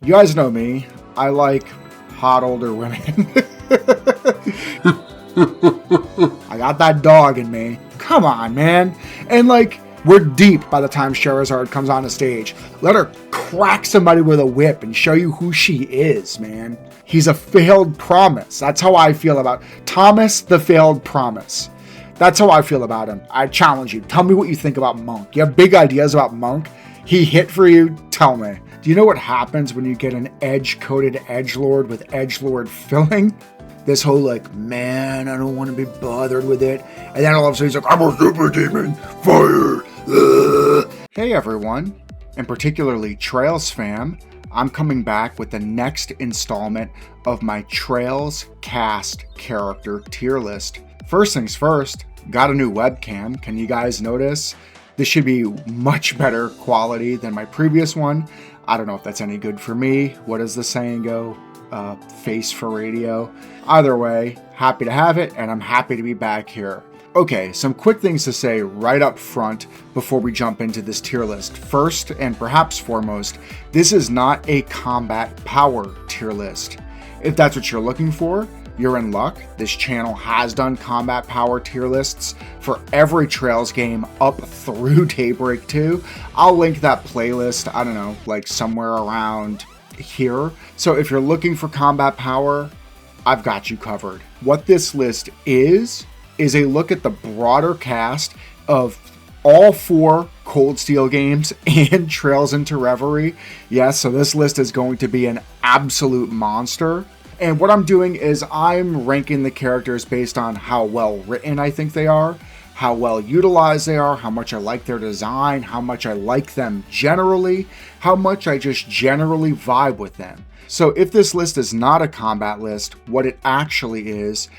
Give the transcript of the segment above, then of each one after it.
You guys know me. I like hot older women. I got that dog in me. Come on, man. And like, we're deep by the time Scherazard comes on the stage. Let her crack somebody with a whip and show you who she is, man. He's a failed promise. That's how I feel about Thomas the Failed Promise. That's how I feel about him. I challenge you. Tell me what you think about Monk. You have big ideas about Monk? He hit for you? Tell me. Do you know what happens when you get an edge-coated edgelord with edgelord filling? This whole like, man, I don't want to be bothered with it. And then all of a sudden he's like, I'm a super demon. Fire. Hey everyone, and particularly Trails fam, I'm coming back with the next installment of my Trails cast character tier list. First things first, got a new webcam. Can you guys notice? This should be much better quality than my previous one. I don't know if that's any good for me. What does the saying go? Face for radio. Either way, happy to have it, and I'm happy to be back here. Okay, some quick things to say right up front before we jump into this tier list. First, and perhaps foremost, this is not a combat power tier list. If that's what you're looking for, you're in luck. This channel has done combat power tier lists for every Trails game up through Daybreak 2. I'll link that playlist, I don't know, like somewhere around here. So if you're looking for combat power, I've got you covered. What this list is a look at the broader cast of all 4 Cold Steel games and Trails into Reverie. Yes, so this list is going to be an absolute monster. And what I'm doing is I'm ranking the characters based on how well written I think they are, how well utilized they are, how much I like their design, how much I like them generally, how much I just generally vibe with them. So if this list is not a combat list, what it actually is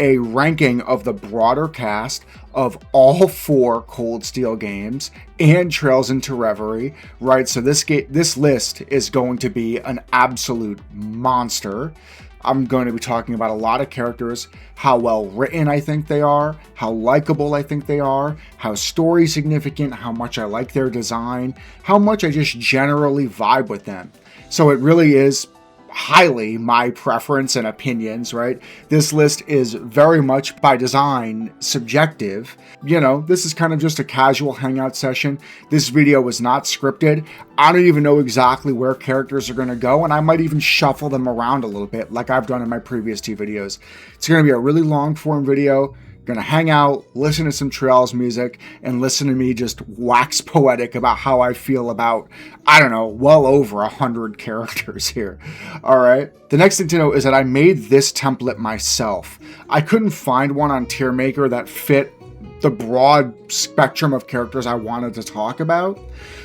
a ranking of the broader cast of all 4 Cold Steel games and Trails into Reverie, right? So this list is going to be an absolute monster. I'm going to be talking about a lot of characters, how well written I think they are, how likable I think they are, how story significant, how much I like their design, how much I just generally vibe with them. So it really is highly my preference and opinions, right? This list is very much by design subjective. You know, this is kind of just a casual hangout session. This video was not scripted. I don't even know exactly where characters are going to go, and I might even shuffle them around a little bit like I've done in my previous 2 videos. It's going to be a really long form video. Gonna hang out, listen to some Trails music, and listen to me just wax poetic about how I feel about, I don't know, well over 100 characters here. All right. The next thing to know is that I made this template myself. I couldn't find one on TierMaker that fit the broad spectrum of characters I wanted to talk about.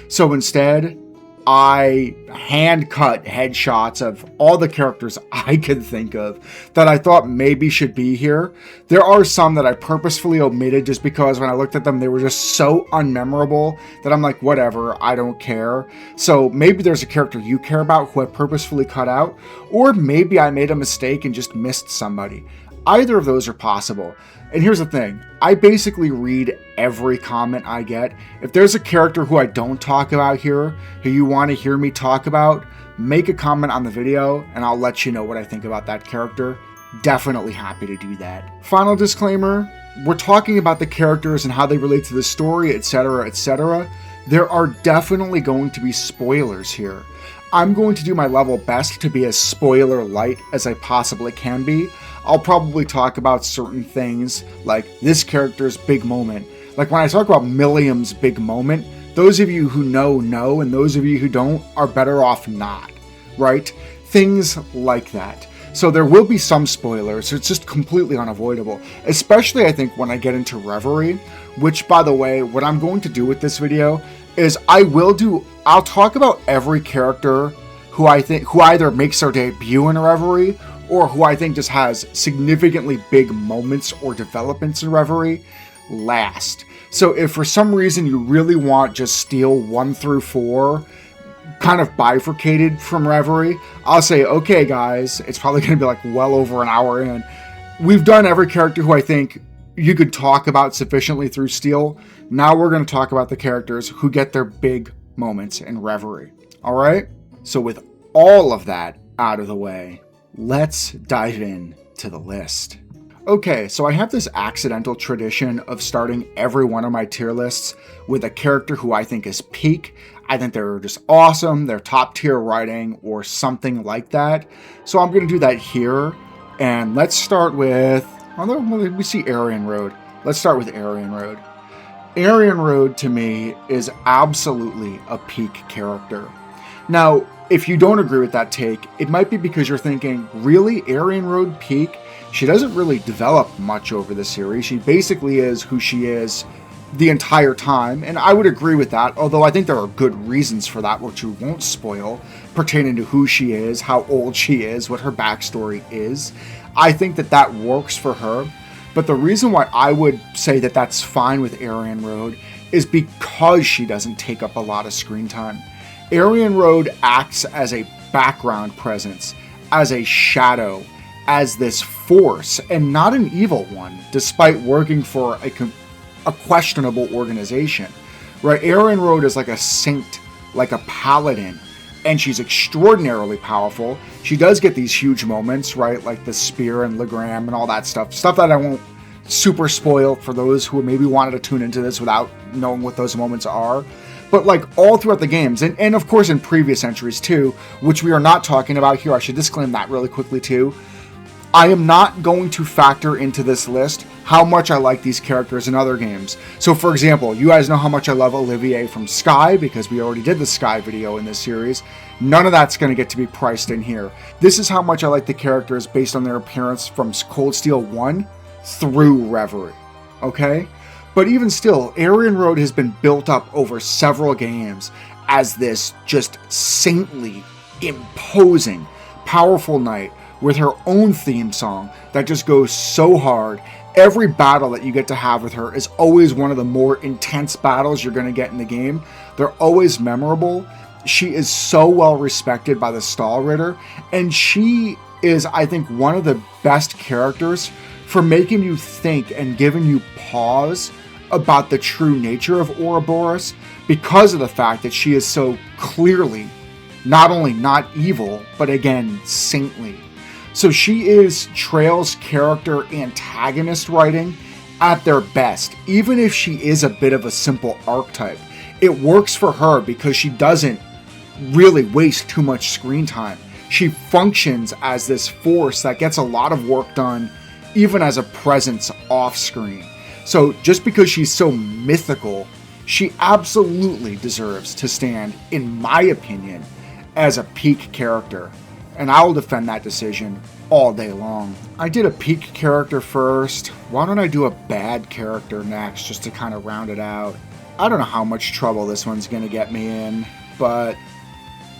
So instead, I hand cut headshots of all the characters I could think of that I thought maybe should be here. There are some that I purposefully omitted just because when I looked at them, they were just so unmemorable that I'm like, whatever, I don't care. So maybe there's a character you care about who I purposefully cut out, or maybe I made a mistake and just missed somebody. Either of those are possible. And here's the thing, I basically read every comment I get. If there's a character who I don't talk about here, who you want to hear me talk about, make a comment on the video and I'll let you know what I think about that character. Definitely happy to do that. Final disclaimer, we're talking about the characters and how they relate to the story, etc., etc. There are definitely going to be spoilers here. I'm going to do my level best to be as spoiler light as I possibly can be. I'll probably talk about certain things like this character's big moment. Like when I talk about Millium's big moment, those of you who know, and those of you who don't are better off not, right? Things like that. So there will be some spoilers. It's just completely unavoidable, especially I think when I get into Reverie, which by the way, what I'm going to do with this video is I'll talk about every character who either makes their debut in Reverie or who I think just has significantly big moments or developments in Reverie last. So if for some reason you really want just Steel 1 through 4 kind of bifurcated from Reverie, I'll say, okay guys, it's probably going to be like well over an hour in. We've done every character who I think you could talk about sufficiently through Steel. Now we're going to talk about the characters who get their big moments in Reverie. All right? So with all of that out of the way, let's dive in to the list. Okay, so I have this accidental tradition of starting every one of my tier lists with a character who I think is peak. I think they're just awesome, they're top tier writing, or something like that. So I'm going to do that here. And let's start with, we see Aryan Road. Let's start with Aryan Road. Aryan Road, to me, is absolutely a peak character. Now, if you don't agree with that take, it might be because you're thinking, really, Aryan Road peak? She doesn't really develop much over the series. She basically is who she is the entire time, and I would agree with that, although I think there are good reasons for that, which we won't spoil, pertaining to who she is, how old she is, what her backstory is. I think that that works for her, but the reason why I would say that that's fine with Aryan Road is because she doesn't take up a lot of screen time. Aryan Road acts as a background presence, as a shadow, as this force, and not an evil one, despite working for a questionable organization, right? Aryan Road is like a saint, like a paladin, and she's extraordinarily powerful. She does get these huge moments, right? Like the spear and Legram and all that stuff that I won't super spoil for those who maybe wanted to tune into this without knowing what those moments are. But like all throughout the games, and of course in previous entries too, which we are not talking about here, I should disclaim that really quickly too. I am not going to factor into this list how much I like these characters in other games. So for example, you guys know how much I love Olivier from Sky, because we already did the Sky video in this series. None of that's going to get to be priced in here. This is how much I like the characters based on their appearance from Cold Steel 1 through Reverie, okay? But even still, Aryan Road has been built up over several games as this just saintly, imposing, powerful knight with her own theme song that just goes so hard. Every battle that you get to have with her is always one of the more intense battles you're going to get in the game. They're always memorable. She is so well respected by the Stahlritter, and she is, I think, one of the best characters for making you think and giving you pause about the true nature of Ouroboros, because of the fact that she is so clearly not only not evil, but again, saintly. So she is Trail's character antagonist writing at their best. Even if she is a bit of a simple archetype, it works for her because she doesn't really waste too much screen time. She functions as this force that gets a lot of work done, even as a presence off screen. So just because she's so mythical, she absolutely deserves to stand, in my opinion, as a peak character. And I will defend that decision all day long. I did a peak character first. Why don't I do a bad character next, just to kind of round it out? I don't know how much trouble this one's going to get me in, but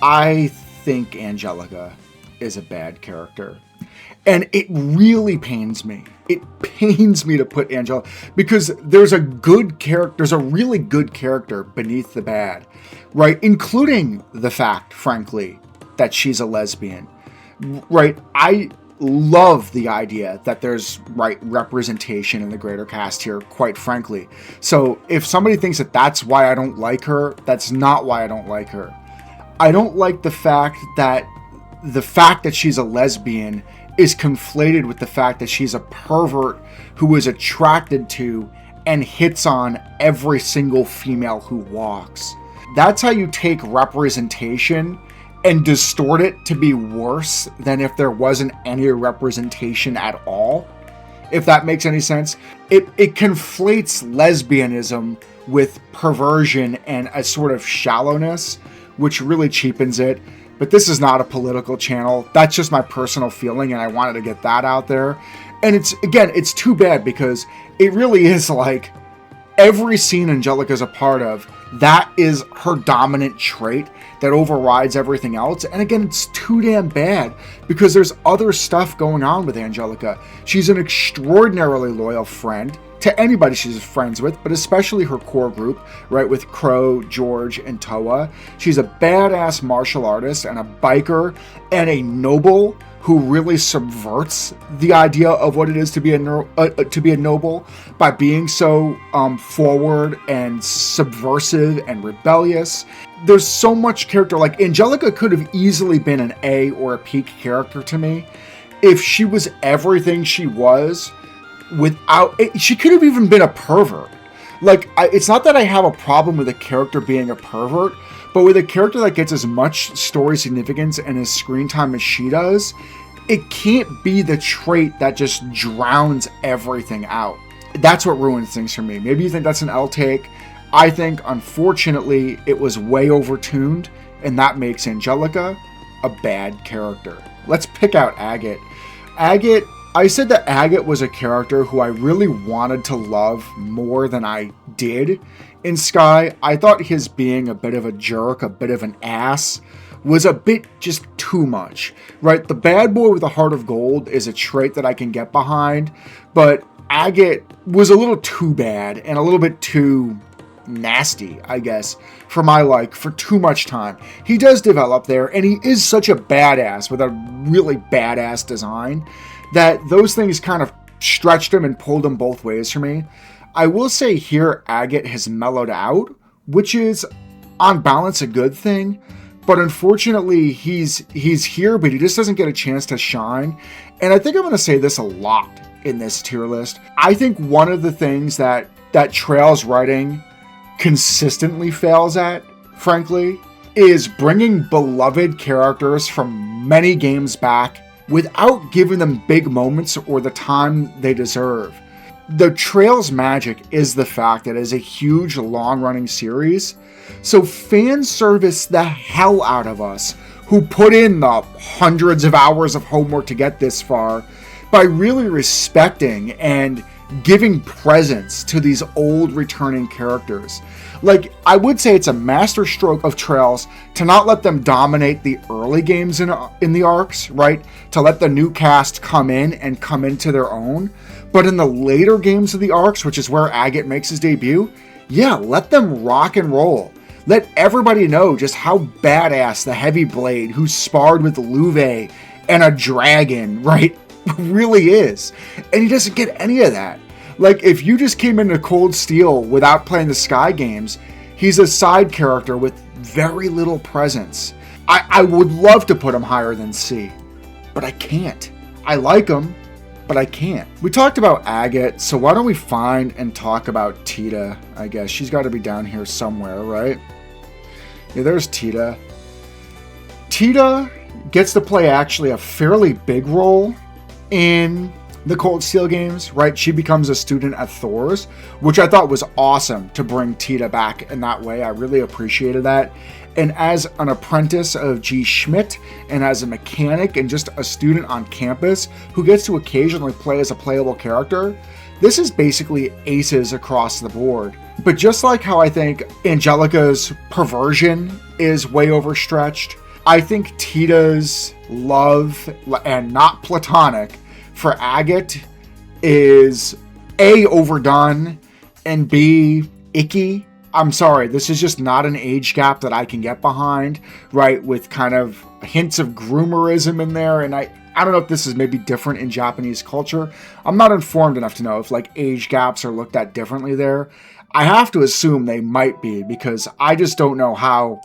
I think Angelica is a bad character. And it really pains me. It pains me to put Angelica, because there's a really good character beneath the bad, right? Including the fact, frankly, that she's a lesbian, right? I love the idea that there's representation in the greater cast here, quite frankly. So if somebody thinks that that's why I don't like her, that's not why I don't like her. I don't like the fact that she's a lesbian is conflated with the fact that she's a pervert who is attracted to and hits on every single female who walks. That's how you take representation and distort it to be worse than if there wasn't any representation at all. If that makes any sense. It conflates lesbianism with perversion and a sort of shallowness, which really cheapens it. But this is not a political channel. That's just my personal feeling, and I wanted to get that out there. And it's too bad, because it really is like every scene Angelica's a part of, that is her dominant trait that overrides everything else. And again, it's too damn bad, because there's other stuff going on with Angelica. She's an extraordinarily loyal friend to anybody she's friends with, but especially her core group, right, with Crow, George, and Toa. She's a badass martial artist and a biker and a noble who really subverts the idea of what it is to be a noble by being so forward and subversive and rebellious. there's so much character. Like, Angelica could have easily been an A or a peak character to me if she was everything she was without... She could have even been a pervert. Like, it's not that I have a problem with a character being a pervert, but with a character that gets as much story significance and as screen time as she does, it can't be the trait that just drowns everything out. That's what ruins things for me. Maybe you think that's an L take. I think, unfortunately, it was way overtuned, and that makes Angelica a bad character. Let's pick out Agate. Agate, I said that Agate was a character who I really wanted to love more than I did in Sky. I thought his being a bit of a jerk, a bit of an ass, was a bit just too much, right? The bad boy with a heart of gold is a trait that I can get behind, but Agate was a little too bad and a little bit too nasty, I guess, for my like, for too much time. He does develop there, and he is such a badass with a really badass design that those things kind of stretched him and pulled him both ways for me. I will say here Agate has mellowed out, which is on balance a good thing, but unfortunately he's here, but he just doesn't get a chance to shine. And I think I'm going to say this a lot in this tier list. I think one of the things that Trail's writing consistently fails at, frankly, is bringing beloved characters from many games back without giving them big moments or the time they deserve. The Trail's magic is the fact that it is a huge long-running series, so fan service the hell out of us who put in the hundreds of hours of homework to get this far by really respecting and giving presence to these old returning characters. Like, I would say it's a masterstroke of Trails to not let them dominate the early games in the arcs, right? To let the new cast come in and come into their own. But in the later games of the arcs, which is where Agate makes his debut, yeah, let them rock and roll. Let everybody know just how badass the Heavy Blade, who sparred with Louvet and a dragon, right, really is. And he doesn't get any of that. Like, if you just came into Cold Steel without playing the Sky games, he's a side character with very little presence. I would love to put him higher than C, but I can't. I like him, but I can't. We talked about Agate, so why don't we find and talk about Tita, I guess. She's got to be down here somewhere, right? Yeah, there's Tita. Tita gets to play actually a fairly big role in the Cold Steel games, right? She becomes a student at Thor's, which I thought was awesome to bring Tita back in that way. I really appreciated that. And as an apprentice of G. Schmidt, and as a mechanic and just a student on campus who gets to occasionally play as a playable character, this is basically aces across the board. But just like how I think Angelica's perversion is way overstretched, I think Tita's love, and not platonic, for Agate is A, overdone, and B, icky. I'm sorry, this is just not an age gap that I can get behind, right, with kind of hints of groomerism in there, and I don't know if this is maybe different in Japanese culture. I'm not informed enough to know if, like, age gaps are looked at differently there. I have to assume they might be, because I just don't know how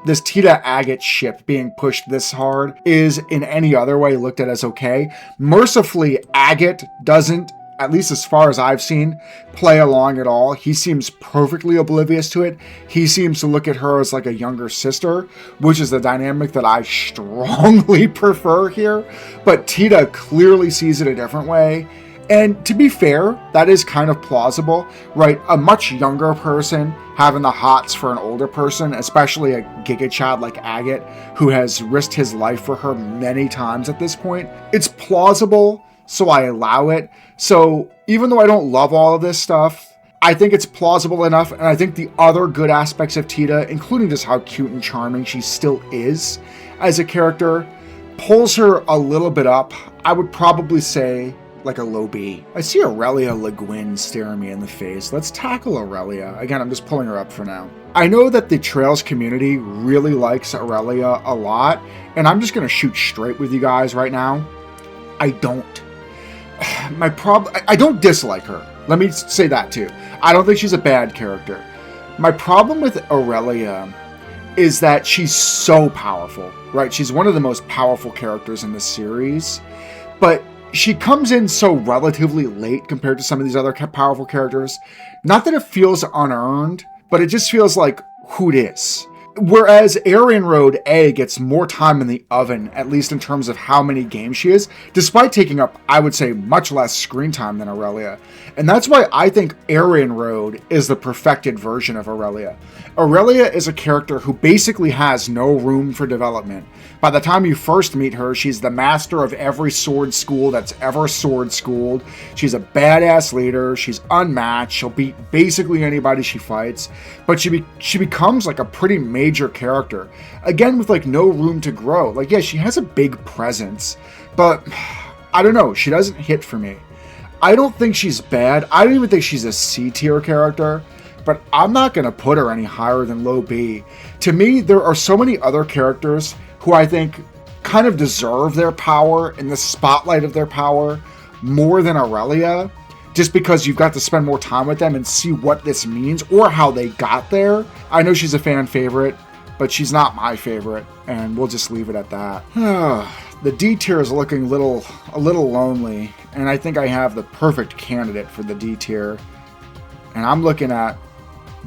this Tita Agate ship being pushed this hard is in any other way looked at as okay. Mercifully, Agate doesn't, at least as far as I've seen, play along at all. He seems perfectly oblivious to it. He seems to look at her as like a younger sister, which is the dynamic that I strongly prefer here. But Tita clearly sees it a different way. And to be fair, that is kind of plausible, right? A much younger person having the hots for an older person, especially a Giga Chad like Agate, who has risked his life for her many times at this point. It's plausible, so I allow it. So even though I don't love all of this stuff, I think it's plausible enough, and I think the other good aspects of Tita, including just how cute and charming she still is as a character, pulls her a little bit up. I would probably say like a low B. I see Aurelia LeGuin staring me in the face. Let's tackle Aurelia. Again, I'm just pulling her up for now. I know that the Trails community really likes Aurelia a lot, and I'm just going to shoot straight with you guys right now. I don't. I don't dislike her. Let me say that too. I don't think she's a bad character. My problem with Aurelia is that she's so powerful, right? She's one of the most powerful characters in the series, but she comes in so relatively late compared to some of these other powerful characters. Not that it feels unearned, but it just feels like who it is. Whereas Aryan Road A gets more time in the oven, at least in terms of how many games she is, despite taking up, I would say, much less screen time than Aurelia. And that's why I think Aryan Road is the perfected version of Aurelia. Aurelia is a character who basically has no room for development. By the time you first meet her, she's the master of every sword school that's ever sword schooled. She's a badass leader. She's unmatched. She'll beat basically anybody she fights. But she becomes like a pretty major character. Again, with like no room to grow. Like, yeah, she has a big presence. But I don't know. She doesn't hit for me. I don't think she's bad. I don't even think she's a C tier character. But I'm not going to put her any higher than low B. To me, there are so many other characters who I think kind of deserve their power in the spotlight of their power more than Aurelia, just because you've got to spend more time with them and see what this means or how they got there. I know she's a fan favorite, but she's not my favorite, and we'll just leave it at that. The D tier is looking a little lonely, and I think I have the perfect candidate for the D tier, and I'm looking at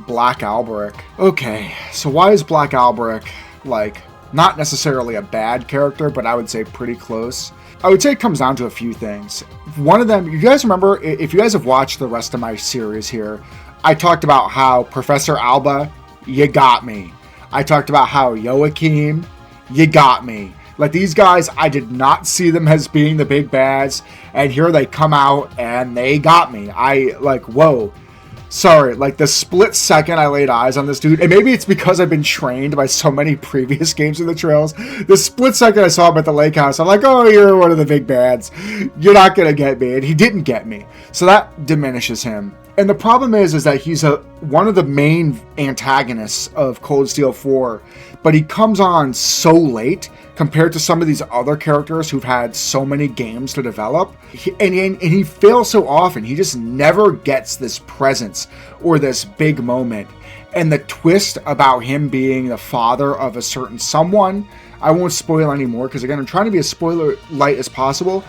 Black Alberic. Okay, so why is Black Alberic, like, not necessarily a bad character, but I would say pretty close? I would say it comes down to a few things. One of them, you guys remember, if you guys have watched the rest of my series here, I talked about how Professor Alba, you got me. I talked about how Joachim, you got me. Like, these guys, I did not see them as being the big bads, and here they come out and they got me. Whoa. Sorry, like the split second I laid eyes on this dude, and maybe it's because I've been trained by so many previous games of the Trails, the split second I saw him at the lake house, I'm like, oh, you're one of the big bads. You're not going to get me. And he didn't get me. So that diminishes him. And the problem is that he's one of the main antagonists of Cold Steel 4, but he comes on so late compared to some of these other characters who've had so many games to develop. And he fails so often. He just never gets this presence or this big moment. And the twist about him being the father of a certain someone, I won't spoil anymore because, again, I'm trying to be as spoiler light as possible.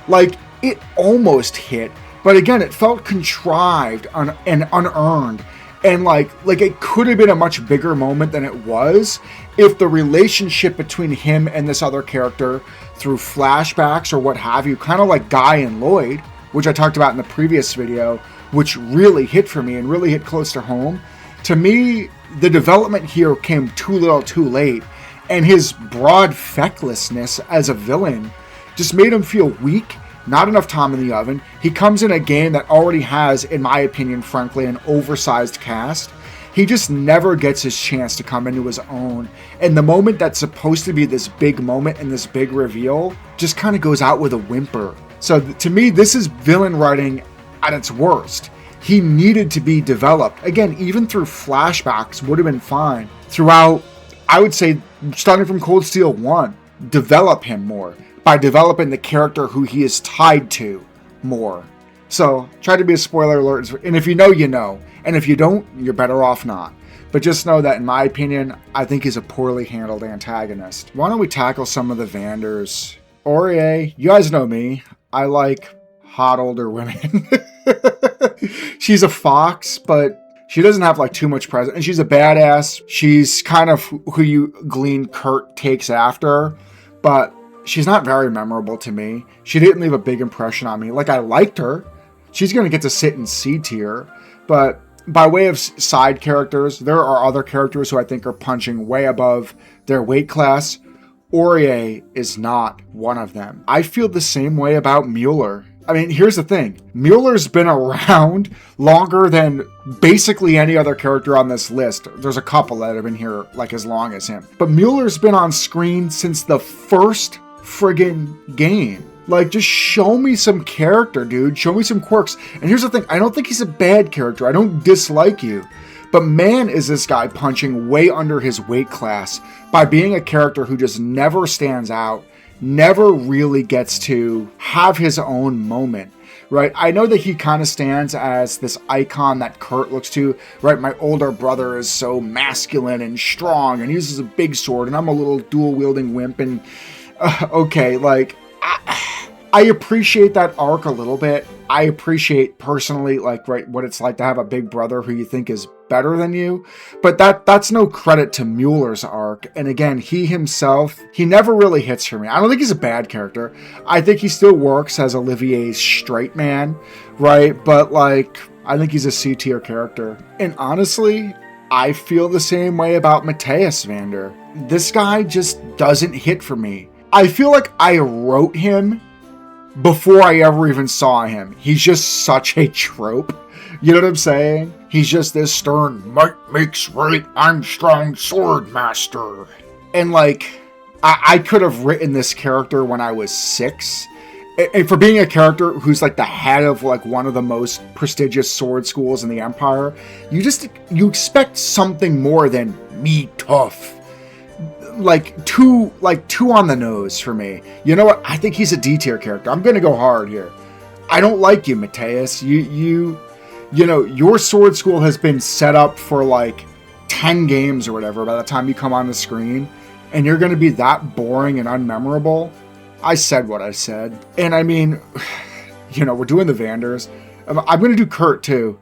Like, it almost hit, but again, it felt contrived and unearned. And like it could have been a much bigger moment than it was if the relationship between him and this other character through flashbacks or what have you, kind of like Guy and Lloyd, which I talked about in the previous video, which really hit for me and really hit close to home. To me, the development here came too little too late, and his broad fecklessness as a villain just made him feel weak. Not enough time in the oven. He comes in a game that already has, in my opinion, frankly, an oversized cast. He just never gets his chance to come into his own. And the moment that's supposed to be this big moment and this big reveal just kind of goes out with a whimper. So to me, this is villain writing at its worst. He needed to be developed. Again, even through flashbacks would have been fine. Throughout, I would say, starting from Cold Steel 1, develop him more by developing the character who he is tied to more. So, try to be a spoiler alert. And if you know, you know. And if you don't, you're better off not. But just know that, in my opinion, I think he's a poorly handled antagonist. Why don't we tackle some of the Vanders? Aurier, you guys know me. I like hot older women. She's a fox, but she doesn't have like too much presence. And she's a badass. She's kind of who you glean Kurt takes after. But she's not very memorable to me. She didn't leave a big impression on me. Like, I liked her. She's going to get to sit in C tier. But by way of side characters, there are other characters who I think are punching way above their weight class. Aurier is not one of them. I feel the same way about Mueller. I mean, here's the thing. Mueller's been around longer than basically any other character on this list. There's a couple that have been here like as long as him. But Mueller's been on screen since the first friggin' game. Like, just show me some character, dude. Show me some quirks. And here's the thing. I don't think he's a bad character. I don't dislike you. But man, is this guy punching way under his weight class by being a character who just never stands out, never really gets to have his own moment. right? I know that he kind of stands as this icon that Kurt looks to, right? My older brother is so masculine and strong and uses a big sword, and I'm a little dual-wielding wimp, and okay, like, I appreciate that arc a little bit. I appreciate personally, like, right, what it's like to have a big brother who you think is better than you, but that's no credit to Mueller's arc. And again, he himself, he never really hits for me. I don't think he's a bad character. I think he still works as Olivier's straight man, right? But like, I think he's a C-tier character. And honestly, I feel the same way about Matteus Vander. This guy just doesn't hit for me. I feel like I wrote him before I ever even saw him. He's just such a trope. You know what I'm saying? He's just this stern, might makes right, I'm strong sword master. And like, I could have written this character when I was 6. And for being a character who's like the head of like one of the most prestigious sword schools in the Empire, you expect something more than me tough. Like too on the nose for me. You know what? I think he's a D-tier character. I'm gonna go hard here. I don't like you, Matteus. You know, your sword school has been set up for like 10 games or whatever by the time you come on the screen, and you're gonna be that boring and unmemorable. I said what I said. And I mean, you know, we're doing the Vanders. I'm gonna do Kurt too.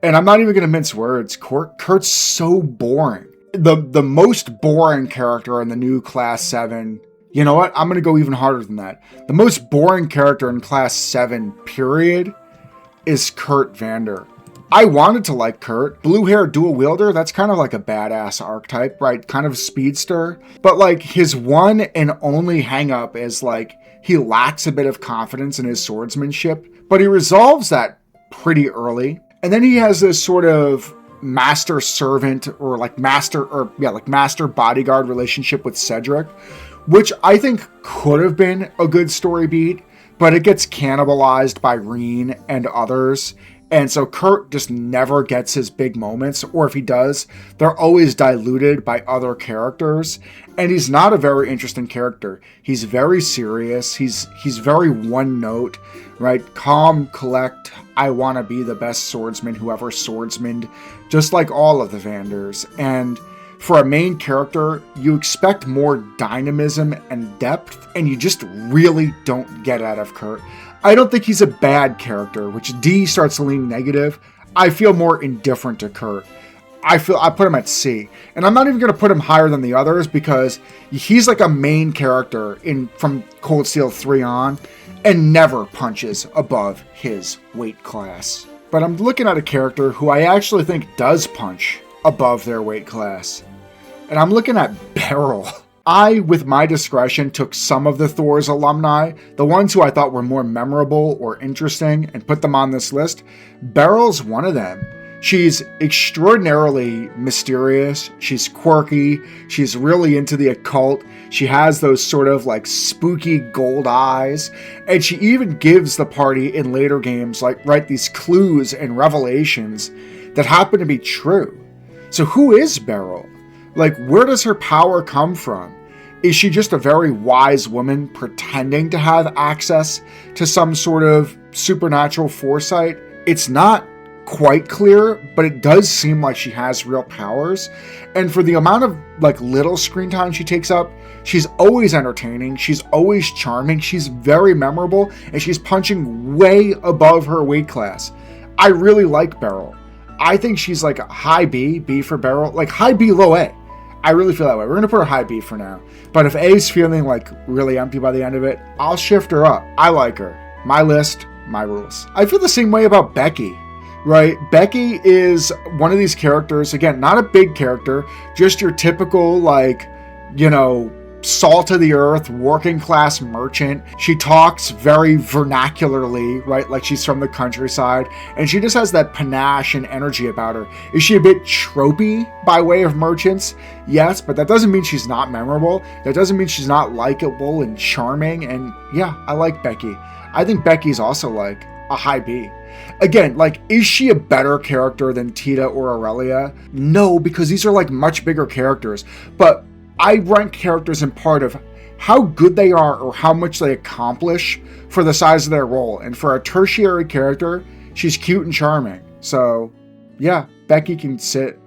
And I'm not even gonna mince words. Kurt's so boring. The most boring character in the new Class 7, you know what? I'm going to go even harder than that. The most boring character in Class 7, period, is Kurt Vander. I wanted to like Kurt. Blue hair dual wielder, that's kind of like a badass archetype, right? Kind of speedster. But like his one and only hang up is like he lacks a bit of confidence in his swordsmanship, but he resolves that pretty early. And then he has this sort of master servant or like master bodyguard relationship with Cedric, which I think could have been a good story beat, but it gets cannibalized by Reen and others. And so Kurt just never gets his big moments, or if he does, they're always diluted by other characters. And he's not a very interesting character. He's very serious. He's very one note, right? Calm, collect, I want to be the best swordsman who ever swordsmaned, just like all of the Vanders. And for a main character, you expect more dynamism and depth, and you just really don't get out of Kurt. I don't think he's a bad character, which D starts to lean negative. I feel more indifferent to Kurt. I put him at C. And I'm not even going to put him higher than the others because he's like a main character from Cold Steel 3 on and never punches above his weight class. But I'm looking at a character who I actually think does punch above their weight class. And I'm looking at Beryl. I, with my discretion, took some of the Thor's alumni, the ones who I thought were more memorable or interesting, and put them on this list. Beryl's one of them. She's extraordinarily mysterious. She's quirky. She's really into the occult. She has those sort of like spooky gold eyes. And she even gives the party in later games, like, right, these clues and revelations that happen to be true. So who is Beryl? Like, where does her power come from? Is she just a very wise woman pretending to have access to some sort of supernatural foresight? It's not quite clear, but it does seem like she has real powers. And for the amount of like little screen time she takes up, she's always entertaining, she's always charming, she's very memorable, and she's punching way above her weight class. I really like Beryl. I think she's like a high B, B for Beryl, like high B, low A. I really feel that way. We're going to put her high B for now. But if A's feeling like really empty by the end of it, I'll shift her up. I like her. My list, my rules. I feel the same way about Becky, right? Becky is one of these characters, again, not a big character, just your typical, like, you know, salt of the earth, working class merchant. She talks very vernacularly, right? Like she's from the countryside, and she just has that panache and energy about her. Is she a bit tropey by way of merchants? Yes, but that doesn't mean she's not memorable. That doesn't mean she's not likable and charming. And yeah, I like Becky. I think Becky's also like a high B. Again, like, is she a better character than Tita or Aurelia? No, because these are like much bigger characters. But I rank characters in part of how good they are or how much they accomplish for the size of their role. And for a tertiary character, she's cute and charming. So yeah, Becky can sit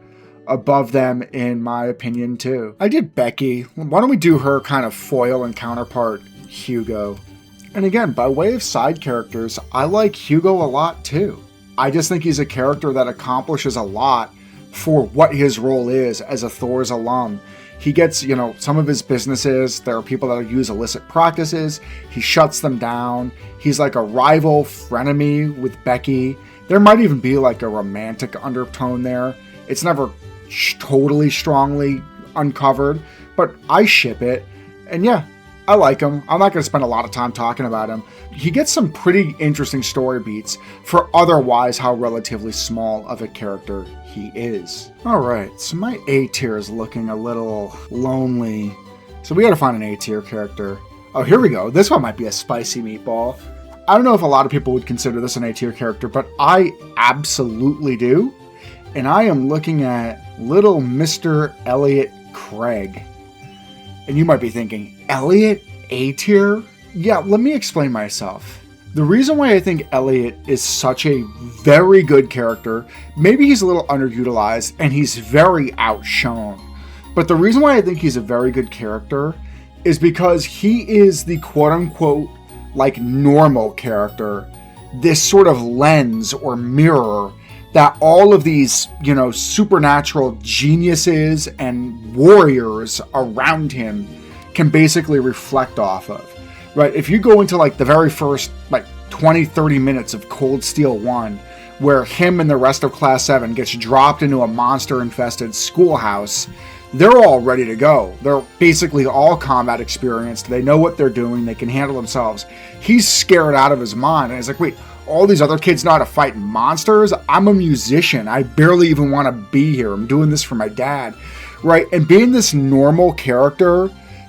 above them in my opinion too. I did Becky. Why don't we do her kind of foil and counterpart, Hugo? And again, by way of side characters, I like Hugo a lot too. I just think he's a character that accomplishes a lot for what his role is as a Thor's alum. He gets, some of his businesses, there are people that use illicit practices. He shuts them down. He's like a rival frenemy with Becky. There might even be like a romantic undertone there. It's never totally strongly uncovered, but I ship it. And yeah, I like him. I'm not going to spend a lot of time talking about him. He gets some pretty interesting story beats for otherwise how relatively small of a character he is. All right, so my A tier is looking a little lonely. So we got to find an A tier character. Oh, here we go. This one might be a spicy meatball. I don't know if a lot of people would consider this an A tier character, but I absolutely do. And I am looking at little Mr. Elliot Craig. And you might be thinking, Elliot A tier? Yeah, let me explain myself. The reason why I think Elliot is such a very good character, maybe he's a little underutilized and he's very outshone. But the reason why I think he's a very good character is because he is the quote unquote like normal character, this sort of lens or mirror that all of these, supernatural geniuses and warriors around him can basically reflect off of, right? If you go into like the very first 20-30 minutes of Cold Steel 1, where him and the rest of Class 7 gets dropped into a monster-infested schoolhouse, they're all ready to go. They're basically all combat experienced. They know what they're doing. They can handle themselves. He's scared out of his mind. And he's like, wait, all these other kids know how to fight monsters? I'm a musician. I barely even want to be here. I'm doing this for my dad, right? And being this normal character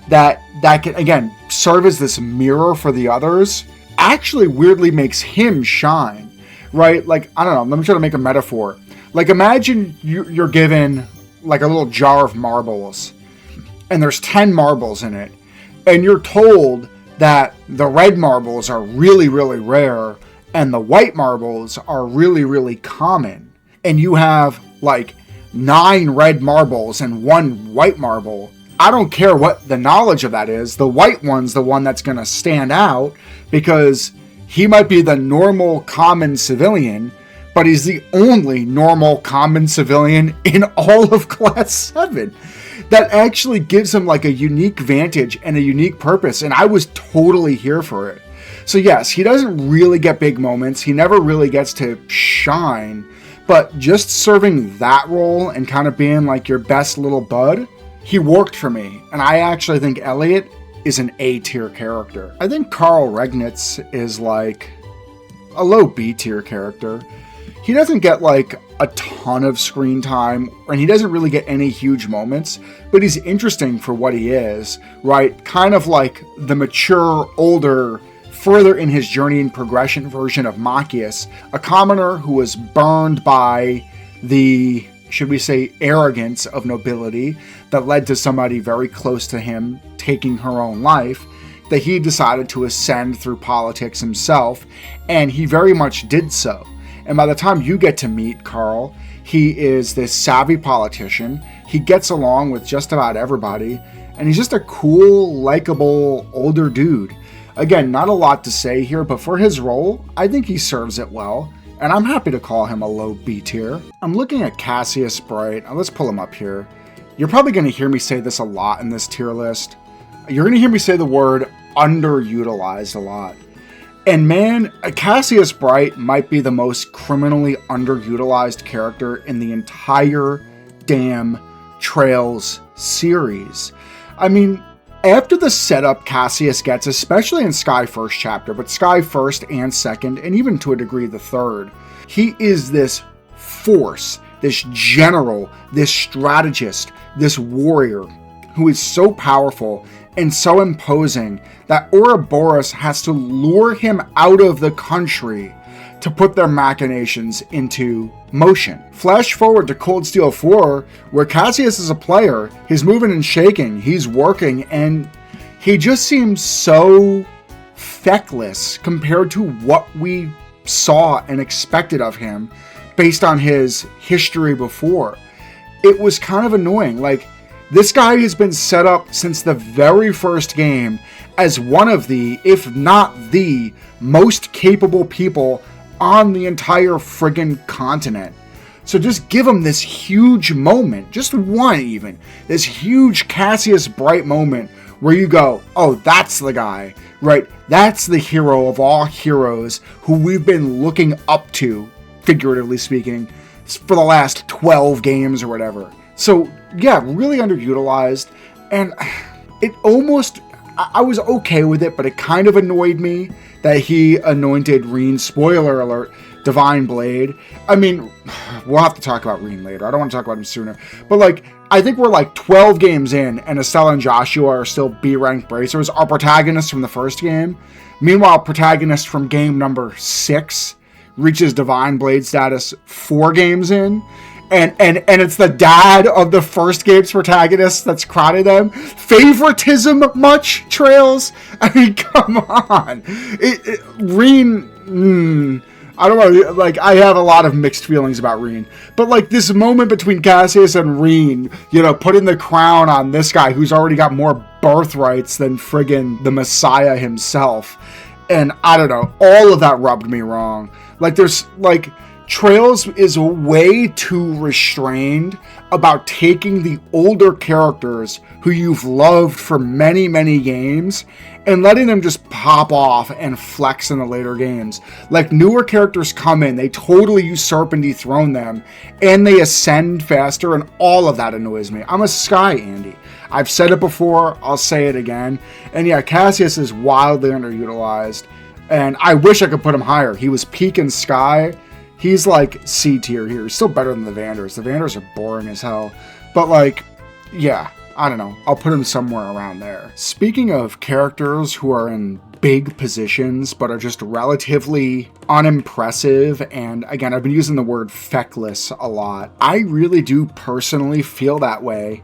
that can, again, serve as this mirror for the others actually weirdly makes him shine, right? Like, I don't know. Let me try to make a metaphor. Like, imagine you're given like a little jar of marbles and there's 10 marbles in it. And you're told that the red marbles are really, really rare and the white marbles are really, really common. And you have like 9 red marbles and 1 white marble. I don't care what the knowledge of that is. The white one's the one that's going to stand out because he might be the normal common civilian, but he's the only normal common civilian in all of Class 7. That actually gives him like a unique vantage and a unique purpose, and I was totally here for it. So yes, he doesn't really get big moments. He never really gets to shine, but just serving that role and kind of being like your best little bud, he worked for me. And I actually think Elliot is an A tier character. I think Karl Regnitz is like a low B tier character. He doesn't get like a ton of screen time, and he doesn't really get any huge moments, but he's interesting for what he is, right? Kind of like the mature, older, further in his journey and progression version of Matteus, a commoner who was burned by the, should we say, arrogance of nobility that led to somebody very close to him taking her own life, that he decided to ascend through politics himself, and he very much did so. And by the time you get to meet Karl, he is this savvy politician. He gets along with just about everybody, and he's just a cool, likable, older dude. Again, not a lot to say here, but for his role, I think he serves it well, and I'm happy to call him a low B tier. I'm looking at Cassius Bright. Now, let's pull him up here. You're probably going to hear me say this a lot in this tier list. You're going to hear me say the word underutilized a lot. And man, Cassius Bright might be the most criminally underutilized character in the entire damn Trails series. I mean, after the setup Cassius gets, especially in Sky First chapter, but Sky First and Second, and even to a degree the Third, he is this force, this general, this strategist, this warrior who is so powerful and so imposing that Ouroboros has to lure him out of the country to put their machinations into motion. Flash forward to Cold Steel 4, where Cassius is a player. He's moving and shaking, he's working, and he just seems so feckless compared to what we saw and expected of him based on his history before. It was kind of annoying. Like, this guy has been set up since the very first game as one of the, if not the, most capable people on the entire friggin' continent. So just give him this huge moment, just one even, this huge Cassius Bright moment where you go, oh, that's the guy, right? That's the hero of all heroes who we've been looking up to, figuratively speaking, for the last 12 games or whatever. So yeah, really underutilized, and it almost, I was okay with it, but it kind of annoyed me that he anointed Reen, spoiler alert, Divine Blade. I mean, we'll have to talk about Reen later. I don't want to talk about him sooner. But, like, I think we're like 12 games in, and Estella and Joshua are still B-ranked bracers, our protagonists from the first game. Meanwhile, protagonist from game number 6 reaches Divine Blade status 4 games in. And it's the dad of the first game's protagonist that's crowded them. Favoritism much, Trails? I mean, come on. Reen, I don't know, like, I have a lot of mixed feelings about Reen. But, like, this moment between Cassius and Reen, you know, putting the crown on this guy who's already got more birthrights than friggin' the Messiah himself. And, I don't know, all of that rubbed me wrong. Like, there's, like, Trails is way too restrained about taking the older characters who you've loved for many, many games and letting them just pop off and flex in the later games. Like, newer characters come in, they totally usurp and dethrone them, and they ascend faster, and all of that annoys me. I'm a Sky Andy. I've said it before, I'll say it again. And yeah, Cassius is wildly underutilized, and I wish I could put him higher. He was peak in Sky. He's like C tier here. He's still better than the Vanders. The Vanders are boring as hell. But, like, yeah, I don't know. I'll put him somewhere around there. Speaking of characters who are in big positions but are just relatively unimpressive, and again, I've been using the word feckless a lot. I really do personally feel that way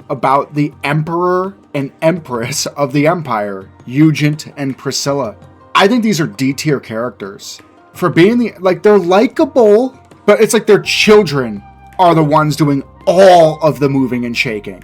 about the Emperor and Empress of the Empire, Eugent and Priscilla. I think these are D tier characters. For being they're likable, but it's like their children are the ones doing all of the moving and shaking.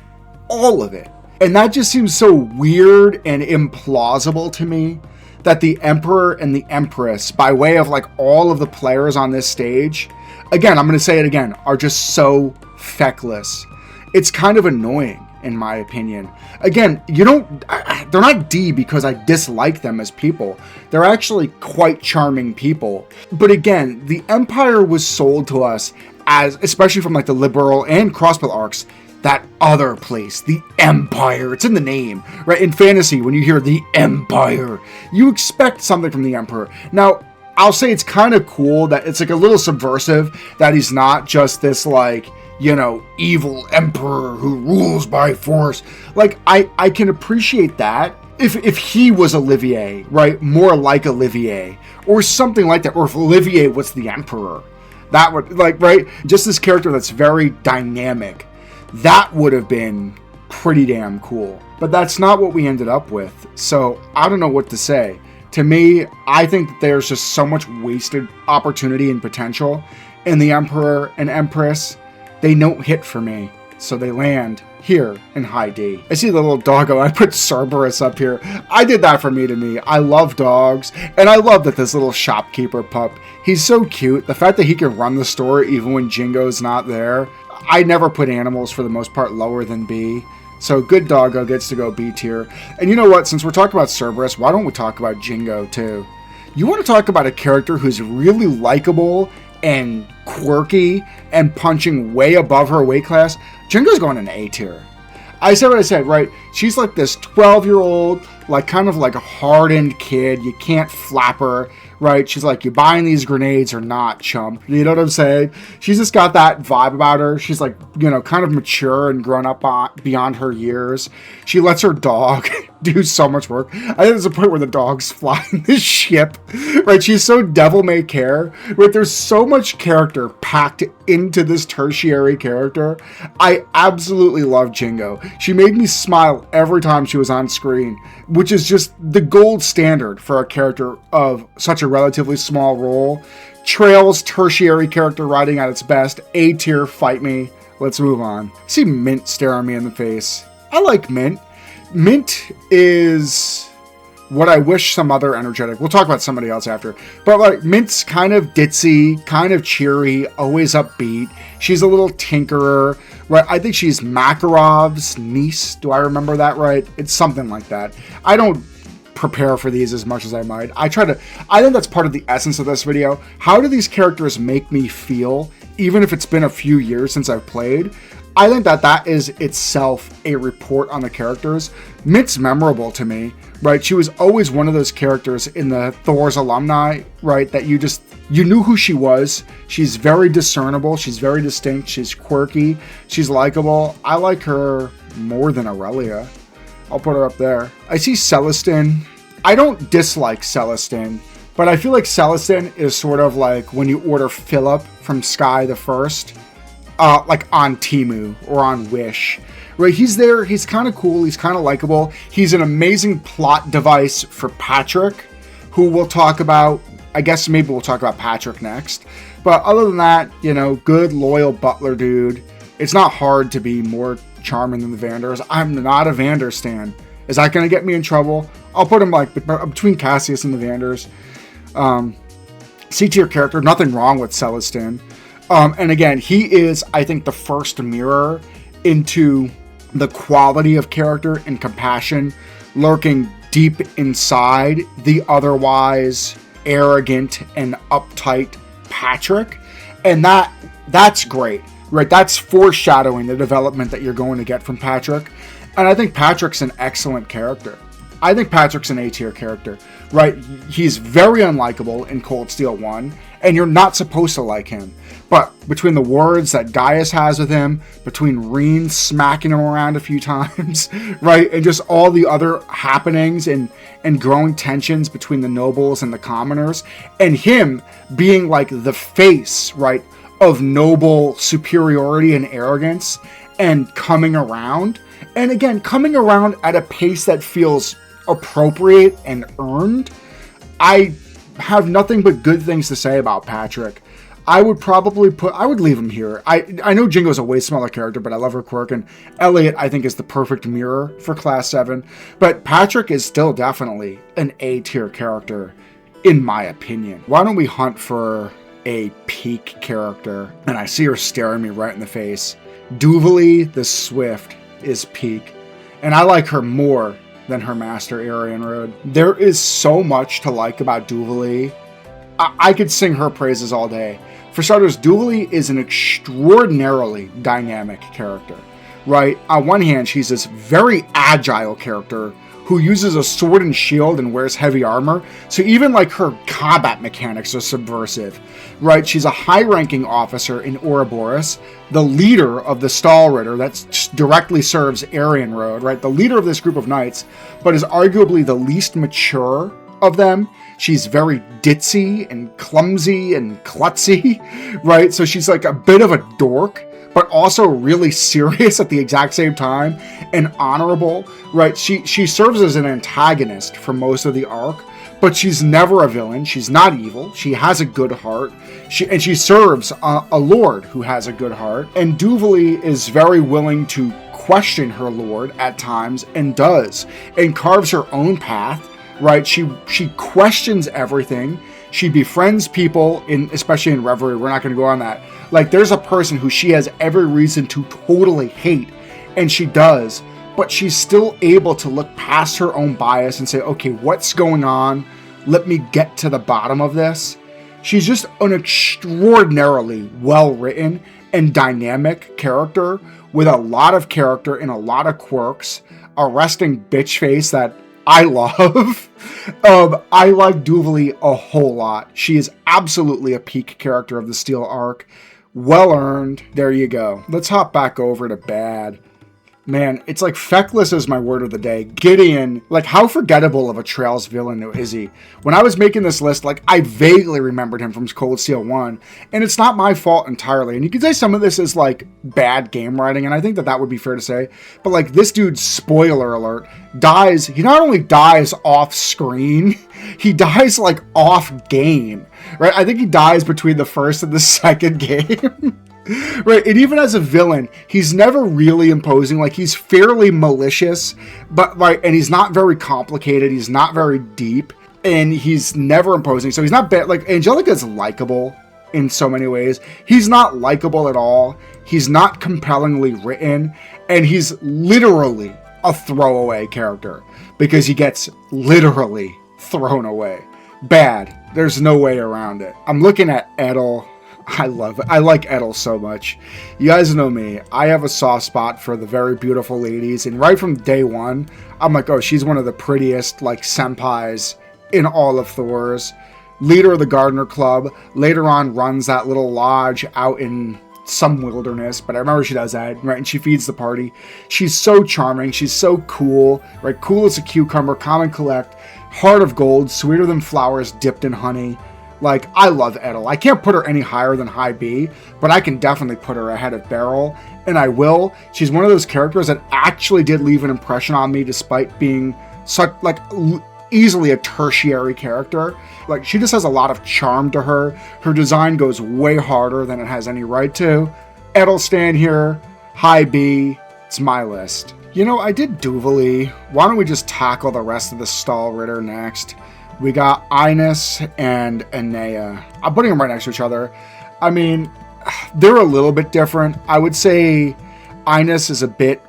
All of it. And that just seems so weird and implausible to me that the Emperor and the Empress, by way of like all of the players on this stage, again, I'm going to say it again, are just so feckless. It's kind of annoying, in my opinion. Again, they're not D because I dislike them as people. They're actually quite charming people. But again, the Empire was sold to us as, especially from like the Liberal and Crossbill arcs, that other place, the Empire. It's in the name, right? In fantasy, when you hear the Empire, you expect something from the Emperor. Now, I'll say it's kind of cool that it's like a little subversive that he's not just this like, you know, evil emperor who rules by force. Like, I can appreciate that if he was Olivier, right? More like Olivier or something like that. Or if Olivier was the emperor, that would, like, right? Just this character that's very dynamic. That would have been pretty damn cool. But that's not what we ended up with. So I don't know what to say. To me, I think that there's just so much wasted opportunity and potential in the Emperor and Empress. They don't hit for me, so they land here in high D. I see the little doggo. I put Cerberus up here. I did that for me. I love dogs, and I love that this little shopkeeper pup, he's so cute. The fact that he can run the store even when Jingo's not there. I never put animals, for the most part, lower than B. So good doggo gets to go B tier. And you know what? Since we're talking about Cerberus, why don't we talk about Jingo too? You want to talk about a character who's really likable and quirky and punching way above her weight class? Jingo's going in A tier. I said what I said, right? She's like this 12-year-old, like kind of like a hardened kid. You can't flap her, right? She's like, you buying these grenades or not, chump? You know what I'm saying? She's just got that vibe about her. She's like, you know, kind of mature and grown up beyond her years. She lets her dog do so much work. I think there's a point where the dog's flying the ship, right? She's so devil may care, right? There's so much character packed into this tertiary character. I absolutely love Jingo. She made me smile every time she was on screen, which is just the gold standard for a character of such a relatively small role. Trail's tertiary character writing at its best. A tier, fight me. Let's move on. I see Mint staring me in the face. I like Mint. Mint is what I wish some other energetic... We'll talk about somebody else after. But like Mint's kind of ditzy, kind of cheery, always upbeat. She's a little tinkerer. Right? I think she's Makarov's niece. Do I remember that right? It's something like that. I don't prepare for these as much as I might. I think that's part of the essence of this video. How do these characters make me feel, even if it's been a few years since I've played? I think that is itself a report on the characters. Mint's memorable to me, right? She was always one of those characters in the Thor's alumni, right? That you knew who she was. She's very discernible. She's very distinct. She's quirky. She's likable. I like her more than Aurelia. I'll put her up there. I see Celestin. I don't dislike Celestin, but I feel like Celestin is sort of like when you order Philip from Sky the First. Like on Temu or on Wish, right? He's there. He's kind of cool. He's kind of likable. He's an amazing plot device for Patrick, who we'll talk about. I guess maybe we'll talk about Patrick next. But other than that, good, loyal butler dude. It's not hard to be more charming than the Vanders. I'm not a Vander stan. Is that going to get me in trouble? I'll put him like between Cassius and the Vanders. C-tier character. Nothing wrong with Celestin. And again, he is, I think, the first mirror into the quality of character and compassion lurking deep inside the otherwise arrogant and uptight Patrick. And that's great, right? That's foreshadowing the development that you're going to get from Patrick. And I think Patrick's an excellent character. I think Patrick's an A-tier character, right? He's very unlikable in Cold Steel 1, and you're not supposed to like him. But between the words that Gaius has with him, between Reen smacking him around a few times, right? And just all the other happenings and growing tensions between the nobles and the commoners, and him being like the face, right, of noble superiority and arrogance, and coming around. And again, coming around at a pace that feels appropriate and earned. I have nothing but good things to say about Patrick. I would leave him here. I know Jingo's a way smaller character, but I love her quirk, and Elliot, I think, is the perfect mirror for Class 7. But Patrick is still definitely an A-tier character, in my opinion. Why don't we hunt for a peak character? And I see her staring me right in the face. Duvalie the Swift is peak, and I like her more than her master Arianrod. There is so much to like about Duvalie. I could sing her praises all day. For starters, Duvalie is an extraordinarily dynamic character, right? On one hand, she's this very agile character who uses a sword and shield and wears heavy armor, so even like her combat mechanics are subversive, right? She's a high-ranking officer in Ouroboros, the leader of the Stahlritter that directly serves Arianrod, right? The leader of this group of knights, but is arguably the least mature of them. She's very ditzy and clumsy and klutzy, right? So she's like a bit of a dork, but also really serious at the exact same time and honorable, right? She serves as an antagonist for most of the arc, but she's never a villain. She's not evil. She has a good heart. She serves a lord who has a good heart. And Duvalie is very willing to question her lord at times, and does, and carves her own path, right? She questions everything. She befriends people, especially in Reverie. We're not going to go on that. Like, there's a person who she has every reason to totally hate, and she does, but she's still able to look past her own bias and say, okay, what's going on? Let me get to the bottom of this. She's just an extraordinarily well-written and dynamic character with a lot of character and a lot of quirks, a resting bitch face that I love. I like Duvalie a whole lot. She is absolutely a peak character of the Steel arc. Well earned. There you go. Let's hop back over to bad. Man, it's like feckless is my word of the day. Gideon, like how forgettable of a Trails villain is he? When I was making this list, like I vaguely remembered him from Cold Steel 1, and it's not my fault entirely. And you could say some of this is like bad game writing, and I think that would be fair to say. But like this dude, spoiler alert, dies. He not only dies off screen, he dies like off game, right? I think he dies between the first and the second game. Right, and even as a villain, he's never really imposing. Like, he's fairly malicious, but like, and he's not very complicated. He's not very deep, and he's never imposing. So he's not bad. Like, Angelica's likable in so many ways. He's not likable at all. He's not compellingly written, and he's literally a throwaway character because he gets literally thrown away. Bad. There's no way around it. I'm looking at Edel. I love it. I like Edel so much. You guys know me. I have a soft spot for the very beautiful ladies. And right from day one, I'm like, oh, she's one of the prettiest, like, senpais in all of Thor's. Leader of the Gardener Club. Later on, runs that little lodge out in some wilderness. But I remember she does that, right? And she feeds the party. She's so charming. She's so cool, right? Cool as a cucumber. Calm and collect. Heart of gold. Sweeter than flowers dipped in honey. Like, I love Edel. I can't put her any higher than High B, but I can definitely put her ahead of Beryl, and I will. She's one of those characters that actually did leave an impression on me despite being such, like, easily a tertiary character. Like, she just has a lot of charm to her. Her design goes way harder than it has any right to. Edelstan here, High B, it's my list. You know, I did Duvalie. Why don't we just tackle the rest of the Stall Ritter next? We got Ines and Ennea. I'm putting them right next to each other. I mean, they're a little bit different. I would say Ines is a bit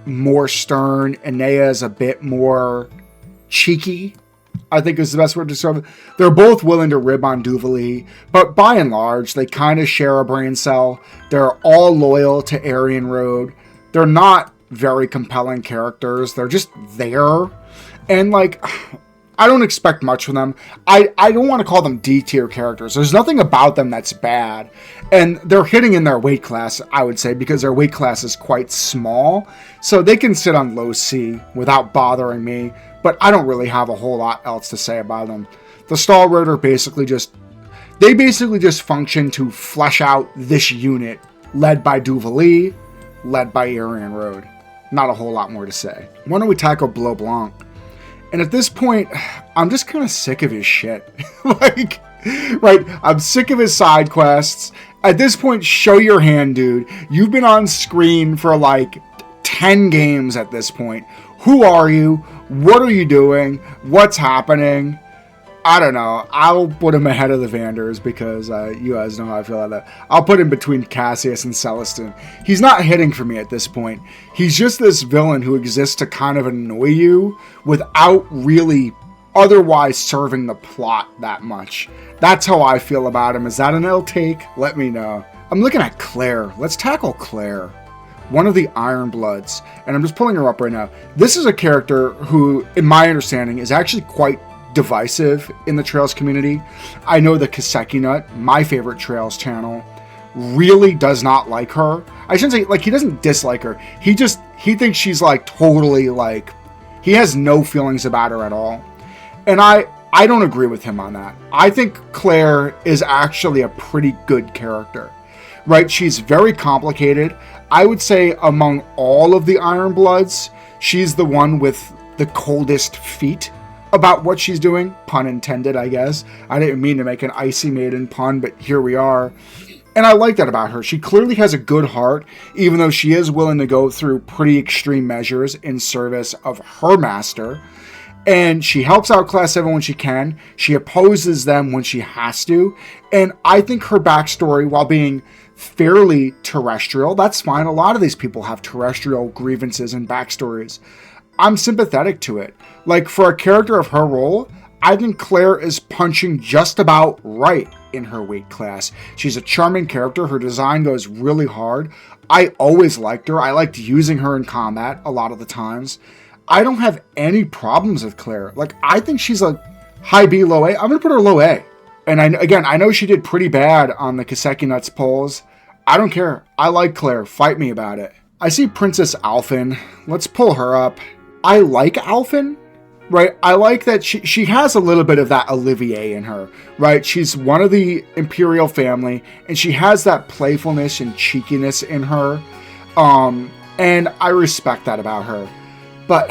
more stern. Ennea is a bit more cheeky, I think is the best word to describe it. They're both willing to rib on Duvalie, but by and large, they kind of share a brain cell. They're all loyal to Aryan Road. They're not very compelling characters. They're just there. And like, I don't expect much from them. I don't want to call them D-tier characters. There's nothing about them that's bad. And they're hitting in their weight class, I would say, because their weight class is quite small. So they can sit on low C without bothering me. But I don't really have a whole lot else to say about them. The Stall Ritter basically just function to flesh out this unit led by Duvalie, led by Aryan Road. Not a whole lot more to say. Why don't we tackle Bleu Blanc? And at this point, I'm just kind of sick of his shit. Like, right? I'm sick of his side quests. At this point, show your hand, dude. You've been on screen for like 10 games at this point. Who are you? What are you doing? What's happening? I don't know. I'll put him ahead of the Vanders because you guys know how I feel about that. I'll put him between Cassius and Celestin. He's not hitting for me at this point. He's just this villain who exists to kind of annoy you without really otherwise serving the plot that much. That's how I feel about him. Is that an L take? Let me know. I'm looking at Claire. Let's tackle Claire. One of the Iron Bloods. And I'm just pulling her up right now. This is a character who, in my understanding, is actually quite divisive in the Trails community. I know the Kaseki Nut, my favorite Trails channel, really does not like her. I shouldn't say, like, he doesn't dislike her. He thinks she's, like, totally, like, he has no feelings about her at all. And I don't agree with him on that. I think Claire is actually a pretty good character, right? She's very complicated. I would say among all of the Iron Bloods, she's the one with the coldest feet about what she's doing. Pun intended, I guess. I didn't mean to make an Icy Maiden pun, but here we are. And I like that about her. She clearly has a good heart, even though she is willing to go through pretty extreme measures in service of her master. And she helps out Class 7 when she can. She opposes them when she has to. And I think her backstory, while being fairly terrestrial, that's fine. A lot of these people have terrestrial grievances and backstories. I'm sympathetic to it. Like, for a character of her role, I think Claire is punching just about right in her weight class. She's a charming character. Her design goes really hard. I always liked her. I liked using her in combat a lot of the times. I don't have any problems with Claire. Like, I think she's a high B, low A. I'm going to put her low A. And I know she did pretty bad on the Kaseki Nuts polls. I don't care. I like Claire. Fight me about it. I see Princess Alphen. Let's pull her up. I like Alphen, right? I like that she has a little bit of that Olivier in her, right? She's one of the Imperial family, and she has that playfulness and cheekiness in her. And I respect that about her. But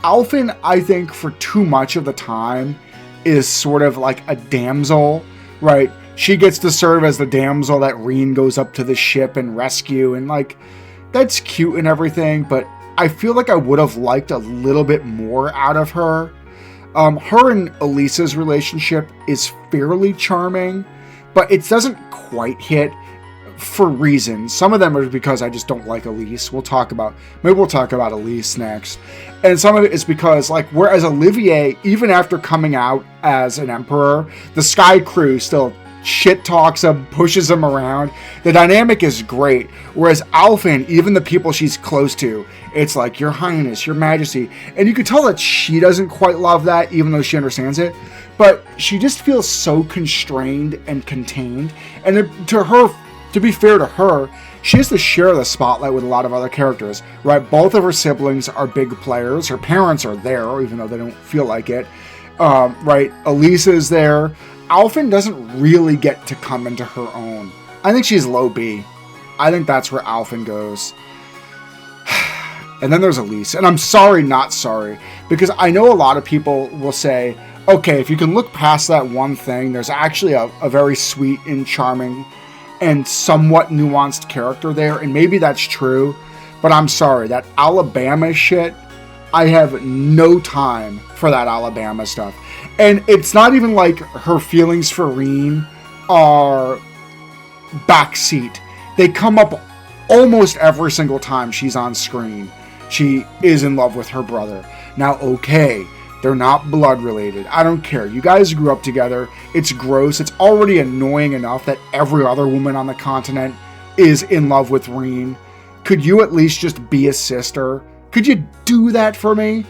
Alphen, I think, for too much of the time, is sort of like a damsel, right? She gets to serve as the damsel that Reen goes up to the ship and rescue, and like, that's cute and everything, but I feel like I would have liked a little bit more out of her. Her and Elise's relationship is fairly charming, but it doesn't quite hit for reasons. Some of them are because I just don't like Elise. Maybe we'll talk about Elise next. And some of it is because, like, whereas Olivier, even after coming out as an emperor, the Sky Crew still shit talks him, pushes him around. The dynamic is great. Whereas Alphen, even the people she's close to, it's like, Your Highness, Your Majesty. And you can tell that she doesn't quite love that, even though she understands it. But she just feels so constrained and contained. And to be fair to her, she has to share the spotlight with a lot of other characters, right? Both of her siblings are big players. Her parents are there, even though they don't feel like it. Right? Elisa is there. Alphen doesn't really get to come into her own. I think she's low B. I think that's where Alphen goes. And then there's Elise. And I'm sorry, not sorry. Because I know a lot of people will say, okay, if you can look past that one thing, there's actually a very sweet and charming and somewhat nuanced character there. And maybe that's true. But I'm sorry, that Alabama shit, I have no time for that Alabama stuff. And it's not even like her feelings for Reen are backseat. They come up almost every single time she's on screen. She is in love with her brother. Now, okay, they're not blood related. I don't care. You guys grew up together. It's gross. It's already annoying enough that every other woman on the continent is in love with Reen. Could you at least just be a sister? Could you do that for me?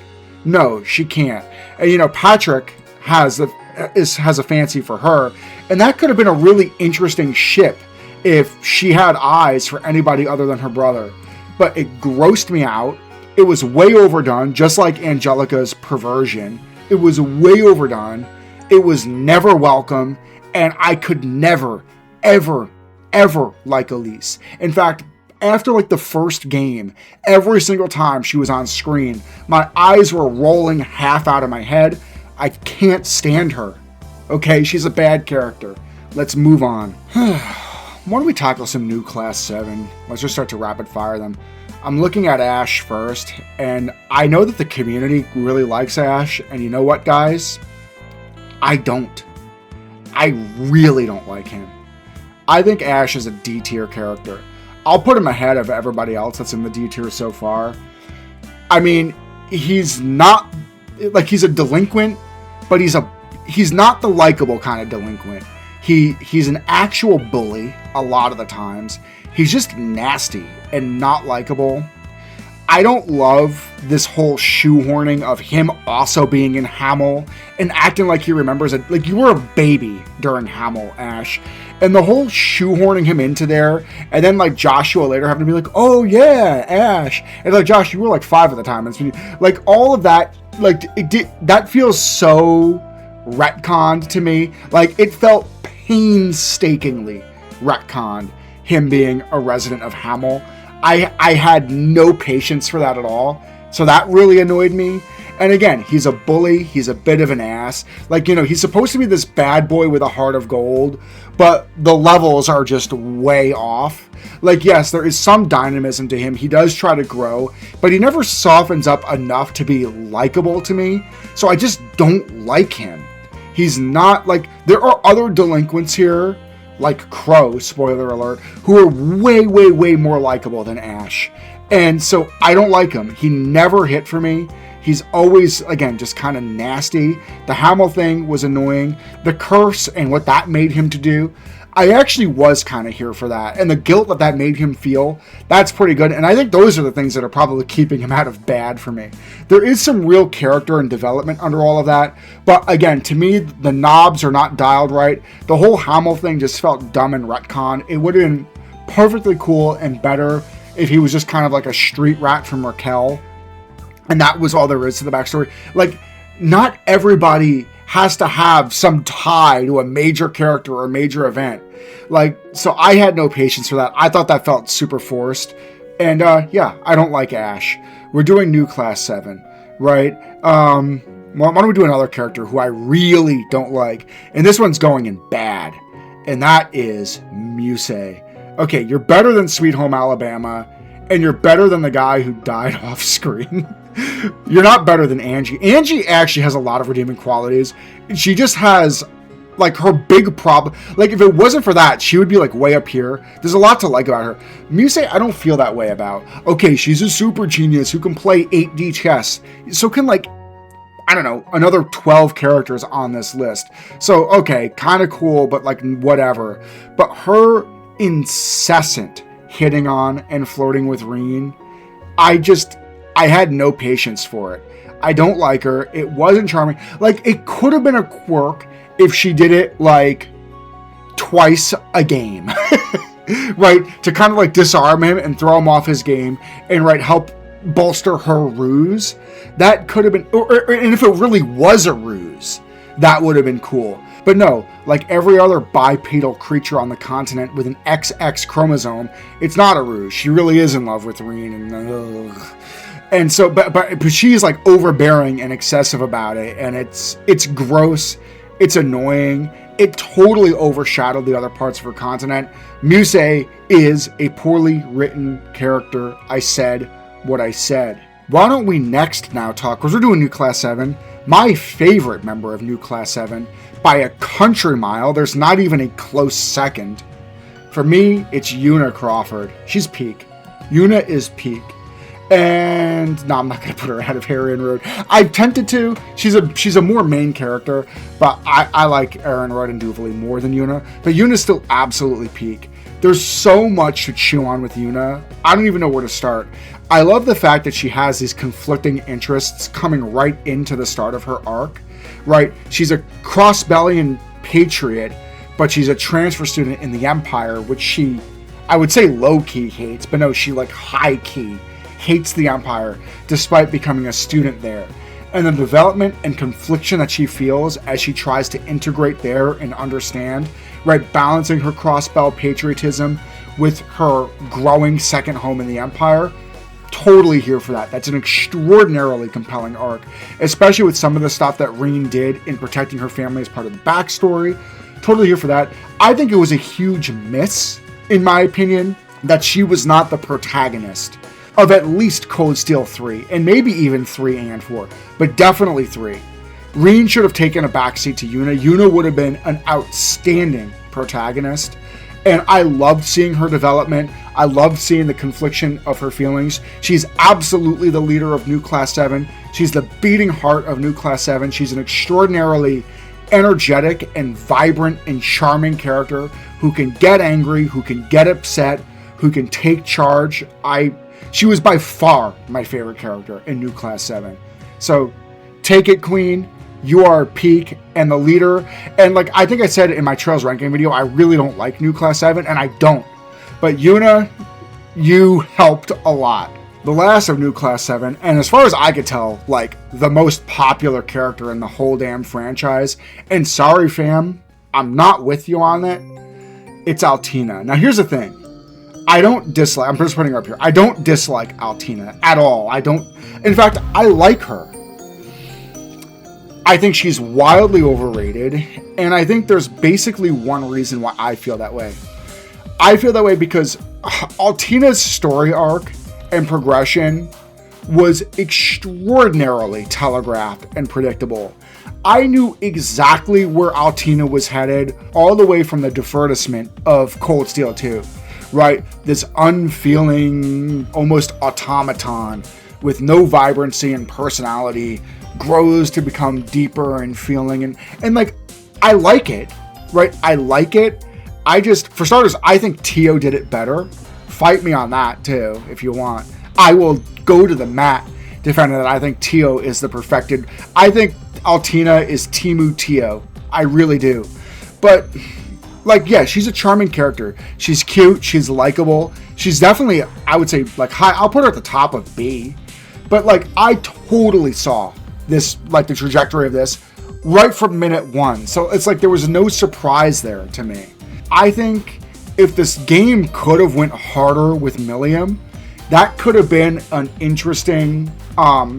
No, she can't. And Patrick has a fancy for her, and that could have been a really interesting ship if she had eyes for anybody other than her brother. But it grossed me out. It was way overdone, just like Angelica's perversion. It was way overdone. It was never welcome, and I could never, ever, ever like Elise. In fact, after like the first game, every single time she was on screen, my eyes were rolling half out of my head. I can't stand her. Okay, she's a bad character. Let's move on. Why don't we tackle some new Class 7? Let's just start to rapid fire them. I'm looking at Ash first, and I know that the community really likes Ash, and you know what, guys? I don't. I really don't like him. I think Ash is a D tier character. I'll put him ahead of everybody else that's in the D tier so far. I mean, he's not, like, he's a delinquent, but he's not the likable kind of delinquent. He's an actual bully a lot of the times. He's just nasty and not likable. I don't love this whole shoehorning of him also being in Hamel and acting like he remembers it. Like, you were a baby during Hamel, Ash. And the whole shoehorning him into there, and then like Joshua later having to be like, oh yeah, Ash. And like, Josh, you were like 5 at the time. It's like all of that, like that feels so retconned to me. Like, it felt painstakingly retconned, him being a resident of Hamel. I had no patience for that at all. So that really annoyed me. And again, he's a bully. He's a bit of an ass. Like, he's supposed to be this bad boy with a heart of gold, but the levels are just way off. Like, yes, there is some dynamism to him. He does try to grow, but he never softens up enough to be likable to me. So I just don't like him. He's not, like, there are other delinquents here, like Crow, spoiler alert, who are way, way, way more likable than Ash. And so I don't like him. He never hit for me. He's always, again, just kind of nasty. The Hamel thing was annoying. The curse and what that made him to do, I actually was kind of here for that. And the guilt that made him feel, that's pretty good. And I think those are the things that are probably keeping him out of bad for me. There is some real character and development under all of that. But again, to me, the knobs are not dialed right. The whole Hamel thing just felt dumb and retcon. It would have been perfectly cool and better if he was just kind of like a street rat from Raquel, and that was all there is to the backstory. Like, not everybody has to have some tie to a major character or a major event. Like, so I had no patience for that. I thought that felt super forced. And yeah, I don't like Ash. We're doing New Class 7, right? Well, why don't we do another character who I really don't like? And this one's going in bad. And that is Musse. Okay, you're better than Sweet Home Alabama. And you're better than the guy who died off screen. You're not better than Angie. Angie actually has a lot of redeeming qualities. She just has, like, her big problem. Like, if it wasn't for that, she would be, like, way up here. There's a lot to like about her. Musse, I don't feel that way about. Okay, she's a super genius who can play 8D chess. So can, like, I don't know, another 12 characters on this list. So, okay, kind of cool, but, like, whatever. But her incessant hitting on and flirting with Reen, I had no patience for it. I don't like her. It wasn't charming. Like, it could have been a quirk if she did it, like, twice a game. Right? To kind of, like, disarm him and throw him off his game and, right, help bolster her ruse. That could have been... and if it really was a ruse, that would have been cool. But no, like every other bipedal creature on the continent with an XX chromosome, it's not a ruse. She really is in love with Reen, and so, but she's like overbearing and excessive about it, and it's gross, it's annoying. It totally overshadowed the other parts of her continent. Musse is a poorly written character. I said what I said. Why don't we next now talk, because we're doing New Class 7, my favorite member of New Class 7, by a country mile. There's not even a close second. For me, it's Juna Crawford. She's peak. Juna is peak. And no, I'm not going to put her ahead of Harry Road. I've tempted to. She's a more main character, but I like Aaron Rudd and Duvalie more than Juna. But Yuna's still absolutely peak. There's so much to chew on with Juna. I don't even know where to start. I love the fact that she has these conflicting interests coming right into the start of her arc. Right? She's a Crossbellian patriot, but she's a transfer student in the Empire, which she, I would say low-key hates, but no, she like high-key hates the Empire, despite becoming a student there. And the development and confliction that she feels as she tries to integrate there and understand, right, balancing her Crossbell patriotism with her growing second home in the Empire. Totally here for that. That's an extraordinarily compelling arc, especially with some of the stuff that Reen did in protecting her family as part of the backstory. Totally here for that. I think it was a huge miss, in my opinion, that she was not the protagonist of at least Cold Steel 3, and maybe even 3 and 4, but definitely 3. Reen should have taken a backseat to Juna. Juna would have been an outstanding protagonist. And I loved seeing her development. I loved seeing the confliction of her feelings. She's absolutely the leader of New Class 7. She's the beating heart of New Class 7. She's an extraordinarily energetic and vibrant and charming character who can get angry, who can get upset, who can take charge. She was by far my favorite character in New Class 7. So take it, Queen. You are peak and the leader. And like I think I said in my Trails ranking video, I really don't like New Class 7, and I don't. But Juna, you helped a lot. The last of New Class 7, and as far as I could tell, like the most popular character in the whole damn franchise. And sorry, fam, I'm not with you on it. It's Altina. Now here's the thing. I don't dislike, I'm just putting her up here. I don't dislike Altina at all. In fact, I like her. I think she's wildly overrated, and I think there's basically one reason why I feel that way. I feel that way because Altina's story arc and progression was extraordinarily telegraphed and predictable. I knew exactly where Altina was headed all the way from the advertisement of Cold Steel 2, right? This unfeeling, almost automaton with no vibrancy and personality grows to become deeper and feeling and like, I like it, right? I like it. I just, for starters, I think Teo did it better. Fight me on that too, if you want. I will go to the mat defending that. I think Teo is the perfected. I think Altina is Teemu Teo. I really do. But like, yeah, she's a charming character. She's cute. She's likable. She's definitely, I would say, like, high. I'll put her at the top of B. But, like, I totally saw this, like, the trajectory of this right from minute one. So it's like there was no surprise there to me. I think if this game could have went harder with Millium, that could have been an interesting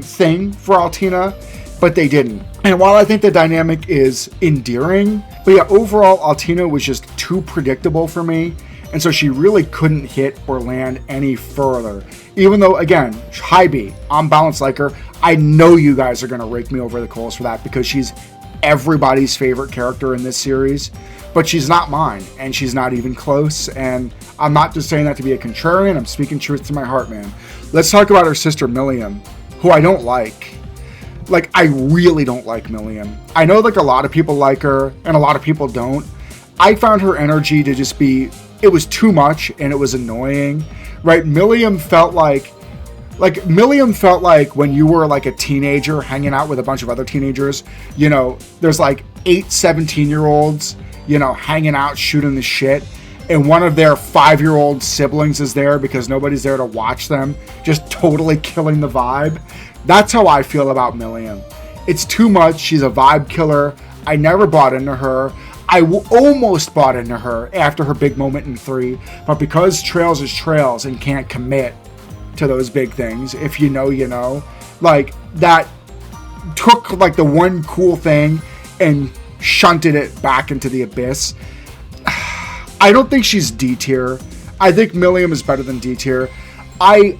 thing for Altina, but they didn't. And while I think the dynamic is endearing, but yeah, overall, Altina was just too predictable for me. And so she really couldn't hit or land any further. Even though, again, high B, on balance like her. I know you guys are going to rake me over the coals for that because she's everybody's favorite character in this series. But she's not mine, and she's not even close. And I'm not just saying that to be a contrarian. I'm speaking truth to my heart, man. Let's talk about her sister, Millium, who I don't like. Like, I really don't like Millium. I know, like, a lot of people like her, and a lot of people don't. I found her energy to just be... It was too much, and it was annoying, right? Millium felt like when you were like a teenager hanging out with a bunch of other teenagers, you know, there's like 8 17-year-olds, you know, hanging out, shooting the shit. And one of their 5-year-old siblings is there because nobody's there to watch them, just totally killing the vibe. That's how I feel about Millium. It's too much. She's a vibe killer. I never bought into her. I almost bought into her after her big moment in 3, but because Trails is Trails and can't commit to those big things, if you know, you know, like, that took like the one cool thing and shunted it back into the abyss. I don't think she's D tier. I think Millium is better than D tier. I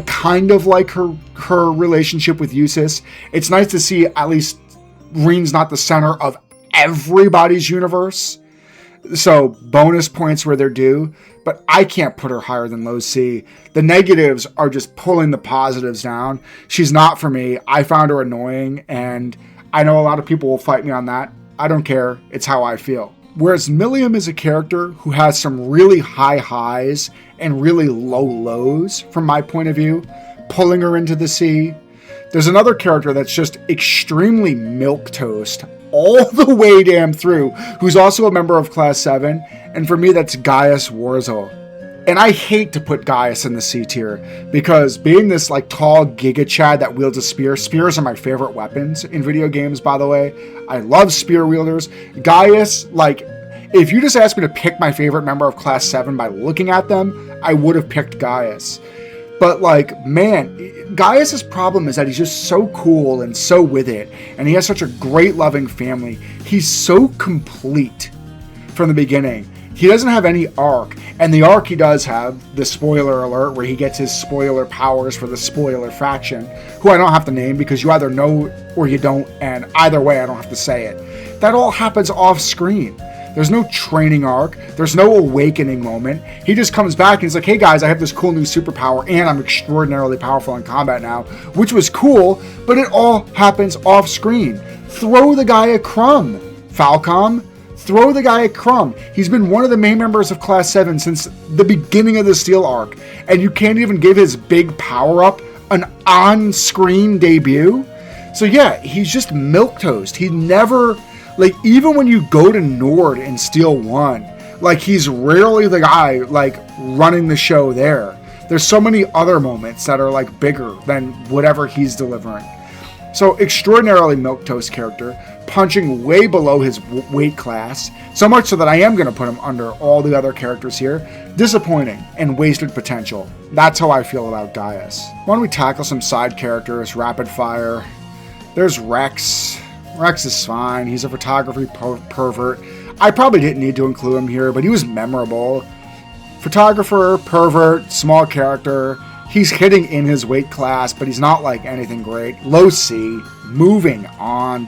kind of like her relationship with Eustace. It's nice to see at least Reen's not the center of everybody's universe, so bonus points where they're due, but I can't put her higher than low C. The negatives are just pulling the positives down. She's not for me. I found her annoying, and I know a lot of people will fight me on that. I don't care. It's how I feel. Whereas Millium is a character who has some really high highs and really low lows from my point of view, pulling her into the C. There's another character that's just extremely milquetoast all the way damn through, who's also a member of Class 7, and for me that's Gaius Worzel. And I hate to put Gaius in the C tier, because being this like tall Giga Chad that wields a spear, spears are my favorite weapons in video games, by the way. I love spear wielders. Gaius, like, if you just asked me to pick my favorite member of Class 7 by looking at them, I would have picked Gaius. But, like, man, Gaius' problem is that he's just so cool and so with it, and he has such a great loving family. He's so complete from the beginning. He doesn't have any arc, and the arc he does have, the spoiler alert, where he gets his spoiler powers for the spoiler faction, who I don't have to name because you either know or you don't, and either way I don't have to say it. That all happens off screen. There's no training arc. There's no awakening moment. He just comes back and he's like, hey guys, I have this cool new superpower and I'm extraordinarily powerful in combat now, which was cool, but it all happens off screen. Throw the guy a crumb, Falcom. Throw the guy a crumb. He's been one of the main members of Class 7 since the beginning of the Steel arc, and you can't even give his big power-up an on-screen debut? So yeah, he's just milquetoast. He never... Like, even when you go to Nord in Steel 1, like, he's rarely the guy, like, running the show there. There's so many other moments that are, like, bigger than whatever he's delivering. So, extraordinarily milquetoast character, punching way below his weight class, so much so that I am going to put him under all the other characters here. Disappointing and wasted potential. That's how I feel about Gaius. Why don't we tackle some side characters, rapid fire? There's Rex. Rex is fine. He's a photography pervert. I probably didn't need to include him here, but he was memorable. Photographer, pervert, small character. He's hitting in his weight class, but he's not like anything great. Low C. Moving on.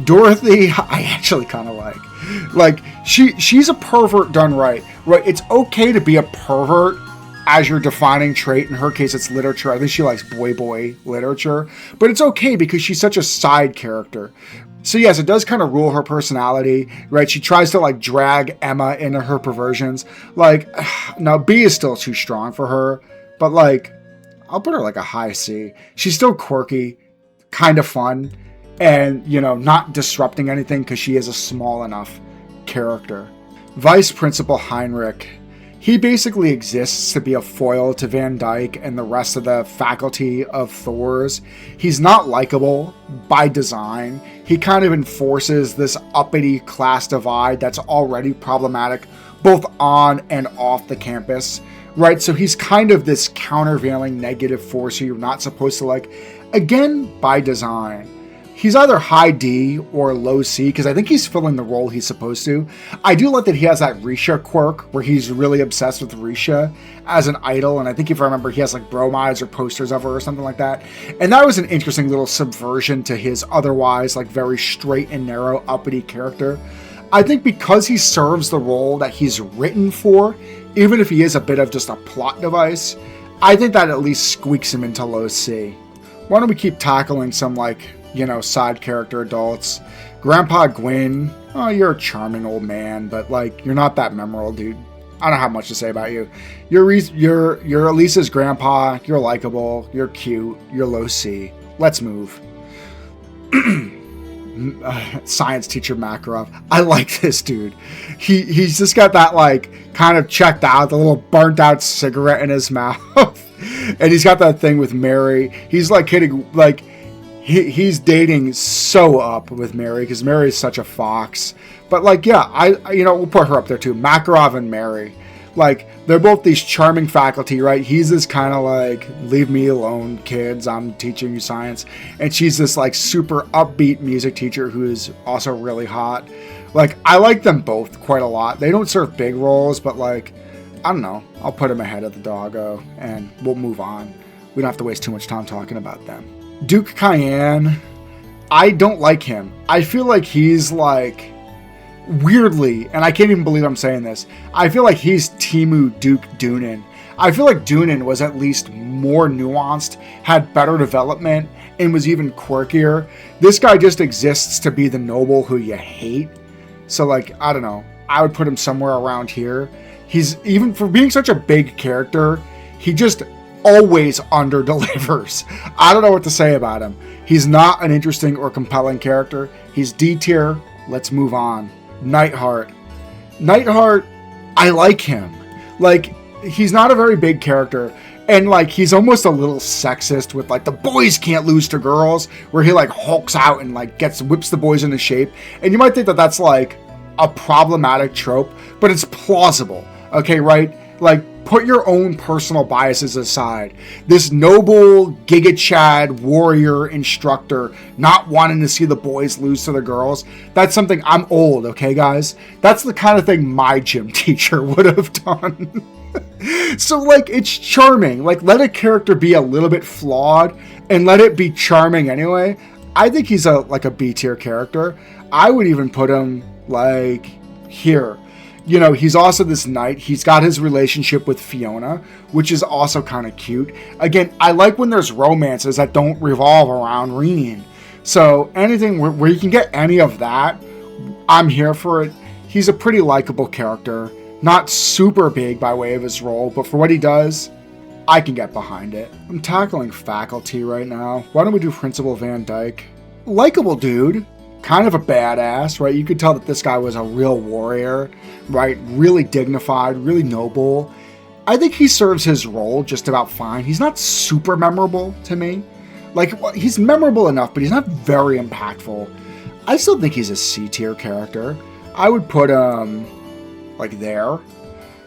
Dorothy, I actually kind of like. Like, she's a pervert done right. Right? It's okay to be a pervert as your defining trait. In her case, it's literature. I think she likes boy literature. But it's okay because she's such a side character. So yes, it does kind of rule her personality, right? She tries to like drag Emma into her perversions. Like, now B is still too strong for her. But like, I'll put her like a high C. She's still quirky, kind of fun, and, you know, not disrupting anything because she is a small enough character. Vice Principal Heinrich. He basically exists to be a foil to Van Dyke and the rest of the faculty of Thors. He's not likable by design. He kind of enforces this uppity class divide that's already problematic both on and off the campus, right? So he's kind of this countervailing negative force who you're not supposed to like, again, by design. He's either high D or low C, because I think he's filling the role he's supposed to. I do like that he has that Risha quirk, where he's really obsessed with Risha as an idol, and I think if I remember, he has like bromides or posters of her or something like that. And that was an interesting little subversion to his otherwise like very straight and narrow uppity character. I think because he serves the role that he's written for, even if he is a bit of just a plot device, I think that at least squeaks him into low C. Why don't we keep tackling some like, you know, side character adults? Grandpa Gwyn, oh, you're a charming old man, but like, you're not that memorable, dude. I don't have much to say about you. You're Elisa's grandpa, you're likable, you're cute, you're low C. Let's move. Science teacher Makarov. I like this dude. He's just got that like kind of checked out, the little burnt out cigarette in his mouth. And he's got that thing with Mary. He's like hitting like he's dating so up with Mary because Mary is such a fox. But like, yeah, I we'll put her up there too. Makarov and Mary. Like, they're both these charming faculty, right? He's this kind of like, leave me alone, kids, I'm teaching you science. And she's this like super upbeat music teacher who is also really hot. Like, I like them both quite a lot. They don't serve big roles, but like, I don't know. I'll put them ahead of the doggo and we'll move on. We don't have to waste too much time talking about them. Duke Cayenne, I don't like him. I feel like he's like, weirdly, and I can't even believe I'm saying this, I feel like he's Teemu Duke Doonan. I feel like Doonan was at least more nuanced, had better development, and was even quirkier. This guy just exists to be the noble who you hate. So like, I don't know. I would put him somewhere around here. He's, even for being such a big character, he just always under-delivers. I don't know what to say about him. He's not an interesting or compelling character. He's D tier. Let's move on. Neithardt, I like him. Like, he's not a very big character, and like, he's almost a little sexist with like, the boys can't lose to girls, where he like hulks out and like whips the boys into shape. And you might think that that's like a problematic trope, but it's plausible. Okay, right? Like, put your own personal biases aside. This noble Giga Chad warrior instructor not wanting to see the boys lose to the girls, that's something, I'm old, okay guys? That's the kind of thing my gym teacher would have done. So like, it's charming. Like, let a character be a little bit flawed and let it be charming anyway. I think he's a B tier character. I would even put him like here. You know, he's also this knight. He's got his relationship with Fiona, which is also kind of cute. Again, I like when there's romances that don't revolve around Renin. So anything where you can get any of that, I'm here for it. He's a pretty likable character. Not super big by way of his role, but for what he does, I can get behind it. I'm tackling faculty right now. Why don't we do Principal Van Dyke? Likable dude. Kind of a badass, right? You could tell that this guy was a real warrior, right? Really dignified, really noble. I think he serves his role just about fine. He's not super memorable to me. Like, well, he's memorable enough, but he's not very impactful. I still think he's a C tier character. I would put him like there.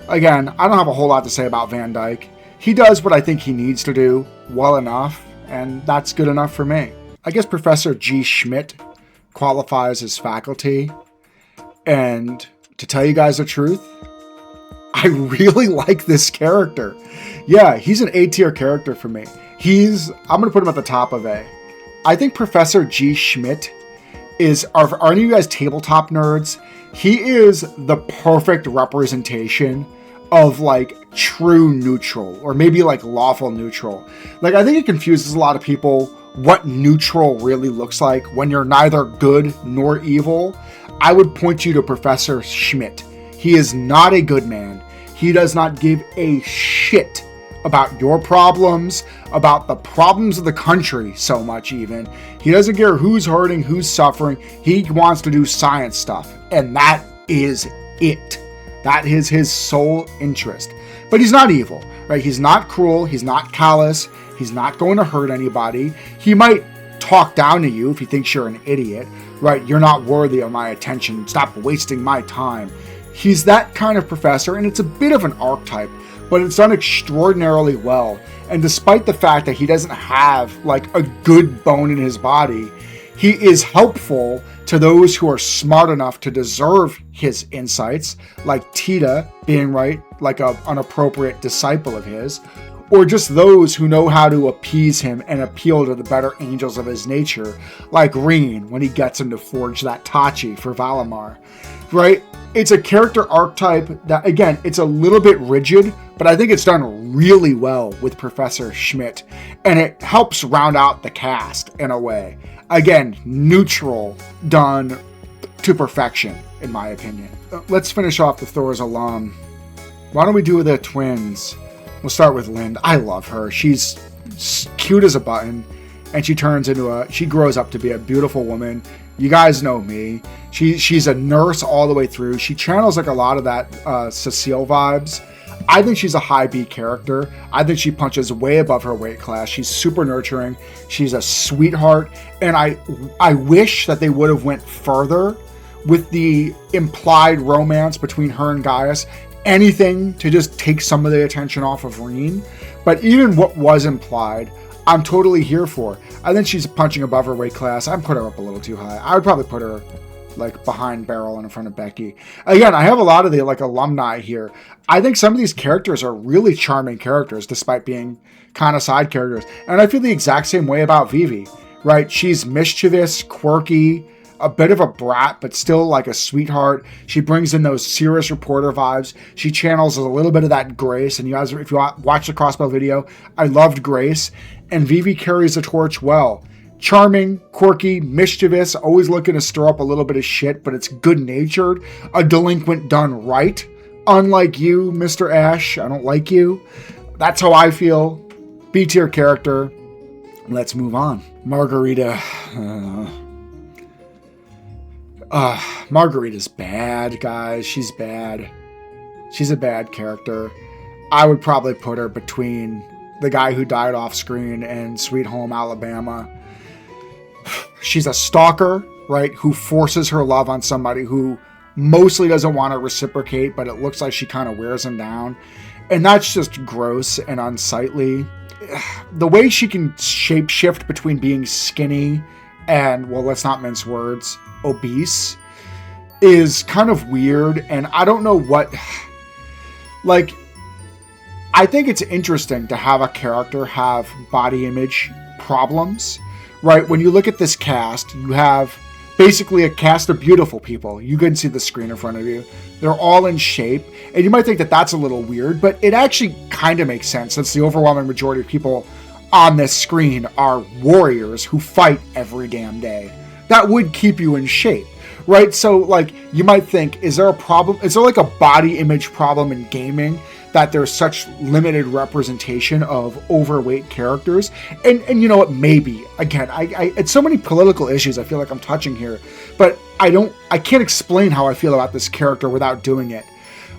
Again, I don't have a whole lot to say about Van Dyke. He does what I think he needs to do well enough, and that's good enough for me. I guess Professor G. Schmidt qualifies as faculty, and to tell you guys the truth, I really like this character. Yeah, he's an A tier character for me. I'm gonna put him at the top of A. I think Professor G. Schmidt are any of you guys tabletop nerds? He is the perfect representation of like true neutral, or maybe like lawful neutral. Like, I think it confuses a lot of people what neutral really looks like when you're neither good nor evil. I would point you to Professor Schmidt. He is not a good man. He does not give a shit about your problems, about the problems of the country so much even. He doesn't care who's hurting, who's suffering. He wants to do science stuff, and that is it. That is his sole interest. But he's not evil, right? He's not cruel. He's not callous. He's not going to hurt anybody. He might talk down to you if he thinks you're an idiot, right? You're not worthy of my attention. Stop wasting my time. He's that kind of professor, and it's a bit of an archetype, but it's done extraordinarily well. And despite the fact that he doesn't have like a good bone in his body, he is helpful to those who are smart enough to deserve his insights, like Tita being right, like an appropriate disciple of his, or just those who know how to appease him and appeal to the better angels of his nature, like Reen when he gets him to forge that Tachi for Valimar, right? It's a character archetype that, again, it's a little bit rigid, but I think it's done really well with Professor Schmidt, and it helps round out the cast in a way. Again, neutral, done to perfection, in my opinion. Let's finish off the Thor's alum. Why don't we do the twins? We'll start with Lind. I love her. She's cute as a button, and she grows up to be a beautiful woman. You guys know me. She's a nurse all the way through. She channels like a lot of that Cecile vibes. I think she's a high B character. I think she punches way above her weight class. She's super nurturing. She's a sweetheart. And I wish that they would have went further with the implied romance between her and Gaius. Anything to just take some of the attention off of Reen. But even what was implied, I'm totally here for. I think she's punching above her weight class. I'd put her up a little too high. I would probably put her like behind Beryl and in front of Becky. Again, I have a lot of the like alumni here. I think some of these characters are really charming characters despite being kind of side characters. And I feel the exact same way about Vivi, right? She's mischievous, quirky, a bit of a brat, but still like a sweetheart. She brings in those serious reporter vibes. She channels a little bit of that Grace. And you guys, if you watch the Crossbow video, I loved Grace. And Vivi carries the torch well. Charming, quirky, mischievous, always looking to stir up a little bit of shit, but it's good-natured. A delinquent done right. Unlike you, Mr. Ash, I don't like you. That's how I feel. B-tier character. Let's move on. Margarita. Margarita's bad, guys. She's bad. She's a bad character. I would probably put her between the guy who died off screen and Sweet Home Alabama. She's a stalker, right, who forces her love on somebody who mostly doesn't want to reciprocate, but it looks like she kind of wears him down. And that's just gross and unsightly. The way she can shape-shift between being skinny and, well, let's not mince words, obese, is kind of weird. And I don't know what... Like, I think it's interesting to have a character have body image problems. Right, when you look at this cast, you have basically a cast of beautiful people. You can see the screen in front of you. They're all in shape. And you might think that that's a little weird, but it actually kind of makes sense since the overwhelming majority of people on this screen are warriors who fight every damn day. That would keep you in shape, right? So, like, you might think, is there a problem? Is there like a body image problem in gaming that there's such limited representation of overweight characters? And you know what, maybe. Again, I it's so many political issues I feel like I'm touching here, but I can't explain how I feel about this character without doing it.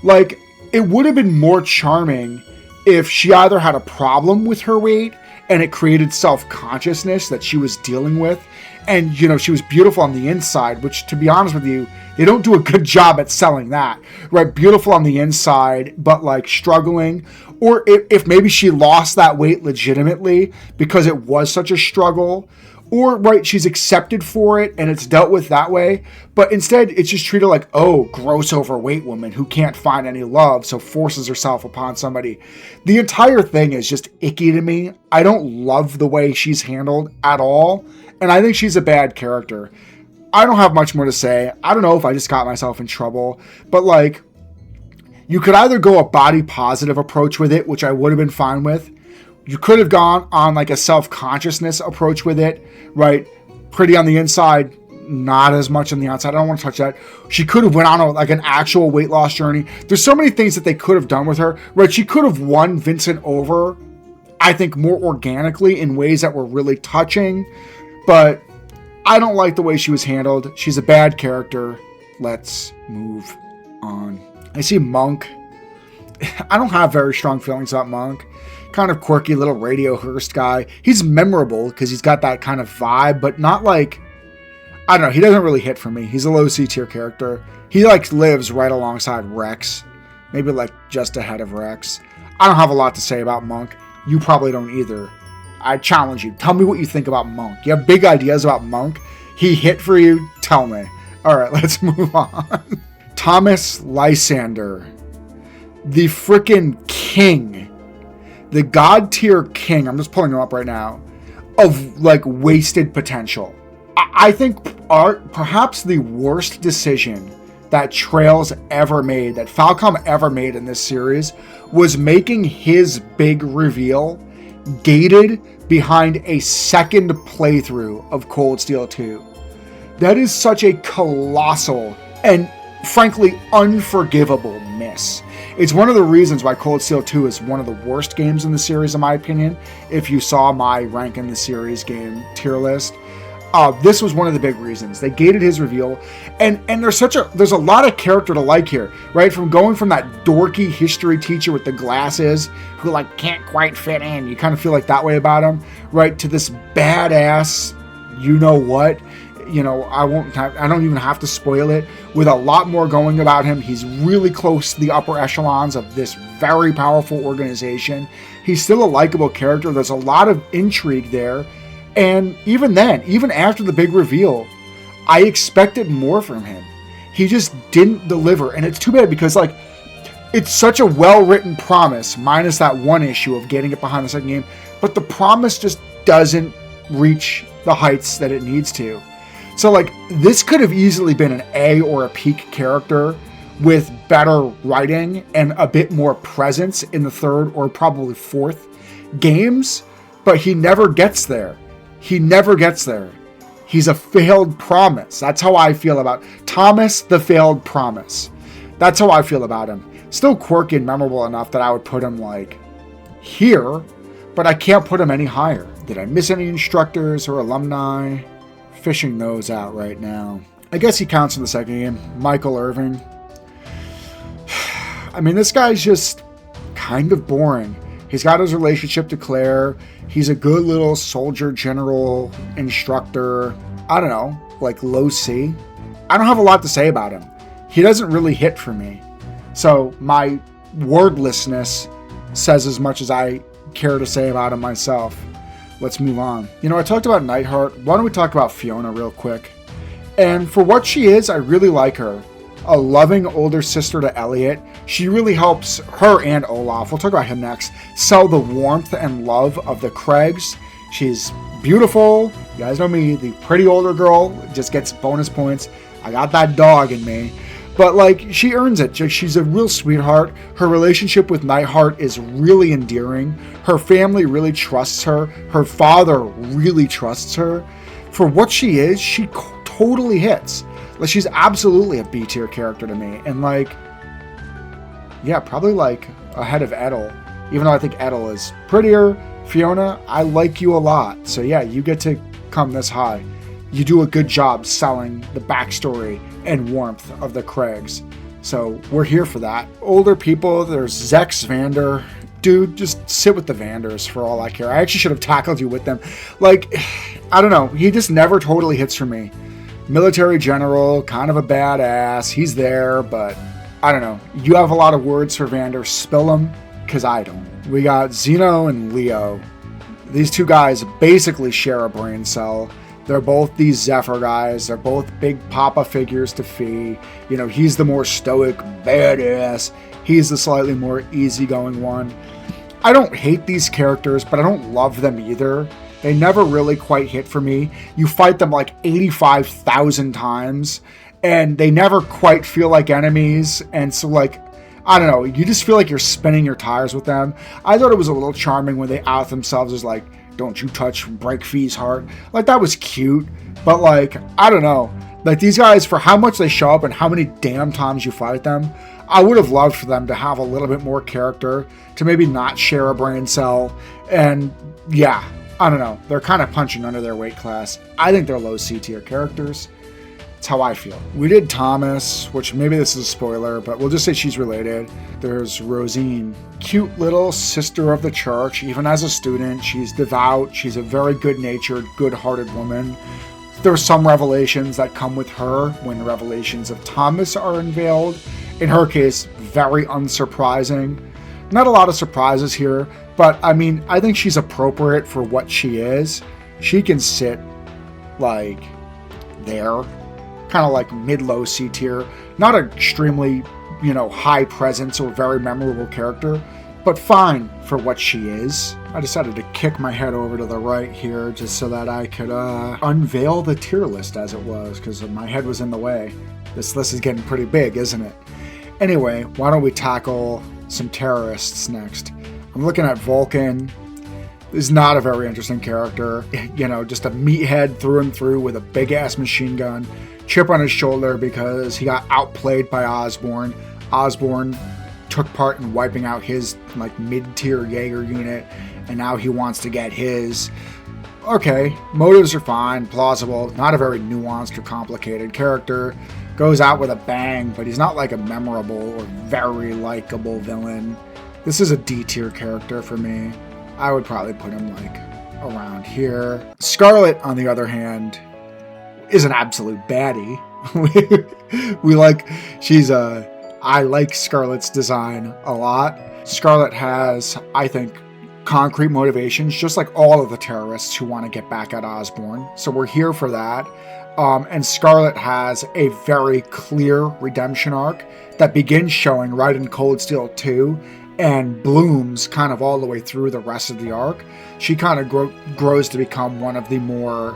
Like, it would have been more charming if she either had a problem with her weight and it created self-consciousness that she was dealing with, and, you know, she was beautiful on the inside, which, to be honest with you, they don't do a good job at selling that, right? Beautiful on the inside, but like struggling. Or if maybe she lost that weight legitimately because it was such a struggle, or right, she's accepted for it and it's dealt with that way. But instead it's just treated like, oh, gross overweight woman who can't find any love, so forces herself upon somebody. The entire thing is just icky to me. I don't love the way she's handled at all. And I think she's a bad character. I don't have much more to say. I don't know if I just got myself in trouble, but like, you could either go a body positive approach with it, which I would have been fine with. You could have gone on like a self-consciousness approach with it, right? Pretty on the inside, not as much on the outside. I don't want to touch that. She could have went on like an actual weight loss journey. There's so many things that they could have done with her, right? She could have won Vincent over, I think, more organically in ways that were really touching, but I don't like the way she was handled. She's a bad character. Let's move on. I see Monk. I don't have very strong feelings about Monk. Kind of quirky little Radio Hearst guy. He's memorable because he's got that kind of vibe, but not like, I don't know, he doesn't really hit for me. He's a low C tier character. He like lives right alongside Rex. Maybe like just ahead of Rex. I don't have a lot to say about Monk. You probably don't either. I challenge you. Tell me what you think about Monk. You have big ideas about Monk? He hit for you? Tell me. Alright, let's move on. Thomas Lysander. The frickin' king. The god tier king. I'm just pulling him up right now. Of like wasted potential. I think perhaps the worst decision that Trails ever made, that Falcom ever made in this series, was making his big reveal gated behind a second playthrough of Cold Steel 2. That is such a colossal and frankly unforgivable miss. It's one of the reasons why Cold Steel 2 is one of the worst games in the series, in my opinion. If you saw my rank in the series game tier list, this was one of the big reasons. They gated his reveal, and there's a lot of character to like here, right? From going from that dorky history teacher with the glasses who like can't quite fit in, you kind of feel like that way about him, right? To this badass, you know what? You know, I don't even have to spoil it. With a lot more going about him, he's really close to the upper echelons of this very powerful organization. He's still a likable character. There's a lot of intrigue there. And even then, even after the big reveal, I expected more from him. He just didn't deliver. And it's too bad because, like, it's such a well-written promise, minus that one issue of getting it behind the second game. But the promise just doesn't reach the heights that it needs to. So, like, this could have easily been an A or a peak character with better writing and a bit more presence in the third or probably fourth games, but he never gets there. He never gets there. He's a failed promise. That's how I feel about Thomas, the failed promise. That's how I feel about him. Still quirky and memorable enough that I would put him, like, here, but I can't put him any higher. Did I miss any instructors or alumni? Fishing those out right now. I guess he counts in the second game. Michael Irving. I mean, this guy's just kind of boring. He's got his relationship to Claire. He's a good little soldier general instructor. I don't know, like low C. I don't have a lot to say about him. He doesn't really hit for me. So my wordlessness says as much as I care to say about him myself. Let's move on. You know, I talked about Neithardt. Why don't we talk about Fiona real quick? And for what she is, I really like her. A loving older sister to Elliot. She really helps her and Olaf, we'll talk about him next, sell the warmth and love of the Craigs. She's beautiful. You guys know me, the pretty older girl just gets bonus points. I got that dog in me. But, like, she earns it. She's a real sweetheart. Her relationship with Neithardt is really endearing. Her family really trusts her. Her father really trusts her. For what she is, she totally hits. Like, she's absolutely a B-tier character to me. And, like, yeah, probably, like, ahead of Edel. Even though I think Edel is prettier. Fiona, I like you a lot. So, yeah, you get to come this high. You do a good job selling the backstory and warmth of the Craigs. So we're here for that. Older people, there's Zechs Vander. Dude, just sit with the Vanders for all I care. I actually should have tackled you with them. Like, I don't know. He just never totally hits for me. Military general, kind of a badass. He's there, but I don't know. You have a lot of words for Vander. Spill them, because I don't. We got Xeno and Leo. These two guys basically share a brain cell. They're both these Zephyr guys. They're both big papa figures to Fee. You know, he's the more stoic badass. He's the slightly more easygoing one. I don't hate these characters, but I don't love them either. They never really quite hit for me. You fight them like 85,000 times, and they never quite feel like enemies. And so, like, I don't know, you just feel like you're spinning your tires with them. I thought it was a little charming when they out themselves as like, don't you touch break Fee's heart. Like, that was cute, but like, I don't know. Like, these guys, for how much they show up and how many damn times you fight them, I would have loved for them to have a little bit more character, to maybe not share a brain cell, and yeah, I don't know. They're kind of punching under their weight class. I think they're low C tier characters. That's how I feel. We did Thomas, which maybe this is a spoiler, but we'll just say she's related. There's Rosine, cute little sister of the church. Even as a student, she's devout. She's a very good-natured, good-hearted woman. There are some revelations that come with her when the revelations of Thomas are unveiled. In her case, very unsurprising. Not a lot of surprises here, but I mean, I think she's appropriate for what she is. She can sit, like, there. Kind of like mid-low C tier. Not an extremely, high presence or very memorable character, but fine for what she is. I decided to kick my head over to the right here just so that I could unveil the tier list as it was, because my head was in the way. This list is getting pretty big, isn't it? Anyway, why don't we tackle some terrorists next? I'm looking at Vulcan. Is not a very interesting character. Just a meathead through and through with a big-ass machine gun. Chip on his shoulder because he got outplayed by Osborn. Osborn took part in wiping out his mid-tier Jaeger unit, and now he wants to get his. Okay, motives are fine, plausible, not a very nuanced or complicated character. Goes out with a bang, but he's not like a memorable or very likable villain. This is a D-tier character for me. I would probably put him around here. Scarlet, on the other hand, is an absolute baddie. I like Scarlet's design a lot. Scarlet has, I think, concrete motivations, just like all of the terrorists who want to get back at Osborn. So we're here for that. And Scarlet has a very clear redemption arc that begins showing right in Cold Steel 2 and blooms kind of all the way through the rest of the arc. She kind of grows to become one of the more,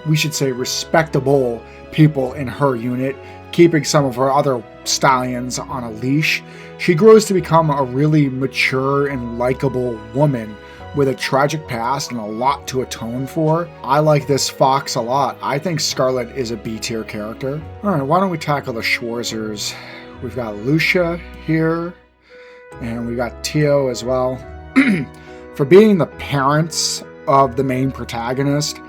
we should say, respectable people in her unit, keeping some of her other stallions on a leash. She grows to become a really mature and likable woman with a tragic past and a lot to atone for. I like this fox a lot. I think Scarlet is a B-tier character. All right, why don't we tackle the Schwarzers? We've got Lucia here, and we got Teo as well. For being the parents of the main protagonist,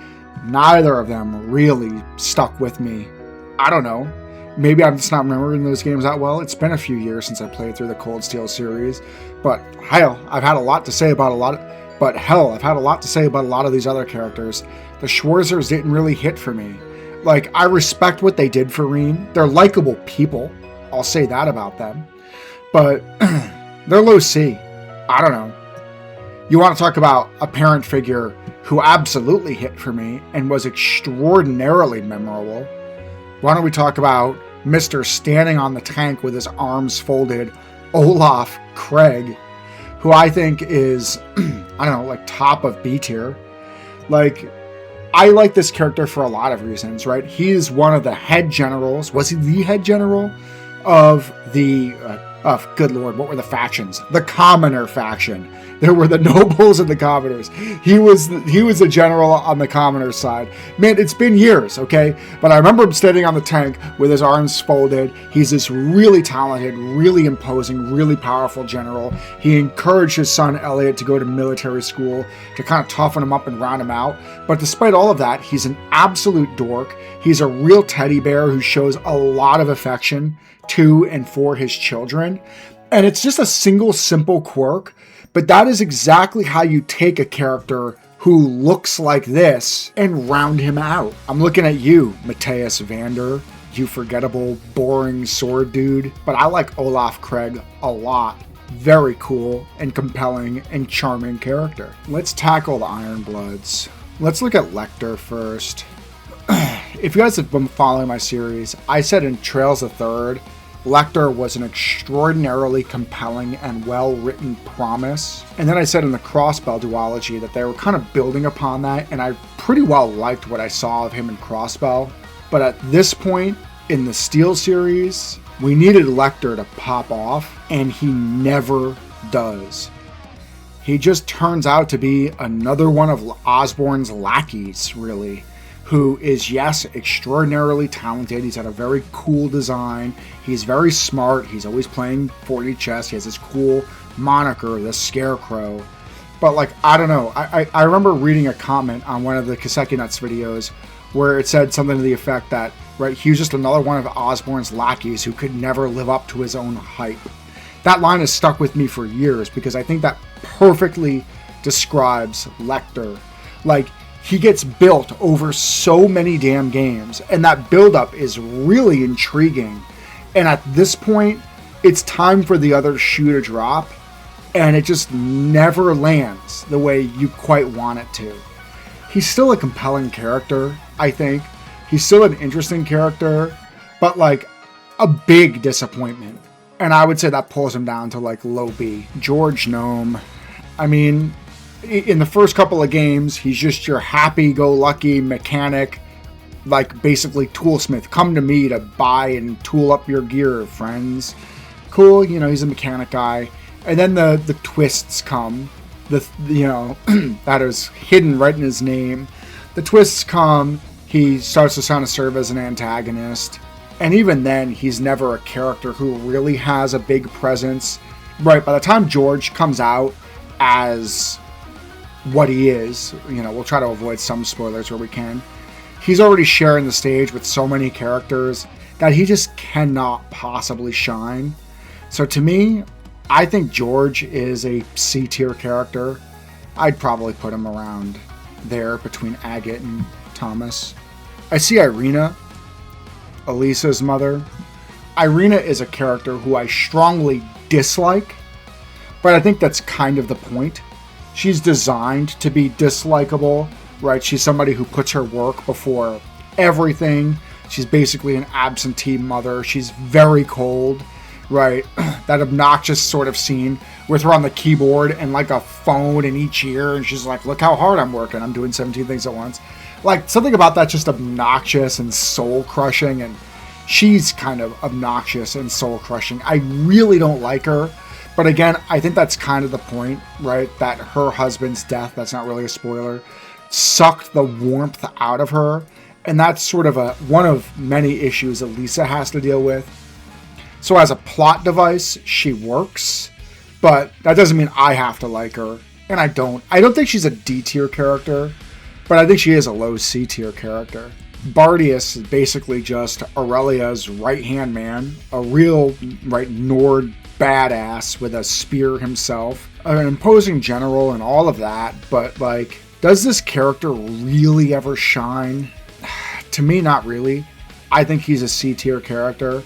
neither of them really stuck with me. I don't know. Maybe I'm just not remembering those games that well. It's been a few years since I played through the Cold Steel series. But hell, I've had a lot to say about a lot of these other characters. The Schwarzers didn't really hit for me. I respect what they did for Reen. They're likable people. I'll say that about them. But they're low C. I don't know. You want to talk about a parent figure who absolutely hit for me and was extraordinarily memorable. Why don't we talk about Mr. Standing on the Tank with his arms folded, Olaf Craig, who I think is, top of B tier. I like this character for a lot of reasons, right? He is one of the head generals. Was he the head general of the, good lord, what were the factions? The Commoner faction. There were the nobles and the commoners. He was the general on the commoner side. Man, it's been years, okay? But I remember him standing on the tank with his arms folded. He's this really talented, really imposing, really powerful general. He encouraged his son Elliot to go to military school to kind of toughen him up and round him out. But despite all of that, he's an absolute dork. He's a real teddy bear who shows a lot of affection to and for his children. And it's just a single simple quirk. But that is exactly how you take a character who looks like this and round him out. I'm looking at you, Matteus Vander, you forgettable, boring sword dude. But I like Olaf Craig a lot. Very cool and compelling and charming character. Let's tackle the Iron Bloods. Let's look at Lechter first. If you guys have been following my series, I said in Trails the Third, Lechter was an extraordinarily compelling and well-written promise. And then I said in the Crossbell duology that they were kind of building upon that, and I pretty well liked what I saw of him in Crossbell. But at this point in the Steel series, we needed Lechter to pop off, and he never does. He just turns out to be another one of Osborn's lackeys, really, who is, yes, extraordinarily talented. He's had a very cool design. He's very smart. He's always playing 4D chess. He has this cool moniker, the Scarecrow. But, I don't know. I remember reading a comment on one of the Kaseki Nuts videos where it said something to the effect that, right, he was just another one of Osborne's lackeys who could never live up to his own hype. That line has stuck with me for years because I think that perfectly describes Lechter. Like, he gets built over so many damn games, and that buildup is really intriguing. And at this point, it's time for the other shoe to drop, and it just never lands the way you quite want it to. He's still a compelling character, I think. He's still an interesting character, but like a big disappointment. And I would say that pulls him down to like low B. George Gnome. I mean, in the first couple of games, he's just your happy-go-lucky mechanic, like basically toolsmith. Come to me to buy and tool up your gear, friends. Cool, you know, he's a mechanic guy. And then the twists come. That is hidden right in his name. The twists come. He starts to serve as an antagonist. And even then, he's never a character who really has a big presence. Right, by the time George comes out as what he is, you know, we'll try to avoid some spoilers where we can. He's already sharing the stage with so many characters that he just cannot possibly shine. So to me, I think George is a C-tier character. I'd probably put him around there between Agate and Thomas. I see Irina, Elisa's mother. Irina is a character who I strongly dislike, but I think that's kind of the point. She's designed to be dislikable, right? She's somebody who puts her work before everything. She's basically an absentee mother. She's very cold, right? That obnoxious sort of scene with her on the keyboard and like a phone in each ear, and she's like, look how hard I'm working. I'm doing 17 things at once. Like, something about that just obnoxious and soul-crushing, and she's kind of obnoxious and soul-crushing. I really don't like her, but again, I think that's kind of the point, right? That her husband's death, that's not really a spoiler, sucked the warmth out of her, and that's sort of one of many issues Elisa has to deal with. So as a plot device, she works, but that doesn't mean I have to like her, and I don't. I don't think she's a D-tier character, but I think she is a low C-tier character. Bardius is basically just Aurelia's right-hand man, a real, right, Nord badass with a spear himself, an imposing general and all of that, but like, does this character really ever shine? To me, not really. I think he's a C-tier character.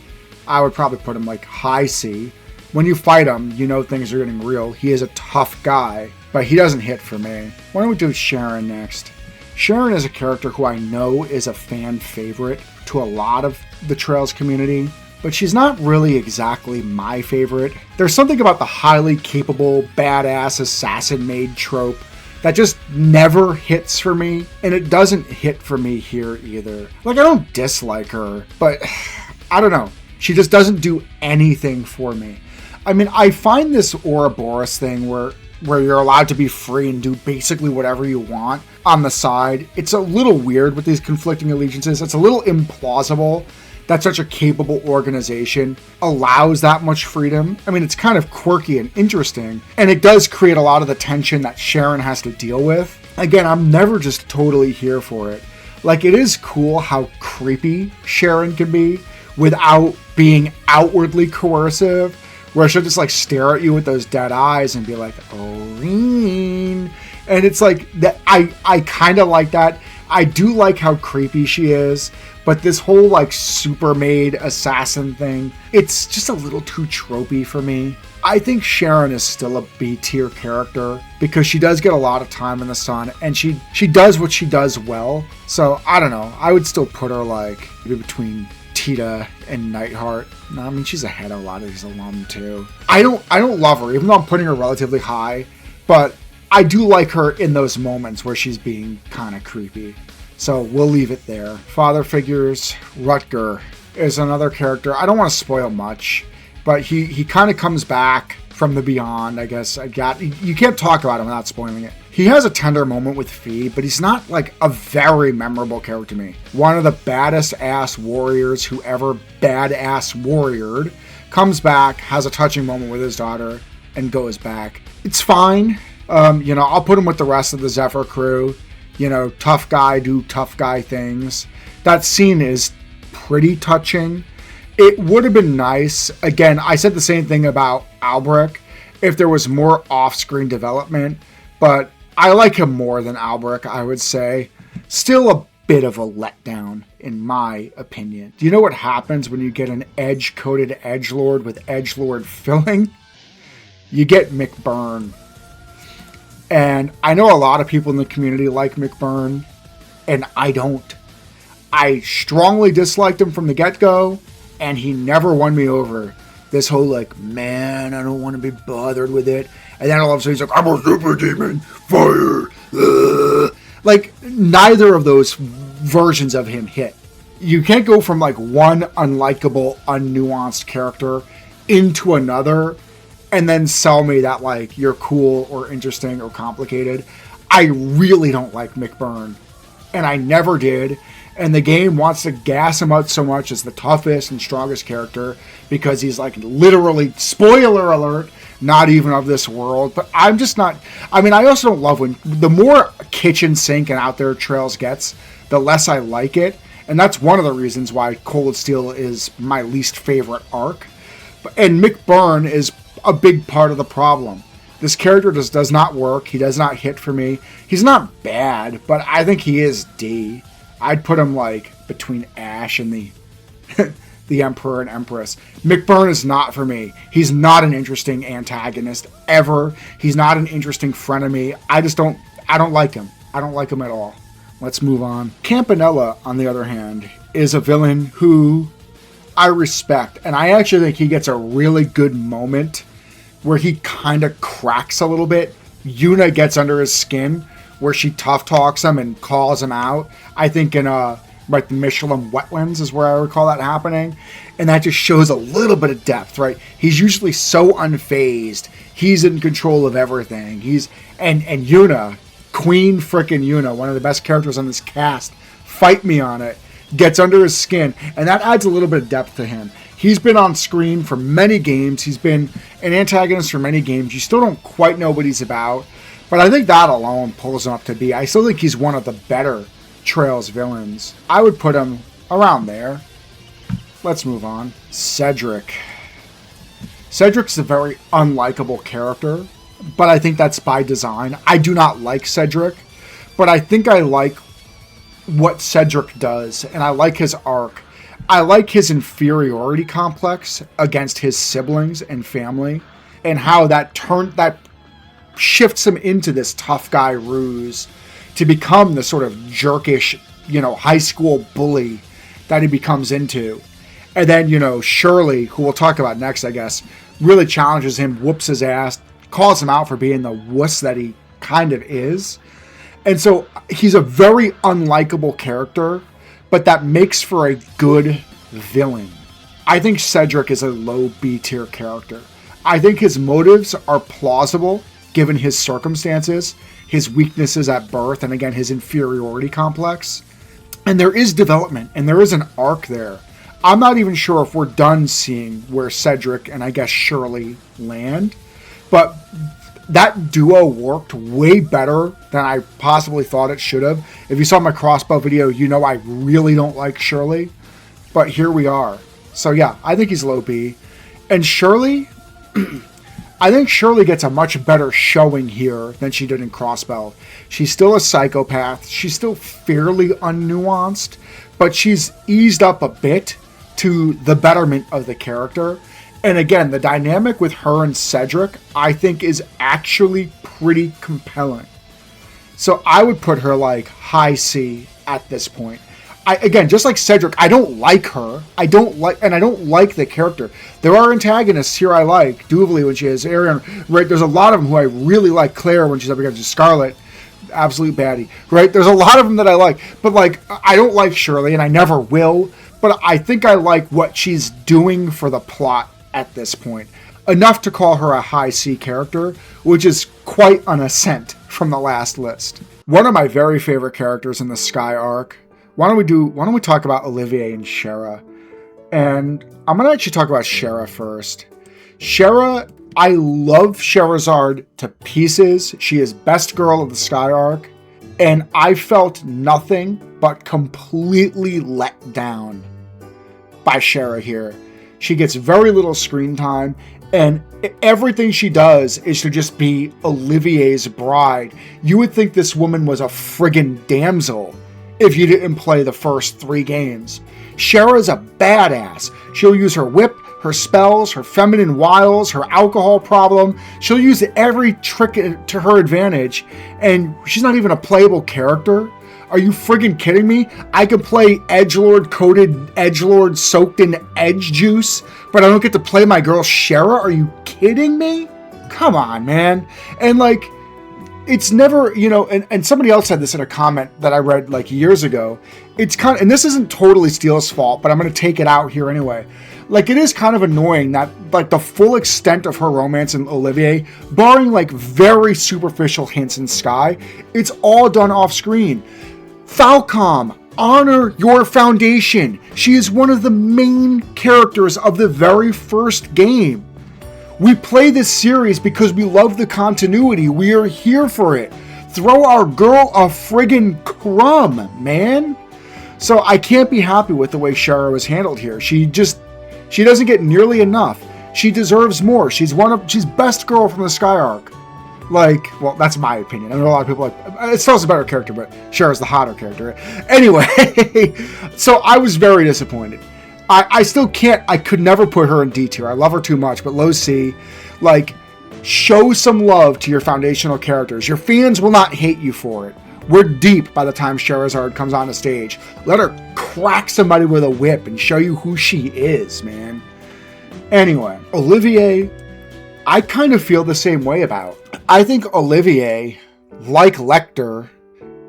I would probably put him like high C. When you fight him, you know things are getting real. He is a tough guy, but he doesn't hit for me. Why don't we do Sharon next? Sharon is a character who I know is a fan favorite to a lot of the Trails community, but she's not really exactly my favorite. There's something about the highly capable, badass assassin maid trope that just never hits for me, and it doesn't hit for me here either. Like, I don't dislike her, but I don't know. She just doesn't do anything for me. I mean, I find this Ouroboros thing where you're allowed to be free and do basically whatever you want on the side. It's a little weird with these conflicting allegiances. It's a little implausible that such a capable organization allows that much freedom. I mean, it's kind of quirky and interesting, and it does create a lot of the tension that Sharon has to deal with. Again, I'm never just totally here for it. Like, it is cool how creepy Sharon can be without being outwardly coercive, where she'll just like stare at you with those dead eyes and be like, Aurine. And it's like that. I kind of like that. I do like how creepy she is, but this whole like super maid assassin thing, it's just a little too tropey for me. I think Sharon is still a B tier character because she does get a lot of time in the sun, and she does what she does well. So I don't know. I would still put her like maybe between Tita and Neithardt. No, I mean, she's ahead of a lot of these alum too. I don't love her, even though I'm putting her relatively high, but I do like her in those moments where she's being kind of creepy. So we'll leave it there. Father figures, Rutger is another character. I don't want to spoil much, but he kind of comes back from the beyond, I guess. You can't talk about him without spoiling it. He has a tender moment with Fee, but he's not like a very memorable character to me. One of the baddest ass warriors who ever badass warriored comes back, has a touching moment with his daughter, and goes back. It's fine. I'll put him with the rest of the Zephyr crew. tough guy do tough guy things. That scene is pretty touching. It would have been nice, again, I said the same thing about Albrecht, if there was more off-screen development, but I like him more than Albrecht, I would say. Still a bit of a letdown, in my opinion. Do you know what happens when you get an edge-coated edgelord with edgelord filling? You get McBurn. And I know a lot of people in the community like McBurn, and I don't. I strongly disliked him from the get-go, and he never won me over. This whole, man, I don't want to be bothered with it. And then all of a sudden he's like, I'm a super demon, fire. Neither of those versions of him hit. You can't go from, one unlikable, unnuanced character into another and then sell me that, you're cool or interesting or complicated. I really don't like McBurn. And I never did. And the game wants to gas him out so much as the toughest and strongest character because he's literally, spoiler alert, not even of this world. But I'm just not, I also don't love when, the more kitchen sink and out there Trails gets, the less I like it. And that's one of the reasons why Cold Steel is my least favorite arc. And McBurn is a big part of the problem. This character just does not work. He does not hit for me. He's not bad, but I think he is D. I'd put him between Ash and the Emperor and Empress. McBurn is not for me. He's not an interesting antagonist ever. He's not an interesting frenemy. I don't like him. I don't like him at all. Let's move on. Campanella, on the other hand, is a villain who I respect. And I actually think he gets a really good moment where he kind of cracks a little bit. Yuna gets under his skin, where she tough talks him and calls him out. I think in the Michelin Wetlands is where I recall that happening. And that just shows a little bit of depth, right? He's usually so unfazed. He's in control of everything. And Yuna, Queen frickin' Yuna, one of the best characters on this cast, fight me on it, gets under his skin. And that adds a little bit of depth to him. He's been on screen for many games. He's been an antagonist for many games. You still don't quite know what he's about. But I think that alone pulls him up to be. I still think he's one of the better Trails villains. I would put him around there. Let's move on. Cedric. Cedric's a very unlikable character, but I think that's by design. I do not like Cedric, but I think I like what Cedric does, and I like his arc. I like his inferiority complex against his siblings and family, and how that shifts him into this tough guy ruse to become the sort of jerkish, high school bully that he becomes into. And then, Shirley, who we'll talk about next, I guess, really challenges him, whoops his ass, calls him out for being the wuss that he kind of is. And so he's a very unlikable character, but that makes for a good villain. I think Cedric is a low B tier character. I think his motives are plausible given his circumstances, his weaknesses at birth, and again, his inferiority complex. And there is development, and there is an arc there. I'm not even sure if we're done seeing where Cedric and I guess Shirley land, but that duo worked way better than I possibly thought it should have. If you saw my crossbow video, I really don't like Shirley, but here we are. So yeah, I think he's low B. And Shirley, I think Shirley gets a much better showing here than she did in Crossbow. She's still a psychopath. She's still fairly unnuanced, but she's eased up a bit to the betterment of the character. And again, the dynamic with her and Cedric, I think, is actually pretty compelling. So I would put her high C at this point. Again, just like Cedric, I don't like her. I don't like the character. There are antagonists here I like. Duvalie when she has Arion, right? There's a lot of them who I really like. Claire when she's up against Scarlet, absolute baddie, right? There's a lot of them that I like, but I don't like Shirley, and I never will. But I think I like what she's doing for the plot at this point. Enough to call her a high C character, which is quite an ascent from the last list. One of my very favorite characters in the Sky arc. Why don't we talk about Olivier and Shara? And I'm going to actually talk about Shara first. Shara, I love Scherazard to pieces. She is best girl of the Sky arc. And I felt nothing but completely let down by Shara here. She gets very little screen time, and everything she does is to just be Olivier's bride. You would think this woman was a friggin' damsel if you didn't play the first 3 games. Shara's a badass. She'll use her whip, her spells, her feminine wiles, her alcohol problem. She'll use every trick to her advantage, and she's not even a playable character. Are you friggin' kidding me? I could play edgelord coated edgelord soaked in edge juice, but I don't get to play my girl Shara? Are you kidding me? Come on, man. And like, it's never, you know, and somebody else said this in a comment that I read like years ago. It's kind of, and this isn't totally Steele's fault, but I'm going to take it out here anyway. Like, it is kind of annoying that, like, the full extent of her romance in Olivier, barring, like, very superficial hints in Sky, it's all done off screen. Falcom, honor your foundation. She is one of the main characters of the very first game. We play this series because we love the continuity. We are here for it. Throw our girl a friggin' crumb, man. So I can't be happy with the way Shara was handled here. She doesn't get nearly enough. She deserves more. She's best girl from the Sky Arc. Like, well, that's my opinion. I know a lot of people like, it's still a better character, but Shara's the hotter character. Anyway, so I was very disappointed. I still can't, I could never put her in D tier. I love her too much, but low C, like, show some love to your foundational characters. Your fans will not hate you for it. We're deep by the time Scherazard comes on the stage. Let her crack somebody with a whip and show you who she is, man. Anyway, Olivier, I kind of feel the same way about. I think Olivier, like Lechter,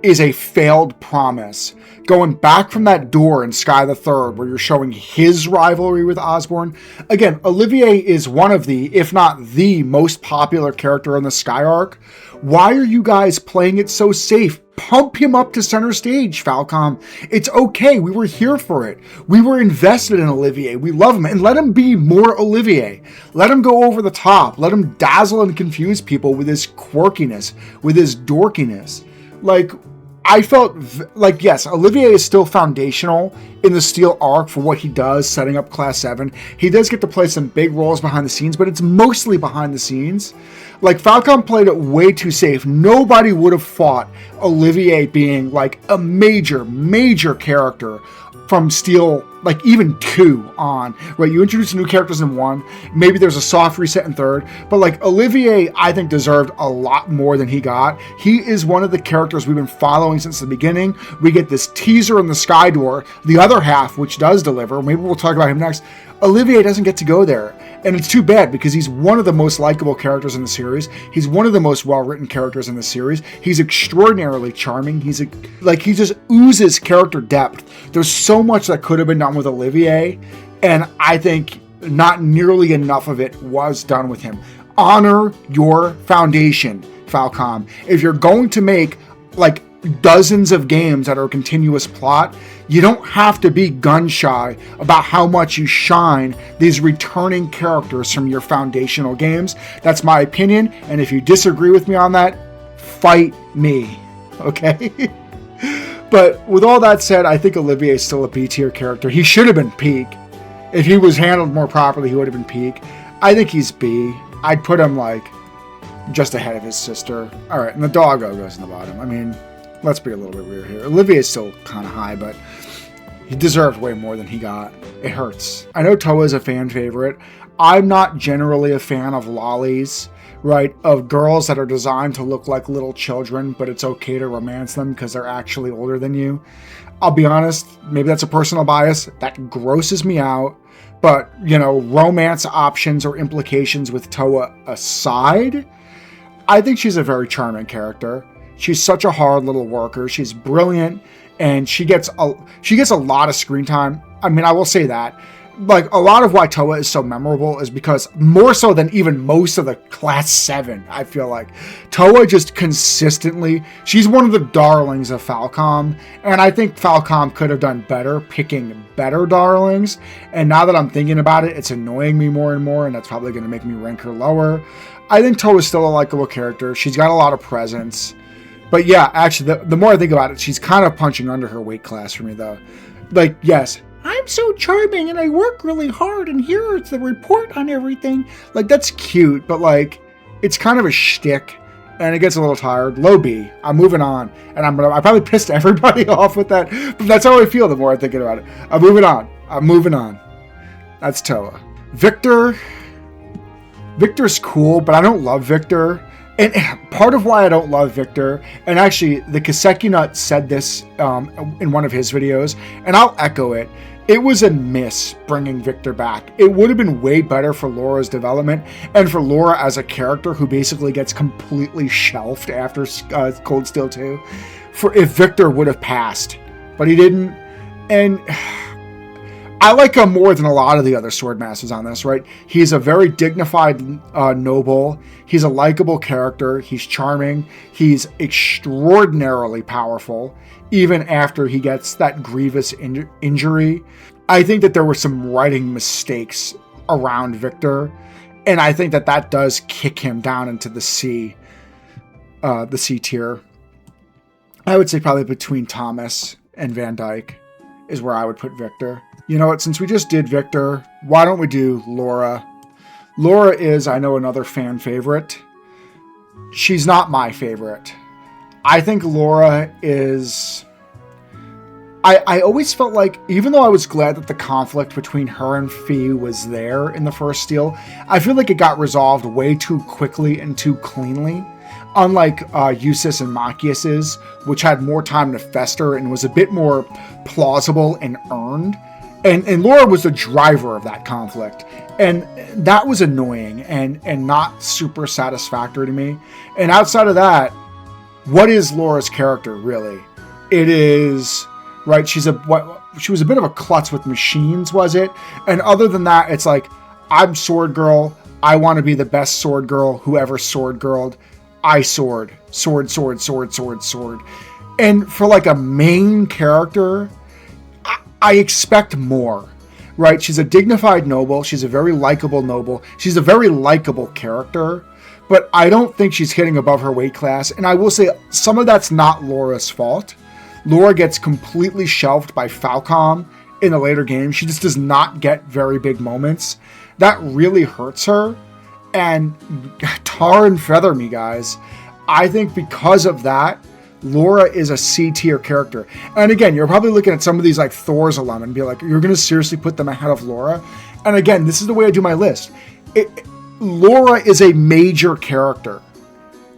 is a failed promise. Going back from that door in Sky the Third, where you're showing his rivalry with Osborne. Again, Olivier is one of the, if not the most popular character in the Sky Arc. Why are you guys playing it so safe? Pump him up to center stage, Falcom. It's okay. We were here for it. We were invested in Olivier. We love him. And let him be more Olivier. Let him go over the top. Let him dazzle and confuse people with his quirkiness, with his dorkiness. Like, I felt like, yes, Olivier is still foundational in the Steel Arc for what he does, setting up Class 7. He does get to play some big roles behind the scenes, but it's mostly behind the scenes. Like, Falcom played it way too safe. Nobody would have fought Olivier being, like, a major, major character from Steel, like, even 2 on, right? You introduce new characters in 1, maybe there's a soft reset in 3rd, but, like, Olivier, I think, deserved a lot more than he got. He is one of the characters we've been following since the beginning. We get this teaser in the Sky Door, the other half, which does deliver. Maybe we'll talk about him next. Olivier doesn't get to go there. And it's too bad because he's one of the most likable characters in the series. He's one of the most well-written characters in the series. He's extraordinarily charming. He just oozes character depth. There's so much that could have been done with Olivier, and I think not nearly enough of it was done with him. Honor your foundation, Falcom. If you're going to make, like, dozens of games that are a continuous plot, you don't have to be gun shy about how much you shine these returning characters from your foundational games. That's my opinion, and if you disagree with me on that, fight me, okay? But with all that said, I think Olivier is still a B tier character. He should have been peak. If he was handled more properly, he would have been peak. I think he's B. I'd put him, like, just ahead of his sister. All right, and the doggo goes in the bottom. I mean, let's be a little bit weird here. Olivier is still kind of high, but he deserved way more than he got. It hurts. I know Toa is a fan favorite. I'm not generally a fan of lollies, right? Of girls that are designed to look like little children, but it's okay to romance them because they're actually older than you. I'll be honest, maybe that's a personal bias. That grosses me out. But, you know, romance options or implications with Toa aside, I think she's a very charming character. She's such a hard little worker. She's brilliant, and she gets a lot of screen time. I mean, I will say that. Like, a lot of why Toa is so memorable is because, more so than even most of the Class 7, I feel like, Toa just consistently, she's one of the darlings of Falcom, and I think Falcom could have done better picking better darlings, and now that I'm thinking about it, it's annoying me more and more, and that's probably going to make me rank her lower. I think Toa is still a likable character. She's got a lot of presence. But yeah, actually, the more I think about it, she's kind of punching under her weight class for me, though. Like, yes, I'm so charming and I work really hard and here's the report on everything. Like, that's cute, but like, it's kind of a shtick and it gets a little tired. Low B, I'm moving on. And I probably pissed everybody off with that, but that's how I feel the more I'm thinking about it. I'm moving on. That's Toa. Victor's cool, but I don't love Victor. And part of why I don't love Victor, and actually the Kaseki Nut said this in one of his videos, and I'll echo it. It was a miss bringing Victor back. It would have been way better for Laura's development and for Laura as a character who basically gets completely shelved after Cold Steel 2 if Victor would have passed, but he didn't. And I like him more than a lot of the other Swordmasters on this, right? He's a very dignified noble. He's a likable character. He's charming. He's extraordinarily powerful, even after he gets that grievous injury. I think that there were some writing mistakes around Victor, and I think that does kick him down into the C tier. I would say probably between Thomas and Van Dyke is where I would put Victor. You know what, since we just did Victor, why don't we do Laura? Laura is, I know, another fan favorite. She's not my favorite. I think Laura is... I always felt like, even though I was glad that the conflict between her and Fee was there in the first Steel, I feel like it got resolved way too quickly and too cleanly. Unlike Eustace and Machias's, which had more time to fester and was a bit more plausible and earned. And Laura was the driver of that conflict. And that was annoying and not super satisfactory to me. And outside of that, what is Laura's character, really? It is, right, she was a bit of a klutz with machines, was it? And other than that, it's like, I'm Sword Girl. I want to be the best Sword Girl who ever Sword Girled. I sword. Sword. And for like a main character, I expect more, right? She's a dignified noble. She's a very likable noble. She's a very likable character, but I don't think she's hitting above her weight class. And I will say some of that's not Laura's fault. Laura gets completely shelved by Falcom in the later game. She just does not get very big moments. That really hurts her. And tar and feather me, guys. I think because of that, Laura is a C tier character. And again, you're probably looking at some of these like Thor's alum and be like, you're going to seriously put them ahead of Laura? And again, this is the way I do my list. Laura is a major character.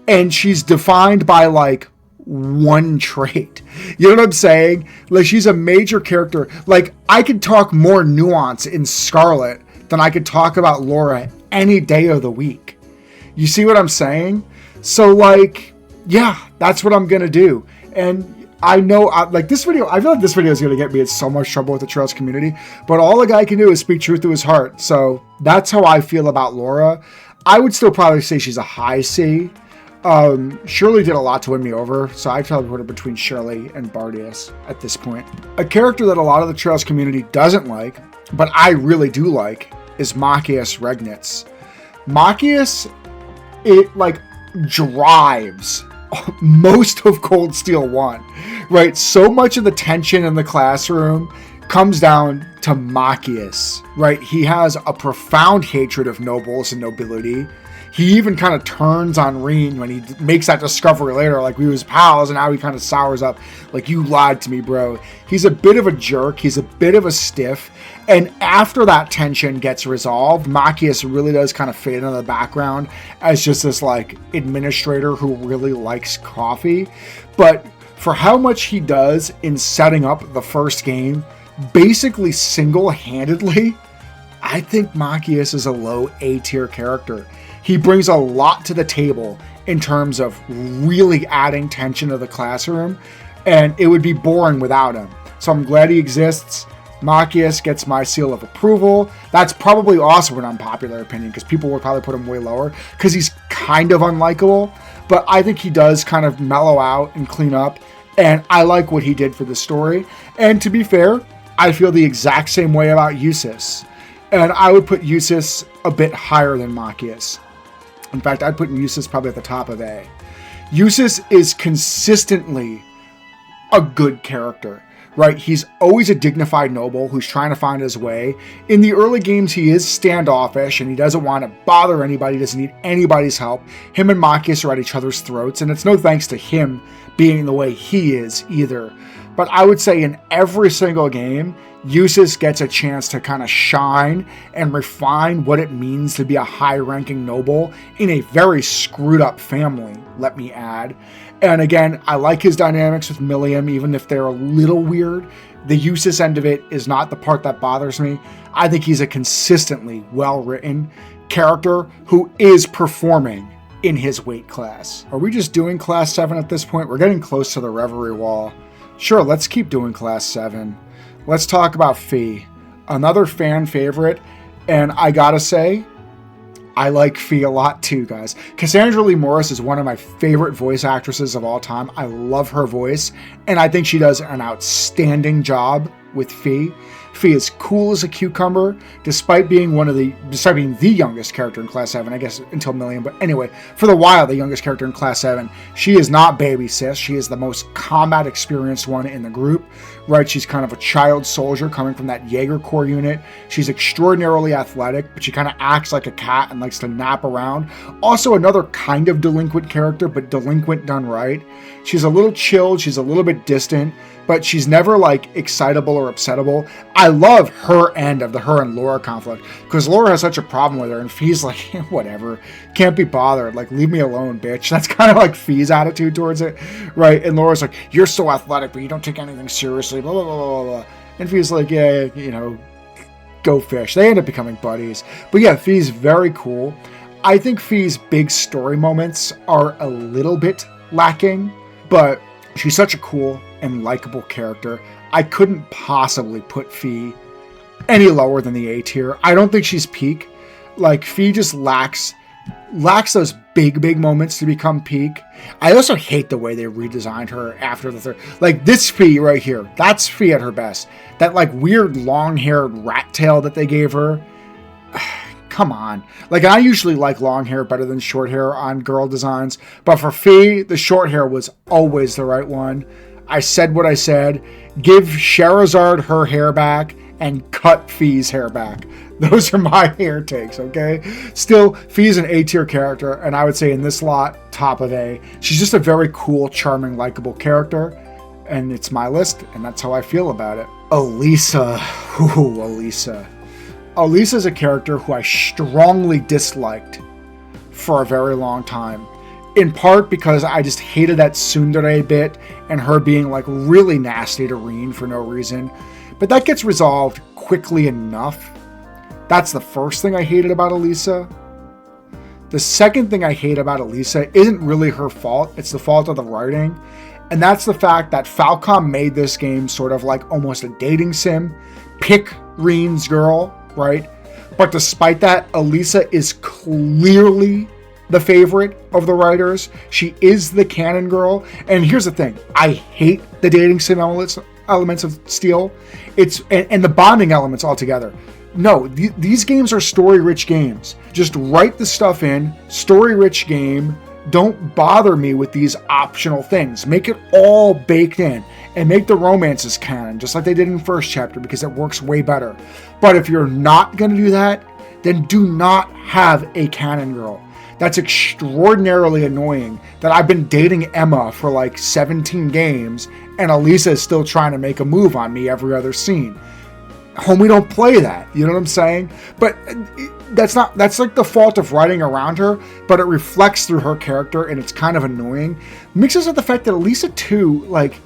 And she's defined by like one trait. You know what I'm saying? Like, she's a major character. Like, I could talk more nuance in Scarlet than I could talk about Laura any day of the week. You see what I'm saying? So like, yeah, that's what I'm gonna do. And I know, like, this video, I feel like this video is gonna get me in so much trouble with the Trails community, but all a guy can do is speak truth to his heart. So that's how I feel about Laura. I would still probably say she's a high C. Shirley did a lot to win me over, so I'd probably put her between Shirley and Bardius at this point. A character that a lot of the Trails community doesn't like, but I really do like, is Matteus Regnitz. Matteus, it like drives most of Cold Steel 1, right? So much of the tension in the classroom comes down to Matteus, right? He has a profound hatred of nobles and nobility. He even kind of turns on Reen when he makes that discovery later, like we was pals, and now he kind of sours up, like, you lied to me, bro. He's a bit of a jerk. He's a bit of a stiff. And after that tension gets resolved, Matteus really does kind of fade into the background as just this, like, administrator who really likes coffee. But for how much he does in setting up the first game, basically single-handedly, I think Matteus is a low A-tier character. He brings a lot to the table in terms of really adding tension to the classroom, and it would be boring without him. So I'm glad he exists. Matteus gets my seal of approval. That's probably also an unpopular opinion because people would probably put him way lower because he's kind of unlikable, but I think he does kind of mellow out and clean up, and I like what he did for the story. And to be fair, I feel the exact same way about Eustace, and I would put Eustace a bit higher than Matteus. In fact, I'd put Eustace probably at the top of A. Eustace is consistently a good character, right? He's always a dignified noble who's trying to find his way. In the early games, he is standoffish and he doesn't want to bother anybody, doesn't need anybody's help. Him and Matteus are at each other's throats, and it's no thanks to him being the way he is either. But I would say in every single game, Eustace gets a chance to kind of shine and refine what it means to be a high-ranking noble in a very screwed up family, let me add. And again, I like his dynamics with Millium, even if they're a little weird. The Eustace end of it is not the part that bothers me. I think he's a consistently well-written character who is performing in his weight class. Are we just doing class 7 at this point? We're getting close to the Reverie wall. Sure, let's keep doing class 7. Let's talk about Fee, another fan favorite, and I gotta say, I like Fee a lot too, guys. Cassandra Lee Morris is one of my favorite voice actresses of all time. I love her voice, and I think she does an outstanding job with Fee. Fee is cool as a cucumber, despite being the youngest character in Class 7, I guess, until Millium. But anyway, for the while, the youngest character in Class 7. She is not baby sis. She is the most combat experienced one in the group, right? She's kind of a child soldier coming from that Jaeger Corps unit. She's extraordinarily athletic, but she kind of acts like a cat and likes to nap around. Also another kind of delinquent character, but delinquent done right. She's a little chilled. She's a little bit distant, but she's never like excitable or upsettable. I love her end of the her and Laura conflict because Laura has such a problem with her and Fee's like, whatever, can't be bothered. Like, leave me alone, bitch. That's kind of like Fee's attitude towards it, right? And Laura's like, you're so athletic, but you don't take anything seriously, blah, blah, blah, blah, blah. And Fee's like, yeah, you know, go fish. They end up becoming buddies. But yeah, Fee's very cool. I think Fee's big story moments are a little bit lacking, but she's such a cool and likable character. I couldn't possibly put Fee any lower than the A tier. I don't think she's peak. Like, Fee just lacks those big moments to become peak. I also hate the way they redesigned her after the third. Like, this Fee right here, that's Fee at her best. That, like, weird long-haired rat tail that they gave her. Come on. Like, I usually like long hair better than short hair on girl designs, but for Fee, the short hair was always the right one. I said what I said. Give Scherazard her hair back and cut Fee's hair back. Those are my hair takes, okay? Still, Fee's an A tier character, and I would say in this lot, top of A. She's just a very cool, charming, likable character, and it's my list, and that's how I feel about it. Elisa. Ooh, Elisa. Elisa's a character who I strongly disliked for a very long time. In part because I just hated that tsundere bit and her being like really nasty to Reen for no reason. But that gets resolved quickly enough. That's the first thing I hated about Elisa. The second thing I hate about Elisa isn't really her fault. It's the fault of the writing. And that's the fact that Falcom made this game sort of like almost a dating sim. Pick Reen's girl, right? But despite that, Elisa is clearly the favorite of the writers. She is the canon girl. And here's the thing. I hate the dating sim elements of Steel. And the bonding elements altogether. No, these games are story-rich games. Just write the stuff in, story-rich game. Don't bother me with these optional things. Make it all baked in. And make the romances canon, just like they did in first chapter, because it works way better. But if you're not going to do that, then do not have a canon girl. That's extraordinarily annoying that I've been dating Emma for like 17 games, and Elisa is still trying to make a move on me every other scene. Homie, don't play that. You know what I'm saying? But that's like the fault of writing around her, but it reflects through her character, and it's kind of annoying. Mixes with the fact that Elisa too, like,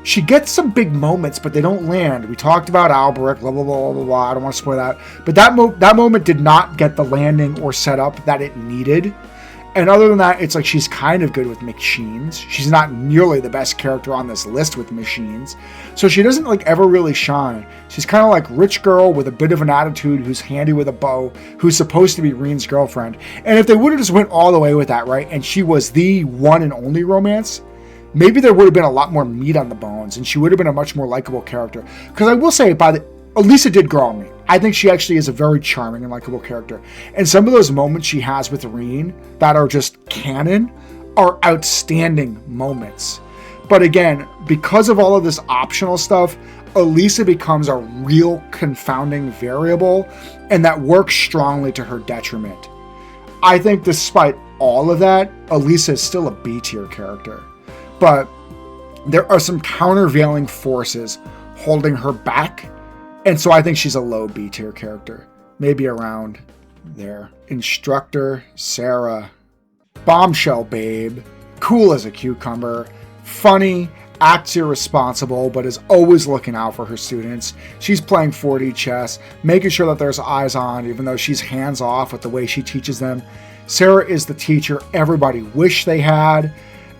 she gets some big moments, but they don't land. We talked about Albrecht, blah, blah, blah, blah, blah. I don't want to spoil that. But that moment did not get the landing or setup that it needed. And other than that, it's like she's kind of good with machines. She's not nearly the best character on this list with machines. So she doesn't like ever really shine. She's kind of like rich girl with a bit of an attitude who's handy with a bow, who's supposed to be Reen's girlfriend. And if they would have just went all the way with that, right? And she was the one and only romance, maybe there would have been a lot more meat on the bones, and she would have been a much more likable character. Because I will say, Elisa did grow on me. I think she actually is a very charming and likable character. And some of those moments she has with Reen that are just canon are outstanding moments. But again, because of all of this optional stuff, Elisa becomes a real confounding variable, and that works strongly to her detriment. I think despite all of that, Elisa is still a B-tier character. But there are some countervailing forces holding her back, and so I think she's a low B-tier character. Maybe around there. Instructor Sarah. Bombshell babe. Cool as a cucumber. Funny, acts irresponsible, but is always looking out for her students. She's playing 4D chess, making sure that there's eyes on, even though she's hands off with the way she teaches them. Sarah is the teacher everybody wished they had.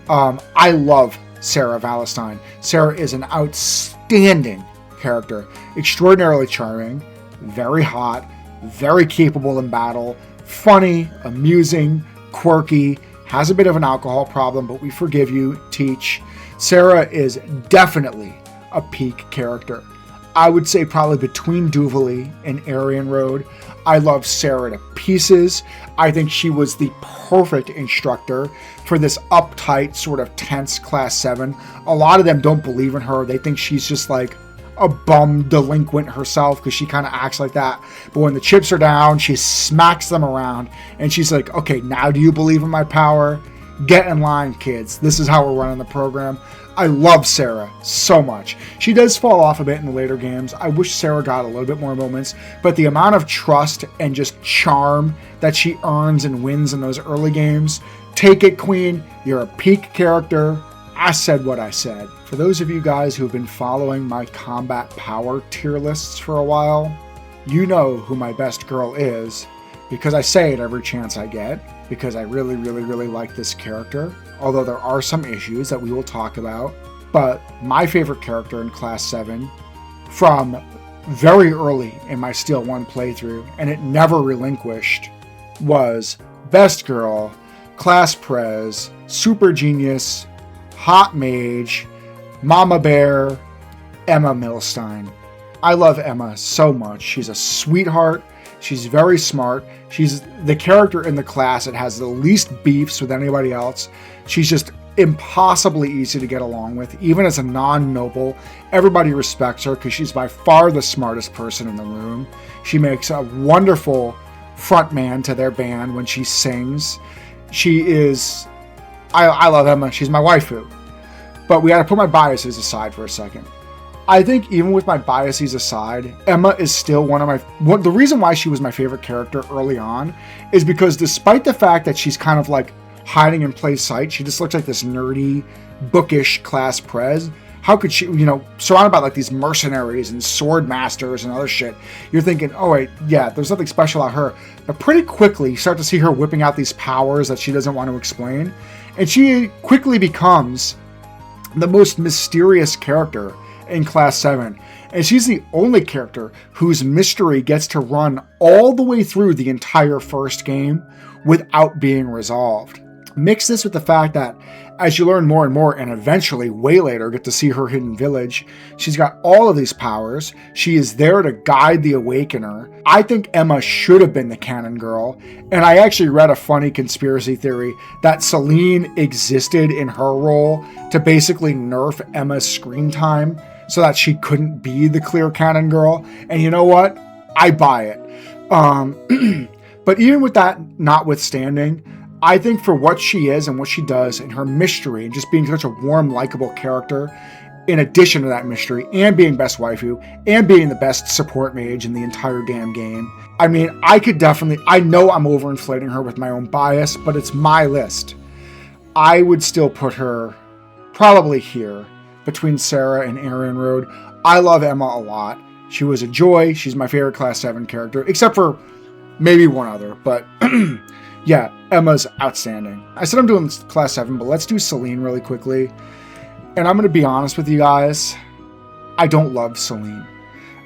I love Sarah Valentine. Sarah is an outstanding character, extraordinarily charming, very hot, very capable in battle, funny, amusing, quirky, has a bit of an alcohol problem, but we forgive you, Teach. Sarah is definitely a peak character. I would say probably between Duvalie and Aryan Road. I love Sarah to pieces. I think she was the perfect instructor for this uptight, sort of tense Class 7. A lot of them don't believe in her. They think she's just like a bum delinquent herself because she kind of acts like that. But when the chips are down, she smacks them around and she's like, okay, now do you believe in my power? Get in line, kids. This is how we're running the program. I love Sarah so much. She does fall off a bit in the later games. I wish Sarah got a little bit more moments, but the amount of trust and just charm that she earns and wins in those early games, take it, Queen. You're a peak character. I said what I said. For those of you guys who have been following my combat power tier lists for a while, you know who my best girl is, because I say it every chance I get, because I really, really, really like this character, although there are some issues that we will talk about. But my favorite character in Class 7, from very early in my Steel 1 playthrough, and it never relinquished, was Best Girl, Class Prez, Super Genius, Hot Mage, Mama Bear, Emma Milstein. I love Emma so much. She's a sweetheart. She's very smart. She's the character in the class that has the least beefs with anybody else. She's just impossibly easy to get along with. Even as a non-noble, everybody respects her because she's by far the smartest person in the room. She makes a wonderful frontman to their band when she sings. She is... I love Emma. She's my waifu. But we got to put my biases aside for a second. I think even with my biases aside, Emma is still the reason why she was my favorite character early on is because despite the fact that she's kind of like hiding in plain sight, she just looks like this nerdy, bookish class prez. How could she, surrounded by like these mercenaries and sword masters and other shit, you're thinking, oh wait, yeah, there's nothing special about her. But pretty quickly, you start to see her whipping out these powers that she doesn't want to explain. And she quickly becomes the most mysterious character in Class 7. And she's the only character whose mystery gets to run all the way through the entire first game without being resolved. Mix this with the fact that as you learn more and more, and eventually way later get to see her hidden village, she's got all of these powers. She is there to guide the Awakener. I think Emma should have been the canon girl, and I actually read a funny conspiracy theory that Celine existed in her role to basically nerf Emma's screen time so that she couldn't be the clear canon girl. And you know what? I buy it. But even with that notwithstanding, I think for what she is and what she does and her mystery and just being such a warm, likable character, in addition to that mystery and being best waifu and being the best support mage in the entire damn game, I mean, I know I'm overinflating her with my own bias, but it's my list. I would still put her probably here between Sarah and Aryan Road. I love Emma a lot. She was a joy. She's my favorite Class 7 character, except for maybe one other, but yeah, Emma's outstanding. I said I'm doing Class 7, but let's do Celine really quickly. And I'm going to be honest with you guys. I don't love Celine.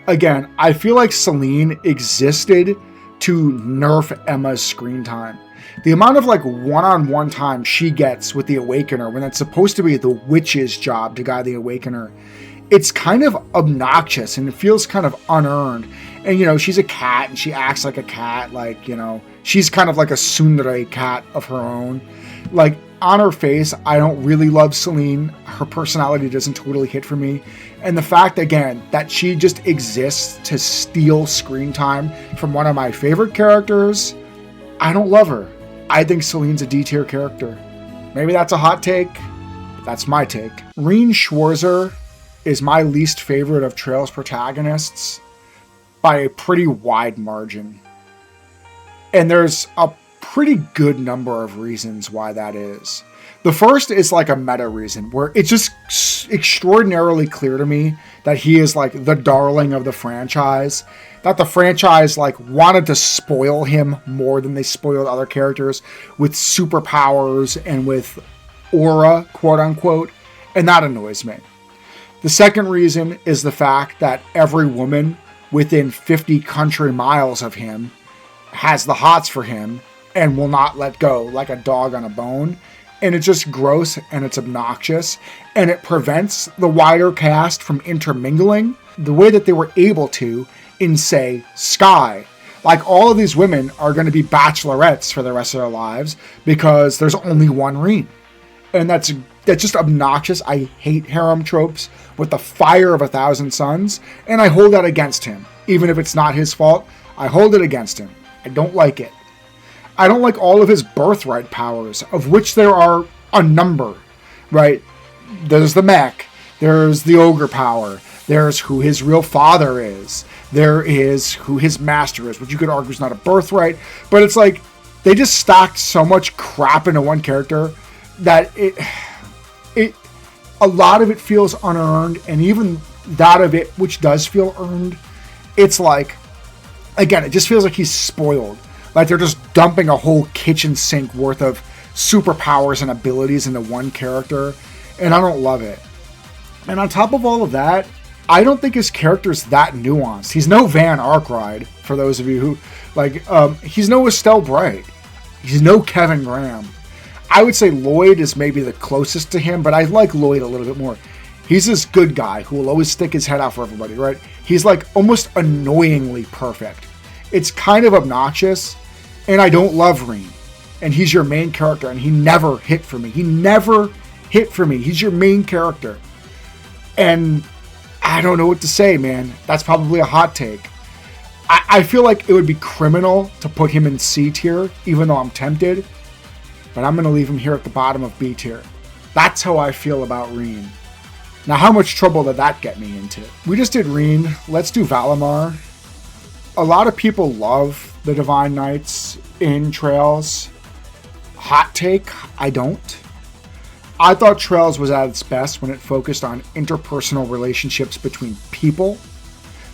Again, I feel like Celine existed to nerf Emma's screen time. The amount of like one-on-one time she gets with the Awakener when it's supposed to be the witch's job to guide the Awakener, it's kind of obnoxious and it feels kind of unearned. And, she's a cat and she acts like a cat. Like, she's kind of like a tsundere cat of her own. Like, on her face, I don't really love Celine. Her personality doesn't totally hit for me. And the fact, again, that she just exists to steal screen time from one of my favorite characters, I don't love her. I think Celine's a D-tier character. Maybe that's a hot take. That's my take. Reine Schwarzer is my least favorite of Trail's protagonists by a pretty wide margin. And there's a pretty good number of reasons why that is. The first is like a meta reason where it's just extraordinarily clear to me that he is like the darling of the franchise, that the franchise like wanted to spoil him more than they spoiled other characters with superpowers and with aura, quote unquote, and that annoys me. The second reason is the fact that every woman within 50 country miles of him has the hots for him and will not let go like a dog on a bone. And it's just gross and it's obnoxious and it prevents the wider cast from intermingling the way that they were able to in, say, Sky. Like, all of these women are going to be bachelorettes for the rest of their lives because there's only one Reine. And that's just obnoxious. I hate harem tropes with the fire of 1,000 suns, and I hold that against him. Even if it's not his fault, I hold it against him. I don't like it. I don't like all of his birthright powers, of which there are a number, right? There's the mech, there's the ogre power, there's who his real father is, there is who his master is, which you could argue is not a birthright, but it's like, they just stacked so much crap into one character that a lot of it feels unearned, and even that of it, which does feel earned, it's like, again, it just feels like he's spoiled. Like they're just dumping a whole kitchen sink worth of superpowers and abilities into one character, and I don't love it. And on top of all of that, I don't think his character's that nuanced. He's no Van Arkwright, for those of you who, like, he's no Estelle Bright. He's no Kevin Graham. I would say Lloyd is maybe the closest to him, but I like Lloyd a little bit more. He's this good guy who will always stick his head out for everybody, right? He's like almost annoyingly perfect. It's kind of obnoxious, and I don't love Reine. And he's your main character, and he never hit for me. He never hit for me. He's your main character. And I don't know what to say, man. That's probably a hot take. I feel like it would be criminal to put him in C tier, even though I'm tempted. But I'm going to leave him here at the bottom of B tier. That's how I feel about Reine. Now, how much trouble did that get me into? We just did Reine. Let's do Valimar. A lot of people love the Divine Knights in Trails. Hot take, I don't. I thought Trails was at its best when it focused on interpersonal relationships between people,